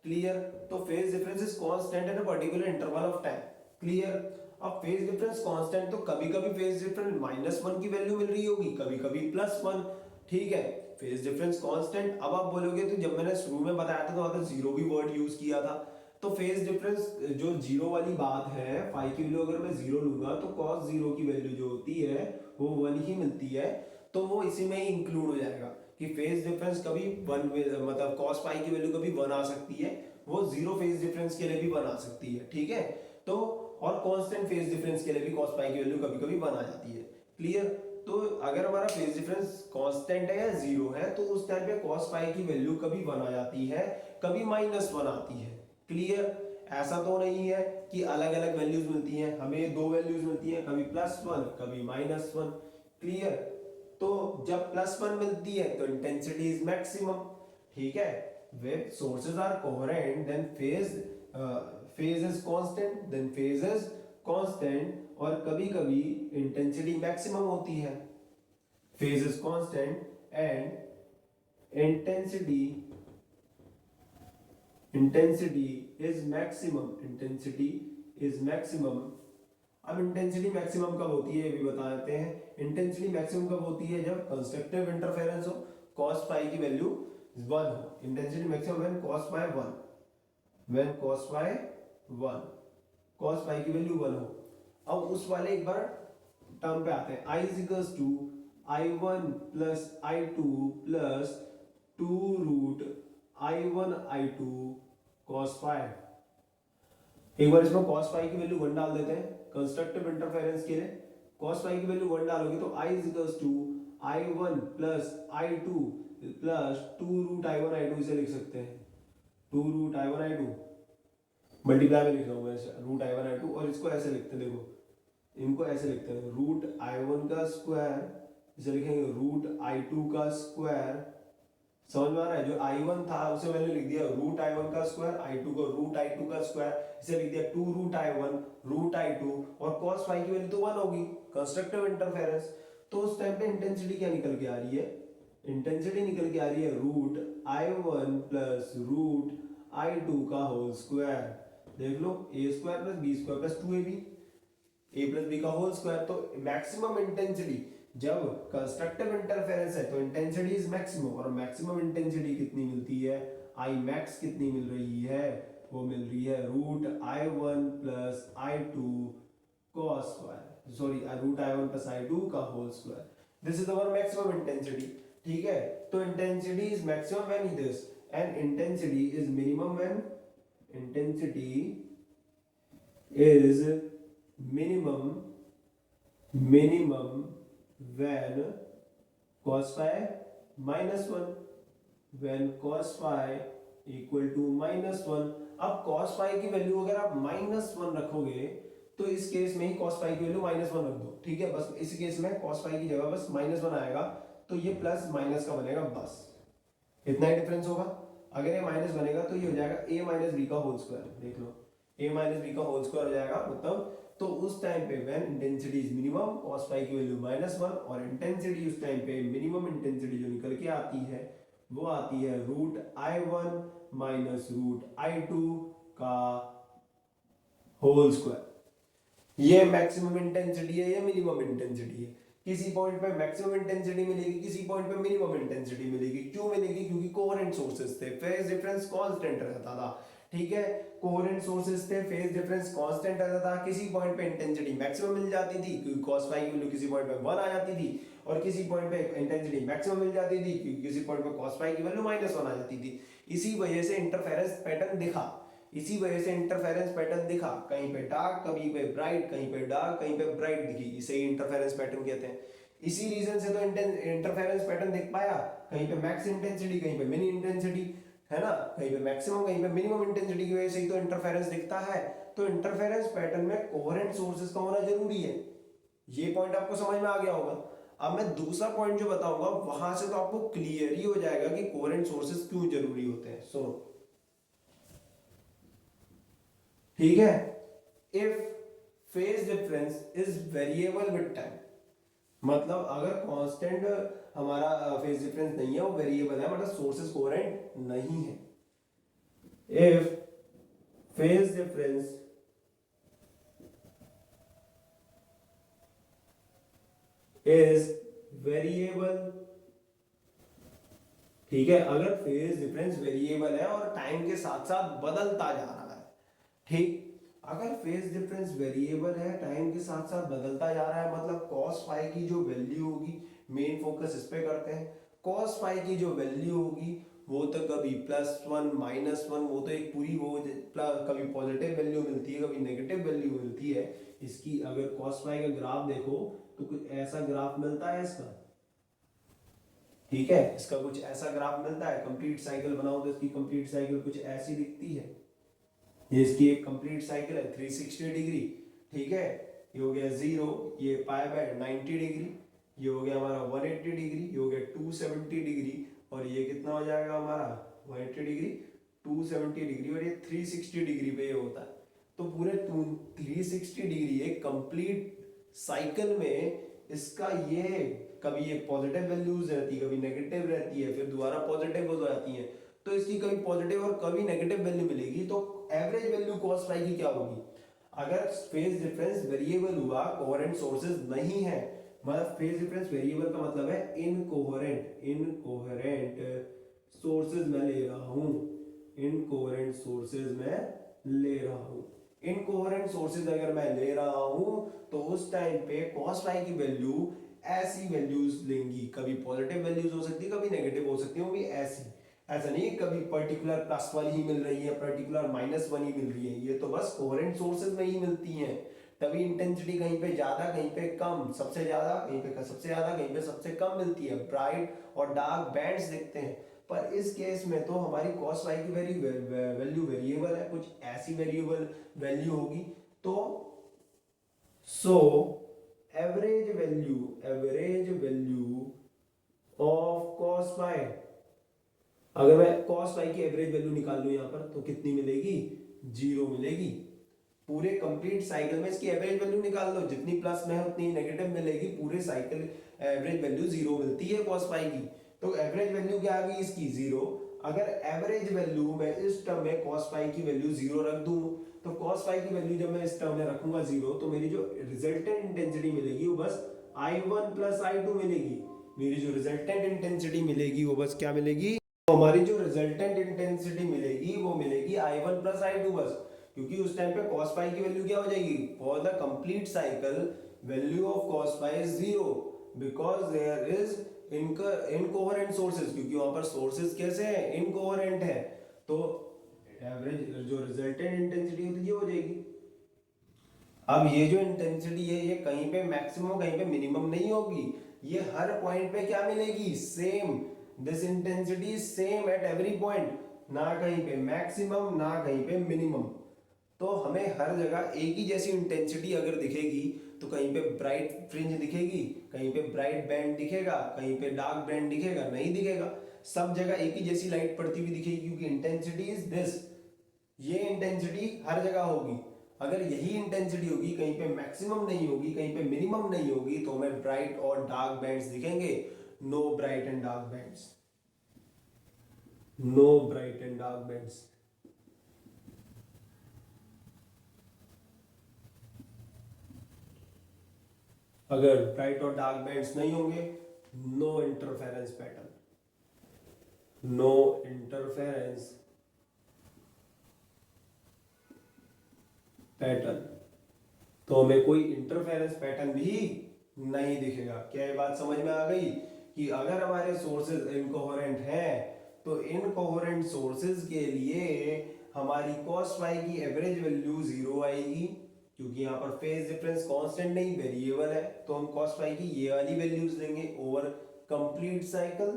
Speaker 1: क्लियर. तो phase difference is constant in a particular interval of time. Clear. अब फेज डिफरेंस कांस्टेंट तो कभी कभी फेज डिफरेंस -1 की वैल्यू मिल रही होगी, कभी कभी +1. ठीक है. Phase difference constant. अब आप बोलोगे तो जब मैंने शुरू में बताया था तो वहां पर जीरो भी वर्ड यूज किया था. तो फेज डिफरेंस जो जीरो वाली बात है, फाई की वैल्यू अगर मैं जीरो लूंगा तो cos जीरो की वैल्यू जो होती है वो 1 ही मिलती है. तो वो इसी में ही इंक्लूड हो जाएगा कि फेज डिफरेंस कभी 1 मतलब cos पाई की वैल्यू कभी 1 आ सकती है, वो जीरो फेज डिफरेंस के लिए भी 1 आ सकती है. ठीक है. तो और कांस्टेंट फेज डिफरेंस के लिए भी cos पाई की वैल्यू कभी कभी 1 आ जाती है. क्लियर. तो अगर हमारा फेज डिफरेंस कांस्टेंट है या जीरो है तो उस टाइम पे cos पाई की वैल्यू कभी 1 आ जाती है, कभी -1 आती है. क्लियर. ऐसा तो नहीं है कि अलग अलग वैल्यूज मिलती हैं, हमें दो वैल्यूज मिलती हैं, कभी +1 कभी -1. क्लियर. तो जब +1 मिलती है तो इंटेंसिटी इज मैक्सिमम. ठीक है. when sources are coherent then phase is constant और कभी कभी इंटेंसिटी मैक्सिमम होती है. phase is constant and intensity is maximum. अब इंटेंसिटी मैक्सिमम कब होती है ये भी बता देते हैं. इंटेंसिटी मैक्सिमम कब होती है जब कंस्ट्रक्टिव इंटरफेरेंस हो, cos पाई की वैल्यू 1 हो. Intensity maximum when cos pi 1, cos पाई की वैल्यू 1 हो. अब उस वाले एक बार टर्म पे आते हैं. I is equals to I1 plus I2 plus 2 root I1 I2 cos पाई. एक बार इसमें cos पाई की वैल्यू 1 डाल देते हैं कंस्ट्रक्टिव इंटरफेरेंस के लिए. cos पाई की वैल्यू 1 डालोगे तो I is equals to I1 plus I2 plus 2 root I1 I2 इसे लिख सकते हैं. 2 root I1 I2 मल्टीप्लाई में लिख रहा हूँ मैं रूट I1 I2 और इसको ऐसे लिखते हैं. देखो इनको ऐसे लिखते हैं रूट I1 का स्क्वायर, इसे लिखेंगे रूट I2 का स्क्वायर. समझ में आ रहा है. जो I1 था उसे मैंने लिख दिया रूट I1 का स्क्वायर, I2 को रूट I2 का स्क्वायर, इसे लिख दिया 2 रूट I1 रूट I2 और cos फाई की वैल्यू तो 1 होगी कंस्ट्रक्टिव इंटरफेरेंस. तो उस टाइम पे इंटेंसिटी क्या निकल के आ रही है. इंटेंसिटी निकल के आ रही है root I1 plus root I2 का होल स्क्वायर. देख लो a square plus b square plus 2ab a plus b का होल स्क्वायर. तो मैक्सिमम इंटेंसिटी जब कंस्ट्रक्टिव इंटरफेरेंस है तो इंटेंसिटी इज मैक्सिमम और मैक्सिमम इंटेंसिटी कितनी मिलती है. I मैक्स कितनी मिल रही है, वो मिल रही है root I1 plus I2 cos square, sorry root I1 plus I2 का whole square. This is our maximum intensity. ठीक है. तो intensity is maximum when this and intensity is minimum when when cos phi -1, when cos phi equal to -1. अब cos phi की वैल्यू अगर आप -1 रखोगे तो इस केस में ही cos phi की वैल्यू -1 रख दो. ठीक है. बस इस केस में cos phi की जगह बस -1 आएगा तो ये प्लस माइनस का बनेगा. बस इतना ही डिफरेंस होगा. अगर ये माइनस बनेगा तो ये हो जाएगा a माइनस बी का होल स्क्वायर. देख लो a माइनस बी का होल स्क्वायर हो जाएगा. मतलब तो उस टाइम पे when intensity is minimum cos पाई की वैल्यू -1 और इंटेंसिटी उस टाइम पे मिनिमम इंटेंसिटी जो निकल के आती है वो आती है root I1 minus root I2 का होल स्क्वायर. ये मैक्सिमम इंटेंसिटी है, ये मिनिमम इंटेंसिटी है. किसी पॉइंट पे मैक्सिमम इंटेंसिटी मिलेगी, किसी पॉइंट पे मिनिमम इंटेंसिटी मिलेगी. क्यों मिलेगी. क्योंकि कोहेरेंट सोर्सेस थे, फेज डिफरेंस कांस्टेंट रहता था. ठीक है. कोहेरेंट सोर्सेस थे, फेज डिफरेंस कांस्टेंट रहता था. किसी पॉइंट पे इंटेंसिटी मैक्सिमम मिल जाती थी क्योंकि cos फाई की वैल्यू किसी पॉइंट पे 1 आ जाती थी और किसी पॉइंट पे इंटेंसिटी मैक्सिमम मिल जाती थी क्योंकि किसी पॉइंट पे cos फाई की वैल्यू -1 आ जाती थी. इसी वजह से इंटरफेरेंस पैटर्न दिखा. कहीं पे डार्क, कहीं पे ब्राइट, कहीं पे डार्क, कहीं पे ब्राइट दिखी. इसे ही इंटरफेरेंस पैटर्न कहते हैं. इसी रीजन से तो इंटरफेरेंस पैटर्न दिख पाया. कहीं पे मैक्स इंटेंसिटी, कहीं पे मिनी इंटेंसिटी, है ना. कहीं पे मैक्सिमम, कहीं पे मिनिमम इंटेंसिटी की वजह से ही तो इंटरफेरेंस दिखता है. तो इंटरफेरेंस पैटर्न में कोहेरेंट सोर्सेज का होना जरूरी है. ये पॉइंट आपको समझ में आ गया होगा. अब मैं दूसरा पॉइंट जो बताऊंगा वहां से तो आपको क्लियर ही हो जाएगा कि कोहेरेंट सोर्सेज क्यों जरूरी होते हैं। सुनो, ठीक है। If phase difference is variable with time, मतलब अगर कांस्टेंट हमारा फेज डिफरेंस नहीं है, वो वेरिएबल है, मतलब सोर्सेज कोहेरेंट नहीं है। If phase difference is variable, ठीक है, अगर फेज डिफरेंस वेरिएबल है और टाइम के साथ साथ बदलता जा रहा है, ठीक, अगर फेज डिफरेंस वेरिएबल है, टाइम के साथ साथ बदलता जा रहा है, मतलब कॉस फाई की जो वैल्यू होगी, मेन फोकस इस पे करते हैं, कॉस फाई की जो वैल्यू होगी वो तो कभी +1 -1, वो तो एक पूरी वो कभी पॉजिटिव वैल्यू मिलती है, कभी नेगेटिव वैल्यू मिलती है। इसकी अगर कॉस फाई का ग्राफ देखो तो कुछ ऐसा ग्राफ मिलता है इसका, ठीक है, इसका कुछ ऐसा ग्राफ मिलता है। कंप्लीट साइकिल बनाओ तो इसकी कंप्लीट साइकिल कुछ ऐसी दिखती है। ये इसकी एक कंप्लीट साइकिल है 360 डिग्री, ठीक है, ये हो गया 0, ये पाई बाय 90 डिग्री, ये हो गया हमारा 180 डिग्री, ये हो गया 270 डिग्री, और ये कितना हो जाएगा हमारा 180 डिग्री, 270 डिग्री, और ये 360 डिग्री पे ये होता है। तो पूरे 360 डिग्री एक कंप्लीट साइकिल में इसका ये कभी ये पॉजिटिव वैल्यूज रहती है, कभी नेगेटिव रहती है, फिर दोबारा पॉजिटिव हो जाती है, तो इसकी कभी पॉजिटिव और कभी नेगेटिव वैल्यू मिलेगी। तो एवरेज वैल्यू कॉस फाई की क्या होगी? अगर फेज डिफरेंस वेरिएबल हुआ, कोहेरेंट सोर्सेज नहीं है, मतलब फेज डिफरेंस वेरिएबल का मतलब है इनकोहेरेंट सोर्सेज में ले रहा हूं, इनकोहेरेंट सोर्सेज में ले रहा हूं, इनकोहेरेंट सोर्सेज अगर मैं ले रहा हूं तो उस टाइम पे कॉस फाई की वैल्यू ऐसी वैल्यूज लेंगी, कभी पॉजिटिव वैल्यूज हो सकती है, कभी नेगेटिव हो सकती है, वो भी ऐसी, ऐसा नहीं कभी पर्टिकुलर +1 ही मिल रही है, पर्टिकुलर -1 ही मिल रही है, ये तो बस कोहेरेंट सोर्सेज में ही मिलती हैं। तभी इंटेंसिटी कहीं पे ज्यादा, कहीं पे कम, सबसे ज्यादा कहीं पे सबसे ज्यादा, कहीं पे सबसे कम मिलती है, ब्राइट और डार्क बैंड्स दिखते हैं। पर इस केस में तो हमारी कॉस फाई की वैल्यू वेरिएबल है, कुछ ऐसी वेरिएबल वैल्यू होगी। तो so average value of cos phi, अगर मैं cos फाई की एवरेज वैल्यू निकाल लूं यहां पर तो कितनी मिलेगी? 0 मिलेगी। पूरे कंप्लीट साइकिल में इसकी एवरेज वैल्यू निकाल लो, जितनी प्लस में है उतनी नेगेटिव मिलेगी, पूरे साइकिल एवरेज वैल्यू 0 मिलती है cos फाई की। तो एवरेज वैल्यू क्या आ गई इसकी? 0। अगर एवरेज वैल्यू मैं इस टर्म में cos फाई की वैल्यू 0 रख दूं, तो cos फाई की वैल्यू जब मैं इस टर्म में रखूंगा 0, तो मेरी जो रिजल्टेंट इंटेंसिटी मिलेगी वो बस I1 + I2 मिलेगी। मेरी जो रिजल्टेंट इंटेंसिटी मिलेगी वो बस क्या मिलेगी? तो हमारी जो रिजल्टेंट इंटेंसिटी मिलेगी वो मिलेगी I1 + I2 बस, क्योंकि उस टाइम पे cos फाई की वैल्यू क्या हो जाएगी? For the complete cycle value of cos phi is 0 because there is incoherent sources, क्योंकि वहां पर सोर्सेज कैसे हैं? इनकोहेरेंट है। तो एवरेज जो रिजल्टेंट इंटेंसिटी होती है ये हो जाएगी। अब ये जो इंटेंसिटी है ये कहीं पे मैक्सिमम कहीं पे मिनिमम नहीं होगी, ये हर पॉइंट पे क्या मिलेगी? Same. This intensity same at every point, ना कहीं पे मैक्सिमम ना कहीं पे मिनिमम। तो हमें हर जगह एक ही जैसी इंटेंसिटी अगर दिखेगी तो कहीं पे ब्राइट फ्रिंज दिखेगी, कहीं पे ब्राइट बैंड दिखेगा, कहीं पे डार्क बैंड दिखेगा, नहीं दिखेगा। सब जगह एक ही जैसी लाइट पड़ती हुई दिखेगी, क्योंकि इंटेंसिटी इज दिस, ये इंटेंसिटी हर जगह होगी। अगर यही इंटेंसिटी होगी, कहीं पे मैक्सिमम नहीं होगी, कहीं पे मिनिमम नहीं होगी, तो हमें ब्राइट और डार्क बैंड्स दिखेंगे। No bright and dark bands, no bright and dark bands. अगर ब्राइट और डार्क बैंड्स नहीं होंगे, no interference pattern, no interference pattern, तो हमें कोई इंटरफेरेंस पैटर्न भी नहीं दिखेगा। क्या ये बात समझ में आ गई कि अगर हमारे सोर्सेज इनकोहेरेंट हैं तो इनकोहेरेंट सोर्सेज के लिए हमारी cos फाई की एवरेज वैल्यू 0 आएगी, क्योंकि यहाँ पर फेज डिफरेंस कांस्टेंट नहीं वेरिएबल है, तो हम cos फाई की ये वाली वैल्यूज लेंगे over complete cycle.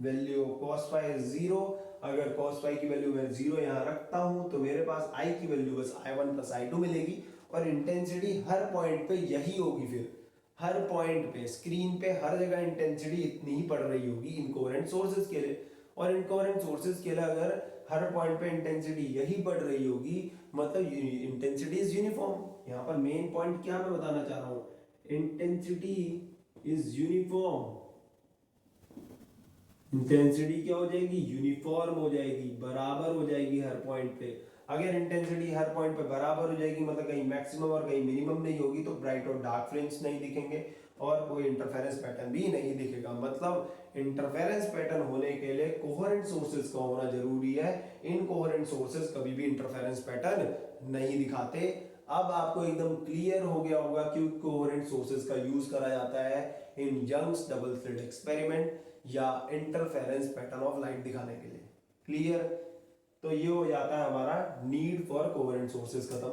Speaker 1: Value cos phi 0, अगर cos फाई की वैल्यू मैं 0 यहाँ रखता हूं तो मेरे पास I की वैल्यू बस I1 + I2 मिलेगी, और इंटेंसिटी हर पॉइंट पे यही होगी। फिर हर पॉइंट पे स्क्रीन पे हर जगह इंटेंसिटी इतनी ही पड़ रही होगी इनकोहेरेंट सोर्सेज के लिए, और इनकोहेरेंट सोर्सेज के लिए अगर हर पॉइंट पे इंटेंसिटी यही बढ़ रही होगी मतलब इंटेंसिटी इज यूनिफॉर्म। यहाँ पर मेन पॉइंट क्या मैं बताना चाह रहा हूँ, इंटेंसिटी इज यूनिफॉर्म। इंटेंसिटी क्या हो जाएगी, यूनिफॉर्म हो जाएगी, बराबर हो जाएगी हर पॉइंट पे। अगर इंटेंसिटी हर पॉइंट पे बराबर हो जाएगी मतलब कहीं मैक्सिमम और कहीं मिनिमम नहीं होगी तो ब्राइट और डार्क फ्रिंज नहीं दिखेंगे और कोई इंटरफेरेंस पैटर्न भी नहीं दिखेगा। मतलब इंटरफेरेंस पैटर्न होने के लिए कोहेरेंट सोर्सेज का होना जरूरी है। इनकोहेरेंट सोर्सेज कभी भी इंटरफेरेंस पैटर्न नहीं दिखाते। अब आपको एकदम क्लियर हो गया होगा कि कोहेरेंट सोर्सेज का यूज करा जाता है in Young's double slit experiment या इंटरफेरेंस पैटर्न ऑफ लाइट दिखाने के लिए। क्लियर? तो ये हो जाता है हमारा नीड फॉर कोहेरेंट सोर्सेज खत्म।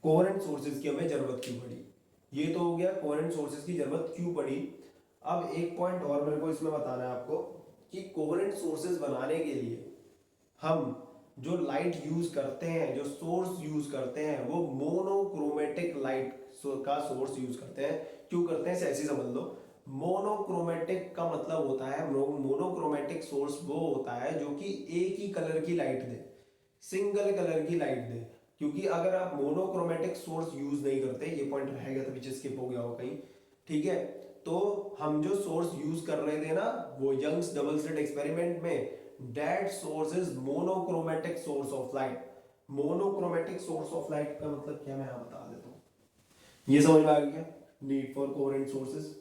Speaker 1: कोहेरेंट सोर्सेज की हमें जरूरत क्यों पड़ी, ये तो हो गया कोहेरेंट सोर्सेज की जरूरत क्यों पड़ी। अब एक पॉइंट और मेरे को इसमें बताना है आपको कि कोहेरेंट सोर्सेज बनाने के लिए हम जो लाइट यूज करते हैं, जो सोर्स यूज करते हैं, वो मोनोक्रोमेटिक लाइट का सोर्स यूज करते हैं। क्यों करते हैं ऐसे समझ लो। मोनोक्रोमेटिक का मतलब होता है, मोनोक्रोमेटिक सोर्स वो होता है जो कि एक ही कलर की लाइट दे, सिंगल कलर की लाइट दे। क्योंकि अगर आप मोनोक्रोमेटिक सोर्स यूज नहीं करते, ये पॉइंट रहेगा तो पीछे स्किप हो गया हो कहीं, ठीक है, तो हम जो सोर्स यूज कर रहे थे ना वो यंग्स डबल स्लिट एक्सपेरिमेंट में, that source is monochromatic source of light। Monochromatic source of light का मतलब क्या मैं यहां बता देता हूं, ये समझ में आ गया need for coherent sources.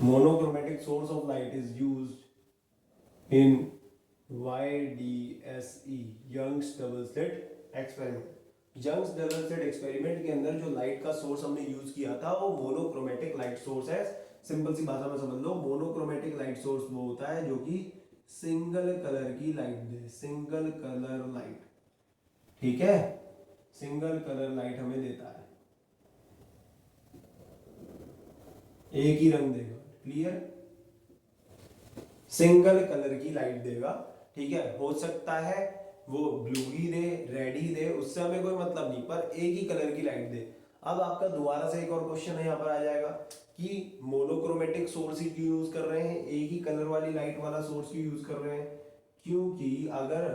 Speaker 1: Monochromatic source of light is used in YDSE Young's double slit experiment। Young's double slit experiment के अंदर जो लाइट का सोर्स हमने यूज किया था वो मोनोक्रोमेटिक लाइट सोर्स है। सिंपल सी भाषा में समझ लो, मोनोक्रोमेटिक लाइट सोर्स वो होता है जो कि सिंगल कलर की लाइट दे, सिंगल कलर लाइट, ठीक है, सिंगल कलर लाइट हमें देता है, एक ही रंग देगा। क्लियर? सिंगल कलर की लाइट देगा, ठीक है। हो सकता है वो ब्लू ही दे, रेड ही दे, उससे हमें कोई मतलब नहीं, पर एक ही कलर की लाइट दे। अब आपका दोबारा से एक और क्वेश्चन यहाँ पर आ जाएगा कि मोनोक्रोमेटिक सोर्स ही क्यों यूज कर रहे हैं, एक ही कलर वाली लाइट वाला सोर्स क्यों यूज कर रहे हैं। क्योंकि अगर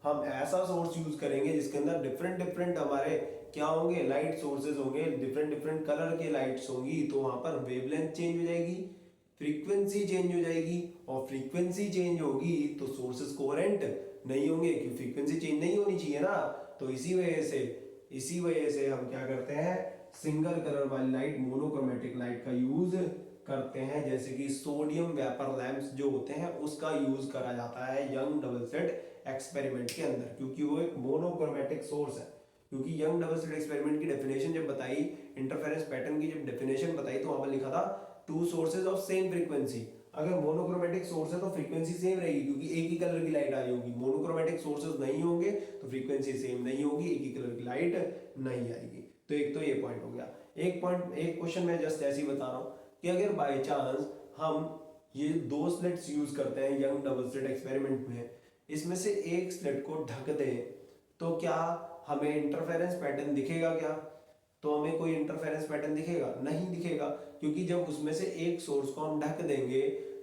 Speaker 1: हम ऐसा सोर्स यूज करेंगे जिसके अंदर डिफरेंट डिफरेंट हमारे क्या होंगे, लाइट सोर्सेज होंगे, डिफरेंट डिफरेंट कलर के लाइट्स होंगी, तो वहां पर वेवलेंथ चेंज हो जाएगी, फ्रीक्वेंसी चेंज हो जाएगी, और फ्रीक्वेंसी चेंज होगी तो सोर्सेज कोहेरेंट नहीं होंगे, क्योंकि फ्रीक्वेंसी चेंज नहीं होनी चाहिए ना। तो इसी वजह से हम क्या करते हैं, सिंगल कलर वाली लाइट, मोनोक्रोमेटिक लाइट का यूज करते हैं। जैसे कि सोडियम वेपर लैंप्स जो होते हैं उसका यूज करा जाता है यंग डबल स्लिट एक्सपेरिमेंट के अंदर, क्योंकि वो एक मोनोक्रोमेटिक सोर्स है। क्योंकि यंग डबल स्लिट एक्सपेरिमेंट की डेफिनेशन जब बताई, इंटरफेरेंस पैटर्न की जब डेफिनेशन बताई, तो वहां पर लिखा था two sources of same frequency. अगर मोनोक्रोमेटिक सोर्स है तो फ्रीक्वेंसी सेम रहेगी क्योंकि एक ही कलर की लाइट आ रही होगी। मोनोक्रोमेटिक सोर्सेज नहीं होंगे तो फ्रीक्वेंसी सेम नहीं होगी, एक ही कलर की लाइट नहीं आएगी। तो एक तो ये पॉइंट हो गया। एक क्वेश्चन मैं जस्ट ऐसे ही बता रहा हूँ कि अगर बाय चांस हम ये दो स्लिट्स यूज करते हैं यंग डबल स्लिट एक्सपेरिमेंट में, इसमें से एक स्लिट को ढक दें तो क्या हमें इंटरफेरेंस पैटर्न दिखेगा क्या? तो हमें कोई इंटरफेरेंस पैटर्न दिखेगा नहीं, दिखेगा, क्योंकि जब उसमें से एक सोर्स को हम ढक देंगे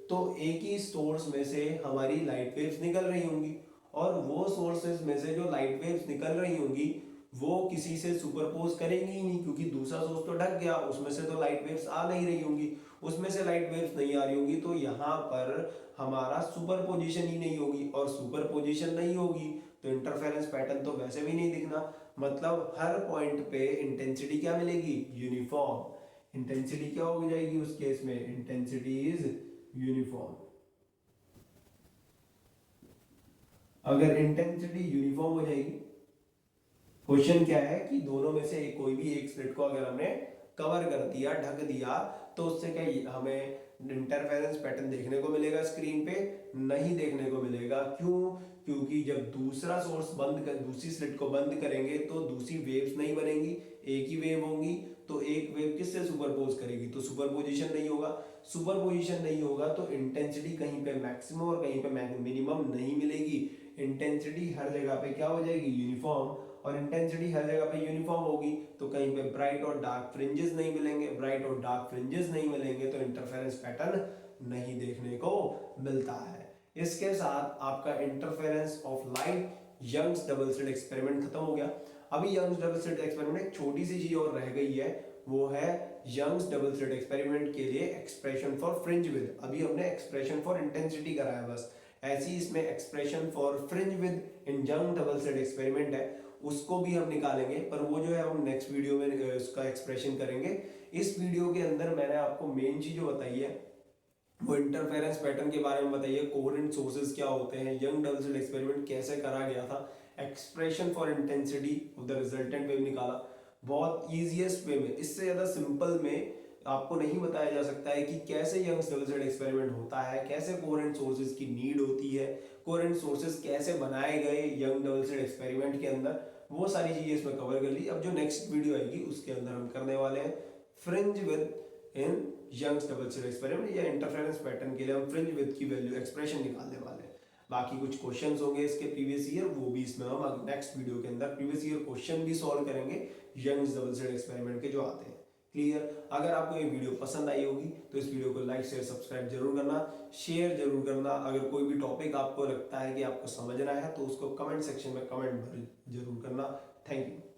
Speaker 1: तो एक ही सोर्स में से हमारी लाइट वेव्स निकल रही होंगी, और वो सोर्सेस में से जो लाइट वेव्स निकल रही होंगी वो किसी से सुपरपोज करेंगी ही नहीं, क्योंकि दूसरा सोर्स तो ढक गया, उसमें से तो लाइट वेव्स आ नहीं रही होंगी, उसमें से लाइट वेव्स नहीं आ रही होंगी, तो यहाँ पर हमारा सुपरपोजिशन ही नहीं होगी, और सुपरपोजिशन नहीं होगी तो इंटरफेरेंस पैटर्न तो वैसे भी नहीं दिखना। मतलब हर पॉइंट पे इंटेंसिटी क्या मिलेगी, यूनिफॉर्म। इंटेंसिटी क्या हो जाएगी उस केस में, इंटेंसिटी इज यूनिफॉर्म। अगर इंटेंसिटी यूनिफॉर्म हो जाएगी क्वेश्चन क्या है कि दोनों में से कोई भी एक स्लिट को अगर हमने कवर कर दिया, ढक दिया, तो उससे क्या हमें इंटरफेरेंस पैटर्न देखने को मिलेगा स्क्रीन पे? नहीं देखने को मिलेगा। क्यों? क्योंकि जब दूसरा सोर्स बंद कर, दूसरी स्लिट को बंद करेंगे तो दूसरी वेव्स नहीं बनेंगी, एक ही वेव होंगी। तो एक वेव किससे सुपरपोज करेगी? तो सुपरपोजिशन नहीं होगा। सुपरपोजिशन नहीं होगा तो इंटेंसिटी कहीं पे मैक्सिमम और कहीं पे मिनिमम नहीं मिलेगी। इंटेंसिटी हर जगह पे क्या हो जाएगी? यूनिफॉर्म। और इंटेंसिटी हर जगह पे यूनिफॉर्म होगी तो कहीं पे ब्राइट और डार्क फ्रिंजेस नहीं मिलेंगे। ब्राइट और डार्क फ्रिंजेस नहीं मिलेंगे तो इंटरफेरेंस पैटर्न नहीं देखने को मिलता है। इसके साथ आपका interference of light Young's double slit experiment खत्म हो गया। अभी यंग्स डबल स्लिट एक्सपेरिमेंट एक छोटी सी चीज और रह गई है, वो है यंग्स डबल स्लिट एक्सपेरिमेंट के लिए एक्सप्रेशन फॉर फ्रिंज विद। अभी हमने एक्सप्रेशन फॉर इंटेंसिटी कराया बस, ऐसी इसमें expression for fringe width in young double slit experiment है, उसको भी हम निकालेंगे। पर वो जो है हम नेक्स्ट वीडियो में उसका एक्सप्रेशन करेंगे। इस वीडियो के अंदर मैंने आपको मेन चीज जो बताई है वो इंटरफेरेंस पैटर्न के बारे में बताइए, कोहेरेंट सोर्सेज क्या होते हैं, यंग डबल स्लिट एक्सपेरिमेंट कैसे करा गया था, expression for intensity of the resultant wave निकाला बहुत इजीएस्ट वे में। इससे ज्यादा सिंपल में आपको नहीं बताया जा सकता है कि कैसे यंग्स डबल स्लिट एक्सपेरिमेंट होता है, कैसे कोहेरेंट सोर्सेज की नीड होती है, कोहेरेंट सोर्सेज कैसे बनाए गए यंग डबल स्लिट एक्सपेरिमेंट के अंदर, वो सारी चीजें इसमें कवर कर ली। अब जो नेक्स्ट वीडियो आएगी उसके अंदर हम करने वाले हैं fringe width in Young's double slit experiment, या इंटरफेरेंस पैटर्न के लिए हम फ्रिंज विद की वैल्यू एक्सप्रेशन निकालने वाले हैं। बाकी कुछ क्वेश्चंस होंगे इसके प्रीवियस ईयर, वो भी इसमें हम नेक्स्ट वीडियो के अंदर प्रीवियस ईयर क्वेश्चन भी सॉल्व करेंगे यंग्स डबल स्लिट एक्सपेरिमेंट के जो आते हैं। क्लियर? अगर आपको ये वीडियो पसंद आई होगी तो इस वीडियो को लाइक शेयर सब्सक्राइब जरूर करना, शेयर जरूर करना। अगर कोई भी टॉपिक आपको लगता है कि आपको समझना है तो उसको कमेंट सेक्शन में कमेंट जरूर करना। Thank you.